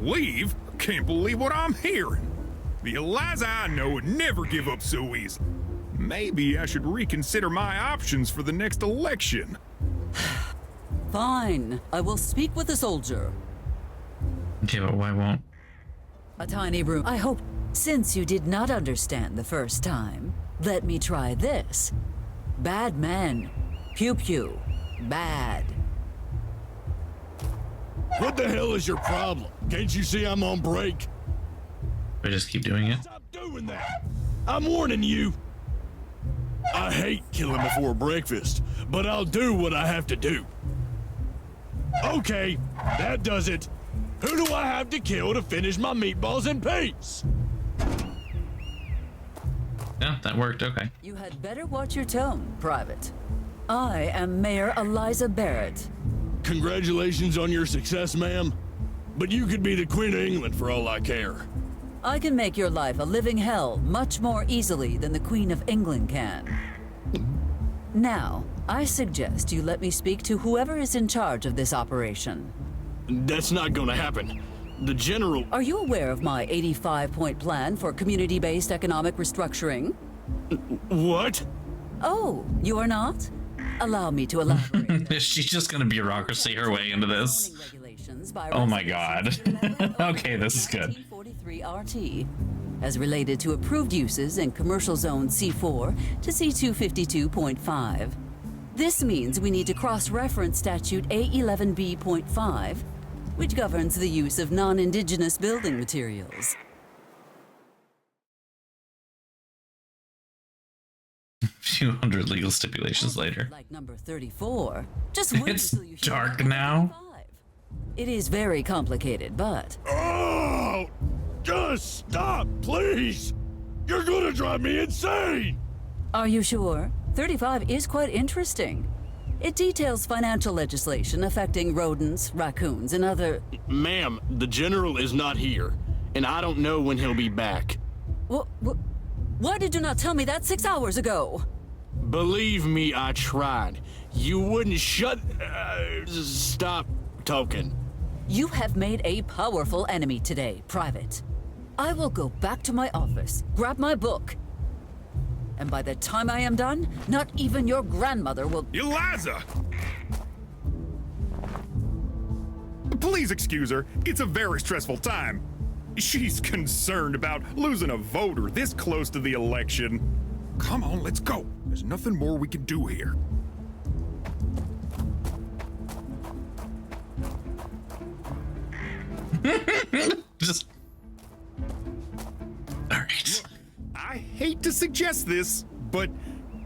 Leave? Can't believe what I'm hearing. The Eliza I know would never give up so easily. Maybe I should reconsider my options for the next election. Fine. I will speak with the soldier. Okay, but why won't? A tiny room. I hope, since you did not understand the first time, let me try this. Bad men. Pew pew. Bad. What the hell is your problem? Can't you see I'm on break? I just keep doing it. Stop doing that. I'm warning you. I hate killing before breakfast, but I'll do what I have to do. Okay, that does it. Who do I have to kill to finish my meatballs in peace? Yeah, that worked. Okay. You had better watch your tone, Private. I am Mayor Eliza Barrett. Congratulations on your success, ma'am. But you could be the Queen of England for all I care. I can make your life a living hell much more easily than the Queen of England can. Now, I suggest you let me speak to whoever is in charge of this operation. That's not gonna happen. The General... Are you aware of my 85-point plan for community-based economic restructuring? What? Oh, you are not? Allow me to elaborate. Is she just gonna bureaucracy her way into this? Oh my god. Okay, this is good. 1943 RT, as related to approved uses in Commercial Zone C4 to C252.5. This means we need to cross-reference Statute A11B.5, which governs the use of non-indigenous building materials. A few hundred legal stipulations later. Like number 34. Just wait It's until you hear dark number now. 35. It is very complicated, but... Oh! Just stop, please! You're gonna drive me insane! Are you sure? 35 is quite interesting. It details financial legislation affecting rodents, raccoons, and other... Ma'am, the General is not here, and I don't know when he'll be back. Why did you not tell me that 6 hours ago? Believe me, I tried. You wouldn't stop talking. You have made a powerful enemy today, Private. I will go back to my office, grab my book, and by the time I am done, not even your grandmother will... Eliza! Please excuse her. It's a very stressful time. She's concerned about losing a voter this close to the election. Come on, let's go. There's nothing more we can do here. Just... Alright. I hate to suggest this, but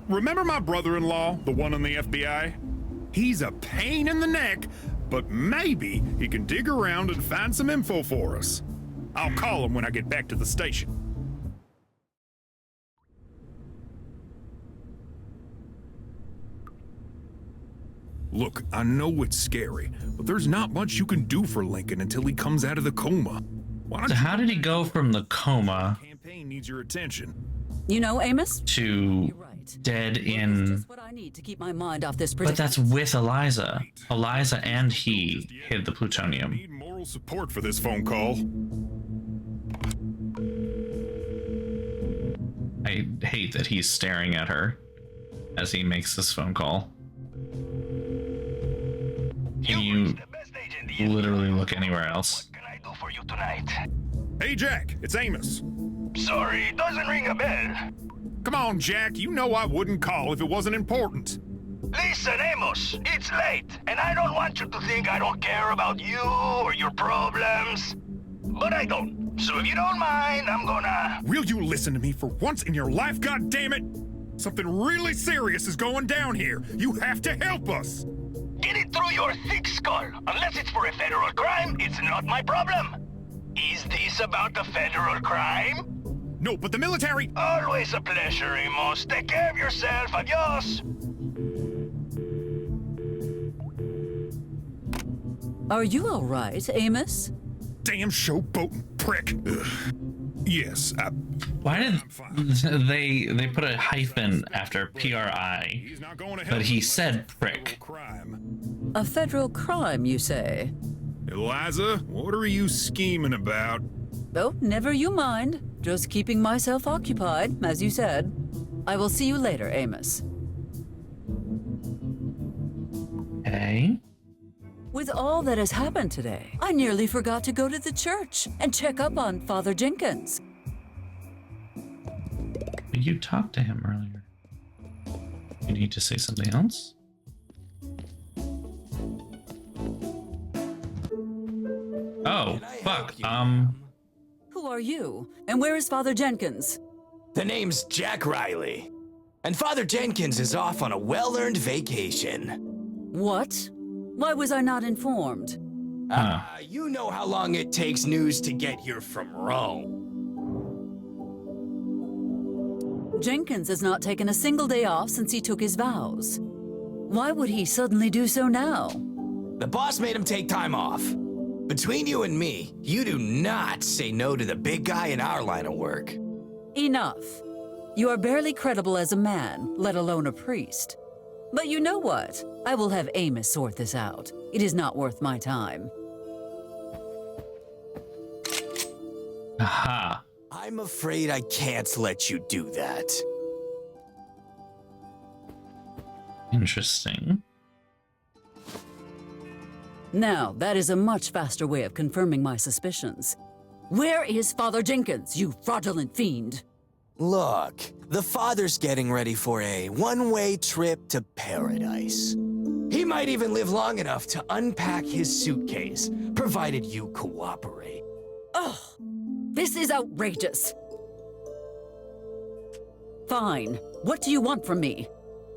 remember my brother-in-law, the one in the FBI? He's a pain in the neck, but maybe he can dig around and find some info for us. I'll call him when I get back to the station. Look, I know it's scary, but there's not much you can do for Lincoln until he comes out of the coma. So how did he go from the coma Campaign needs your attention. You know, Amos? to dead in... What I need to keep my mind off this But that's with Eliza. Eliza and he hid the plutonium. Need moral support for this phone call. I hate that he's staring at her as he makes this phone call. Can you literally look anywhere else? Hey, Jack, it's Amos. Sorry, doesn't ring a bell. Come on, Jack, you know I wouldn't call if it wasn't important. Listen, Amos, it's late, and I don't want you to think I don't care about you or your problems. But I don't. So if you don't mind, I'm gonna... Will you listen to me for once in your life, goddammit? Something really serious is going down here. You have to help us. Get it through your thick skull. Unless it's for a federal crime, it's not my problem. Is this about a federal crime? No, but the military... Always a pleasure, Amos. Take care of yourself. Adios. Are you all right, Amos? Damn showboating prick. Ugh. Yes, Why did they put a hyphen after PRI? But he said prick. A federal crime, you say? Eliza, what are you scheming about? Oh, never you mind. Just keeping myself occupied, as you said. I will see you later, Amos. Okay. With all that has happened today, I nearly forgot to go to the church and check up on Father Jenkins. You talked to him earlier. You need to say something else? Oh, fuck. Who are you? And where is Father Jenkins? The name's Jack Riley. And Father Jenkins is off on a well-earned vacation. What? Why was I not informed? You know how long it takes news to get here from Rome. Jenkins has not taken a single day off since he took his vows. Why would he suddenly do so now? The boss made him take time off. Between you and me, you do not say no to the big guy in our line of work. Enough. You are barely credible as a man, let alone a priest. But you know what? I will have Amos sort this out. It is not worth my time. Aha. I'm afraid I can't let you do that. Interesting. Now, that is a much faster way of confirming my suspicions. Where is Father Jenkins, you fraudulent fiend? Look, the father's getting ready for a one-way trip to paradise. He might even live long enough to unpack his suitcase, provided you cooperate. Ugh, this is outrageous. Fine. What do you want from me?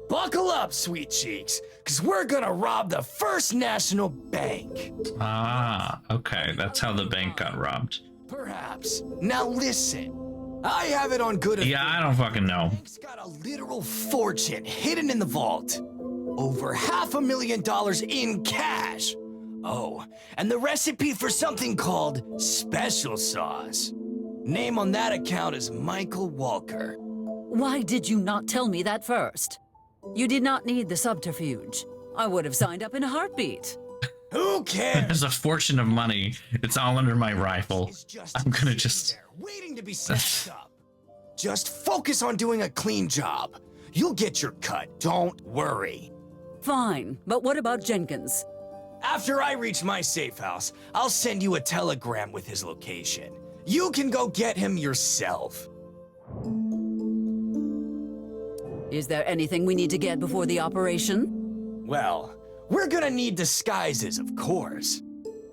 Buckle up, sweet cheeks, because we're gonna rob the First National Bank. Ah, okay. That's how the bank got robbed. Perhaps. Now listen. I have it on good authority. Yeah, I don't fucking know. The bank's got a literal fortune hidden in the vault. Over $500,000 in cash. Oh, and the recipe for something called special sauce. Name on that account is Michael Walker. Why did you not tell me that first? You did not need the subterfuge. I would have signed up in a heartbeat. Who cares? There's a fortune of money. It's all under my rifle. I'm gonna just... waiting to be snatched up. Just focus on doing a clean job. You'll get your cut, don't worry. Fine, but what about Jenkins? After I reach my safe house, I'll send you a telegram with his location. You can go get him yourself. Is there anything we need to get before the operation? Well, we're gonna need disguises, of course.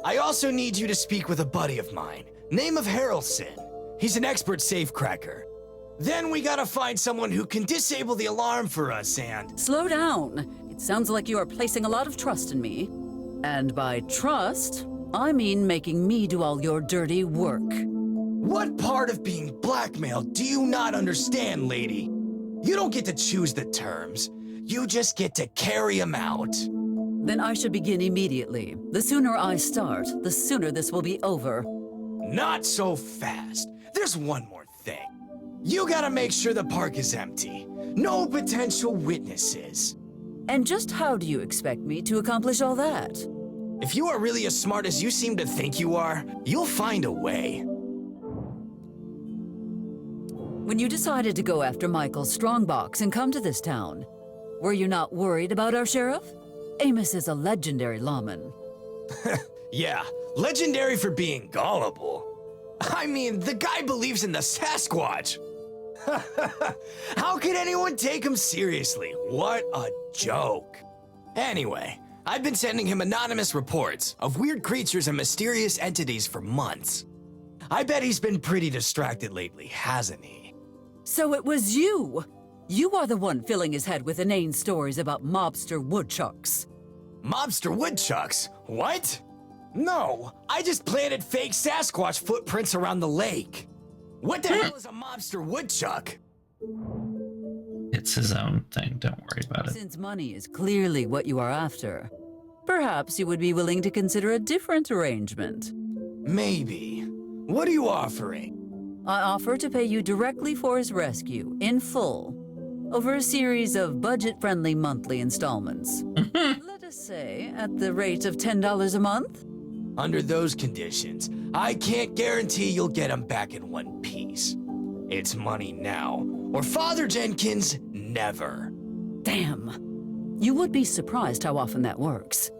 I also need you to speak with a buddy of mine, name of Harrelson. He's an expert safecracker. Then we gotta find someone who can disable the alarm for us and... Slow down. It sounds like you are placing a lot of trust in me. And by trust, I mean making me do all your dirty work. What part of being blackmailed do you not understand, lady? You don't get to choose the terms. You just get to carry them out. Then I should begin immediately. The sooner I start, the sooner this will be over. Not so fast. There's one more thing. You gotta make sure the park is empty. No potential witnesses. And just how do you expect me to accomplish all that? If you are really as smart as you seem to think you are, you'll find a way. When you decided to go after Michael's strongbox and come to this town, were you not worried about our sheriff? Amos is a legendary lawman. Yeah, legendary for being gullible. I mean, the guy believes in the Sasquatch. How could anyone take him seriously? What a joke. Anyway, I've been sending him anonymous reports of weird creatures and mysterious entities for months. I bet he's been pretty distracted lately, hasn't he? So it was you! You are the one filling his head with inane stories about mobster woodchucks. Mobster woodchucks? What? No, I just planted fake Sasquatch footprints around the lake. What the hell is a mobster woodchuck? It's his own thing. Don't worry about it. Since money is clearly what you are after, Perhaps you would be willing to consider a different arrangement. Maybe. What are you offering? I offer to pay you directly for his rescue, in full, over a series of budget-friendly monthly installments. Let us say at the rate of $10 a month? Under those conditions, I can't guarantee you'll get him back in one piece. It's money now, or Father Jenkins never. Damn. You would be surprised how often that works.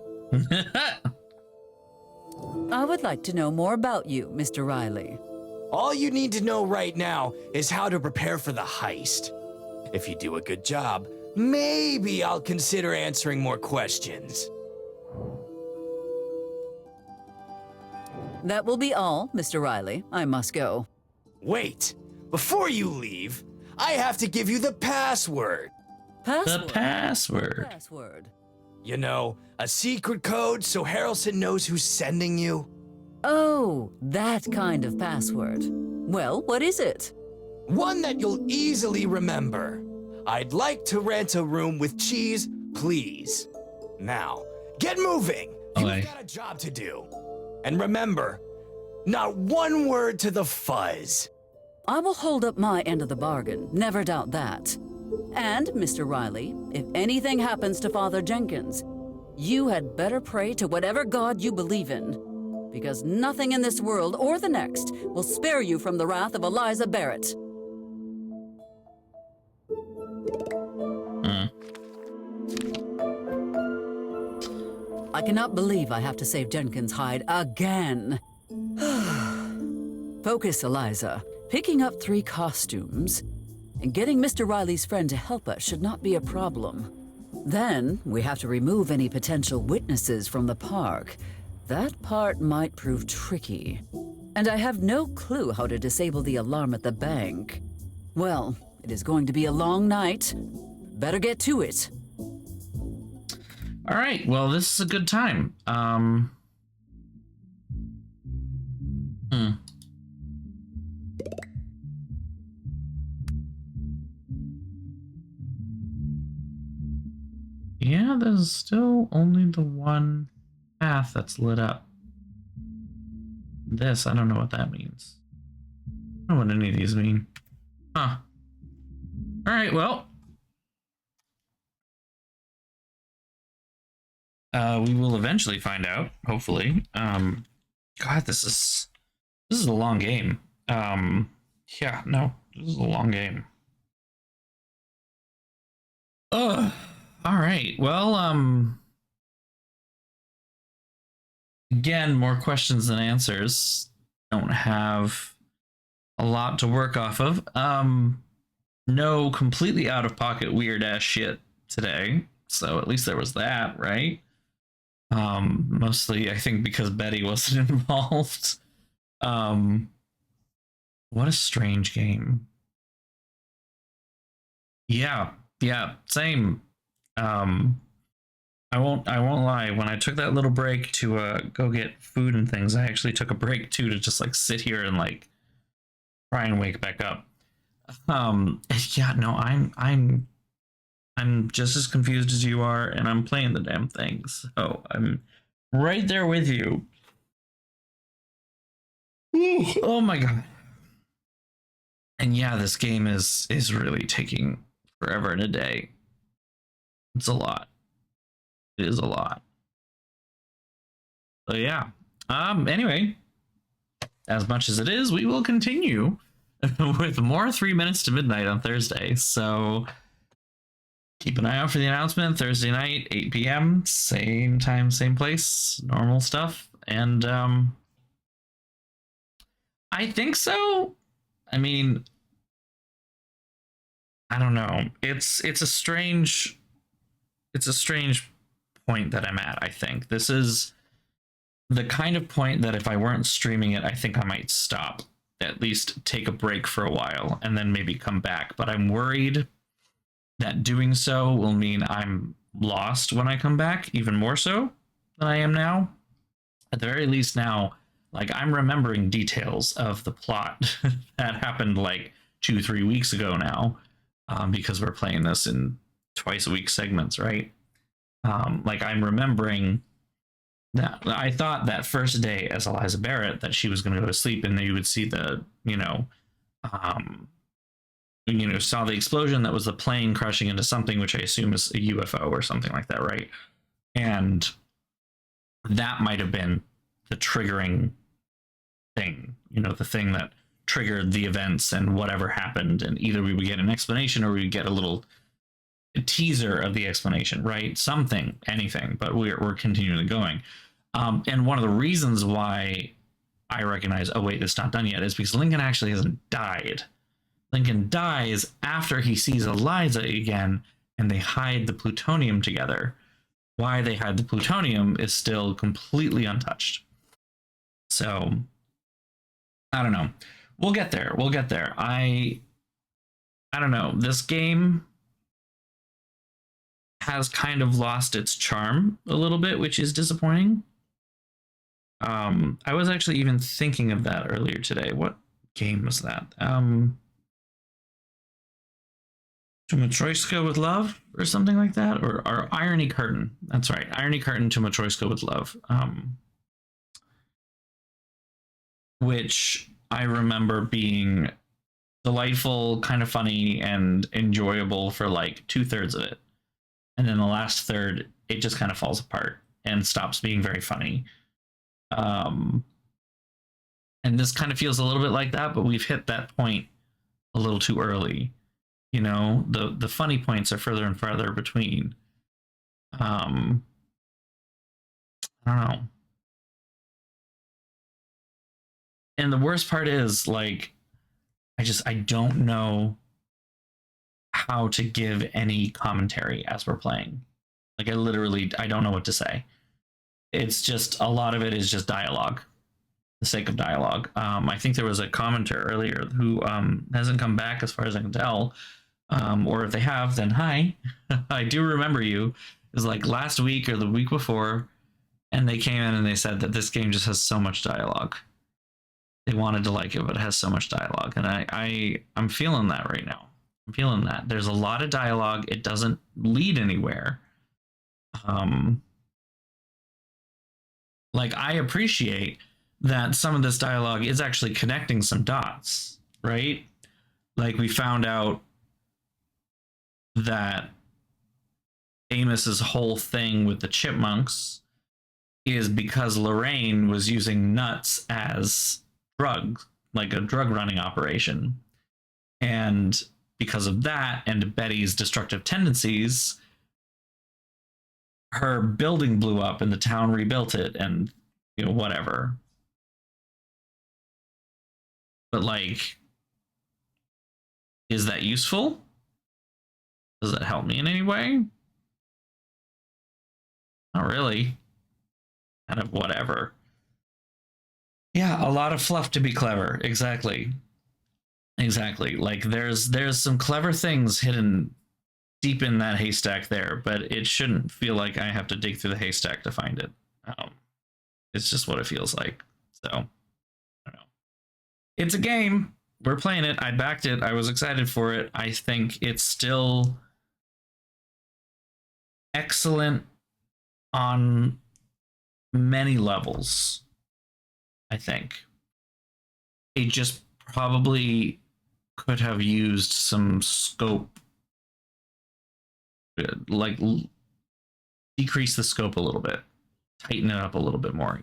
I would like to know more about you, Mr. Riley. All you need to know right now is how to prepare for the heist. If you do a good job, maybe I'll consider answering more questions. That will be all, Mr. Riley. I must go. Wait, before you leave, I have to give you the password. Password? The password. Password. You know, a secret code so Harrelson knows who's sending you. Oh, that kind of password. Well, what is it? One that you'll easily remember. I'd like to rent a room with cheese, please. Now, get moving. You've got a job to do. And remember, not one word to the fuzz. I will hold up my end of the bargain, never doubt that. And, Mr. Riley, if anything happens to Father Jenkins, you had better pray to whatever God you believe in, because nothing in this world or the next will spare you from the wrath of Eliza Barrett. I cannot believe I have to save Jenkins' hide again. Focus, Eliza. Picking up 3 costumes and getting Mr. Riley's friend to help us should not be a problem. Then we have to remove any potential witnesses from the park. That part might prove tricky. And I have no clue how to disable the alarm at the bank. Well, it is going to be a long night. Better get to it. All right. Well, this is a good time. Yeah, there's still only the one path that's lit up. This, I don't know what that means. I don't know what any of these mean. Huh. All right, well. We will eventually find out, hopefully. God, this is a long game. Yeah, no, this is a long game. Ugh. All right. Well, again, more questions than answers. Don't have a lot to work off of. No completely out of pocket weird ass shit today. So at least there was that, right? Mostly I think because Betty wasn't involved. What a strange game. Yeah, same. I won't lie. When I took that little break to go get food and things, I actually took a break too to just like sit here and like try and wake back up. Yeah, no, I'm just as confused as you are, and I'm playing the damn thing, so I'm right there with you. Ooh, oh my god. And yeah, this game is really taking forever and a day. It's a lot. It is a lot. So yeah. Anyway, as much as it is, we will continue with more 3 Minutes to Midnight on Thursday. So keep an eye out for the announcement Thursday night, 8 p.m. Same time, same place, normal stuff. And I think so. I mean, I don't know. It's a strange point that I'm at, I think. This is the kind of point that if I weren't streaming it, I think I might stop. At least take a break for a while and then maybe come back. But I'm worried that doing so will mean I'm lost when I come back, even more so than I am now. At the very least now, like, I'm remembering details of the plot that happened like 2-3 weeks ago now, because we're playing this in twice a week segments, right? Like, I'm remembering Now, I thought that first day as Eliza Barrett that she was going to go to sleep, and then you would see the, saw the explosion that was the plane crashing into something, which I assume is a UFO or something like that, right? And that might have been the triggering thing, the thing that triggered the events and whatever happened. And either we would get an explanation or we would get a little teaser of the explanation, right? Something, anything, but we're continually going. And one of the reasons why I recognize, oh wait, it's not done yet, is because Lincoln actually hasn't died. Lincoln dies after he sees Eliza again, and they hide the plutonium together. Why they hide the plutonium is still completely untouched. So, I don't know. We'll get there. We'll get there. I don't know. This game has kind of lost its charm a little bit, which is disappointing. I was actually even thinking of that earlier today. What game was that? To Matryoshka with Love or something like that, or Irony Curtain. That's right, Irony Curtain to Matryoshka with Love, which I remember being delightful, kind of funny, and enjoyable for like 2/3 of it, and then the last third it just kind of falls apart and stops being very funny. And this kind of feels a little bit like that, but we've hit that point a little too early. The funny points are further and farther between. I don't know. And the worst part is, like, I don't know how to give any commentary as we're playing. Like, I don't know what to say. It's just, a lot of it is just dialogue. The sake of dialogue. I think there was a commenter earlier who hasn't come back as far as I can tell. Or if they have, then hi. I do remember you. It was like last week or the week before, and they came in and they said that this game just has so much dialogue. They wanted to like it, but it has so much dialogue. And I'm feeling that right now. I'm feeling that. There's a lot of dialogue. It doesn't lead anywhere. Like, I appreciate that some of this dialogue is actually connecting some dots, right? Like, we found out that Amos's whole thing with the chipmunks is because Lorraine was using nuts as drugs, like a drug running operation. And because of that and Betty's destructive tendencies, her building blew up and the town rebuilt it and, whatever. But, like, is that useful? Does that help me in any way? Not really. Kind of whatever. Yeah, a lot of fluff to be clever. Exactly. Like, there's some clever things hidden deep in that haystack there, but it shouldn't feel like I have to dig through the haystack to find it. It's just what it feels like. So, I don't know. It's a game. We're playing it. I backed it. I was excited for it. I think it's still excellent on many levels. I think it just probably could have used some scope, like decrease the scope a little bit, tighten it up a little bit more.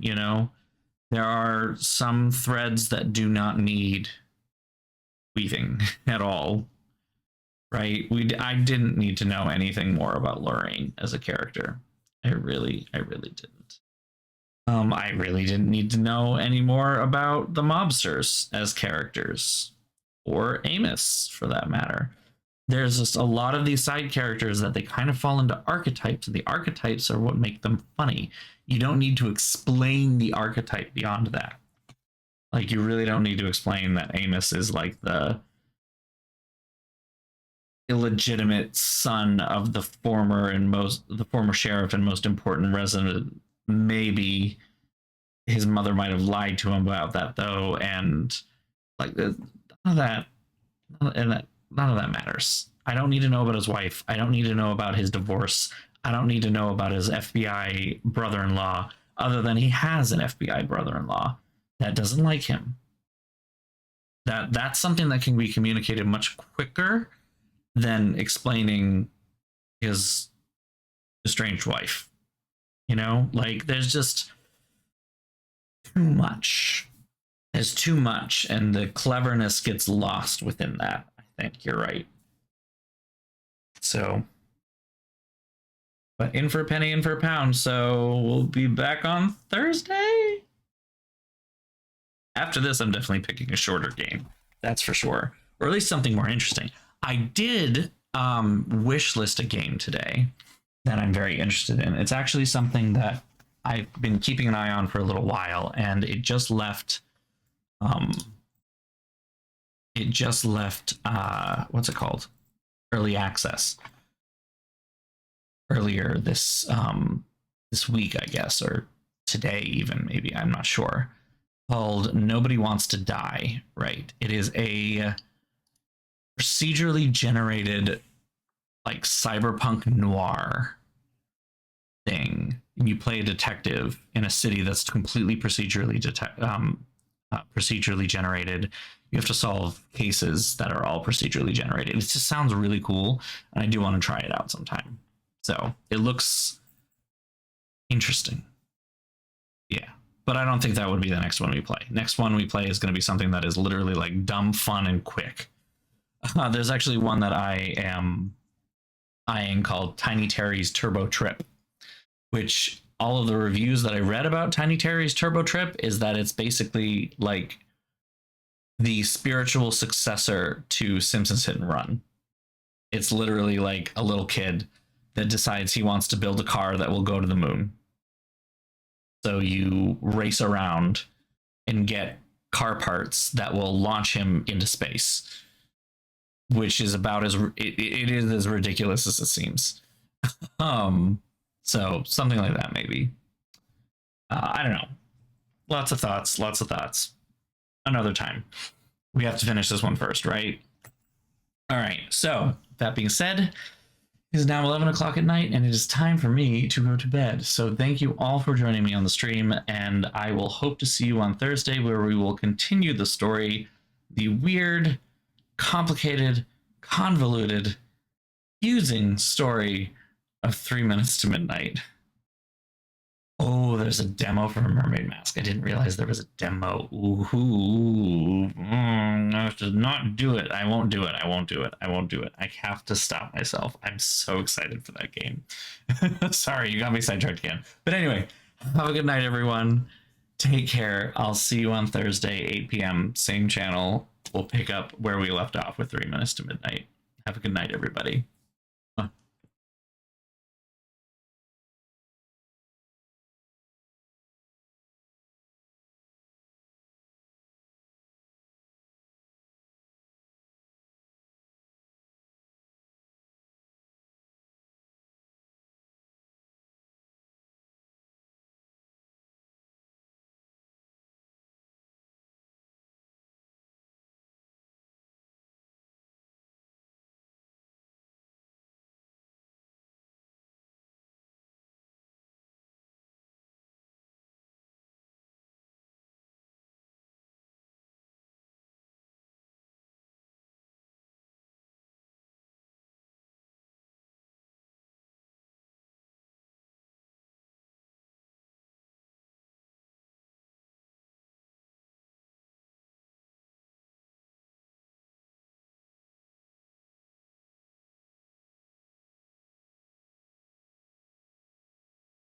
There are some threads that do not need weaving at all, right? I didn't need to know anything more about Lorraine as a character. I really didn't. I really didn't need to know any more about the mobsters as characters, or Amos for that matter. There's just a lot of these side characters that they kind of fall into archetypes, and the archetypes are what make them funny. You don't need to explain the archetype beyond that. Like, you really don't need to explain that Amos is like the illegitimate son of the former sheriff and most important resident. Maybe his mother might have lied to him about that, though, and like none of that matters. I don't need to know about his wife. I don't need to know about his divorce. I don't need to know about his FBI brother-in-law. other than he has an FBI brother-in-law that doesn't like him. That's something that can be communicated much quicker than explaining his estranged wife. You know, like there's just too much. There's too much, and the cleverness gets lost within that. I think you're right. So, but in for a penny, in for a pound. So we'll be back on Thursday. After this, I'm definitely picking a shorter game. That's for sure. Or at least something more interesting. I did wish list a game today that I'm very interested in. It's actually something that I've been keeping an eye on for a little while, and it just left what's it called? Early access. Earlier this week, I guess, or today even, maybe, I'm not sure. Called Nobody Wants to Die, right? It is a procedurally generated, like, cyberpunk noir thing. And you play a detective in a city that's completely procedurally generated. You have to solve cases that are all procedurally generated. It just sounds really cool, and I do want to try it out sometime. So it looks interesting. Yeah. But I don't think that would be the next one we play. Next one we play is going to be something that is literally like dumb, fun, and quick. There's actually one that I am eyeing called Tiny Terry's Turbo Trip, which all of the reviews that I read about Tiny Terry's Turbo Trip is that it's basically like the spiritual successor to Simpsons Hit and Run. It's literally like a little kid that decides he wants to build a car that will go to the moon. So you race around and get car parts that will launch him into space, which is about as it is as ridiculous as it seems. So something like that, maybe. I don't know. Lots of thoughts. Another time. We have to finish this one first, right? All right. So that being said, it is now 11 o'clock at night, and it is time for me to go to bed. So thank you all for joining me on the stream, and I will hope to see you on Thursday, where we will continue the story, the weird, complicated, convoluted, confusing story of 3 Minutes to Midnight. Oh, there's a demo for a mermaid mask. I didn't realize there was a demo. Ooh, I should not do it. I won't do it. I have to stop myself. I'm so excited for that game. Sorry, you got me sidetracked again. But anyway, have a good night, everyone. Take care. I'll see you on Thursday, 8 p.m. Same channel. We'll pick up where we left off with 3 Minutes to Midnight. Have a good night, everybody.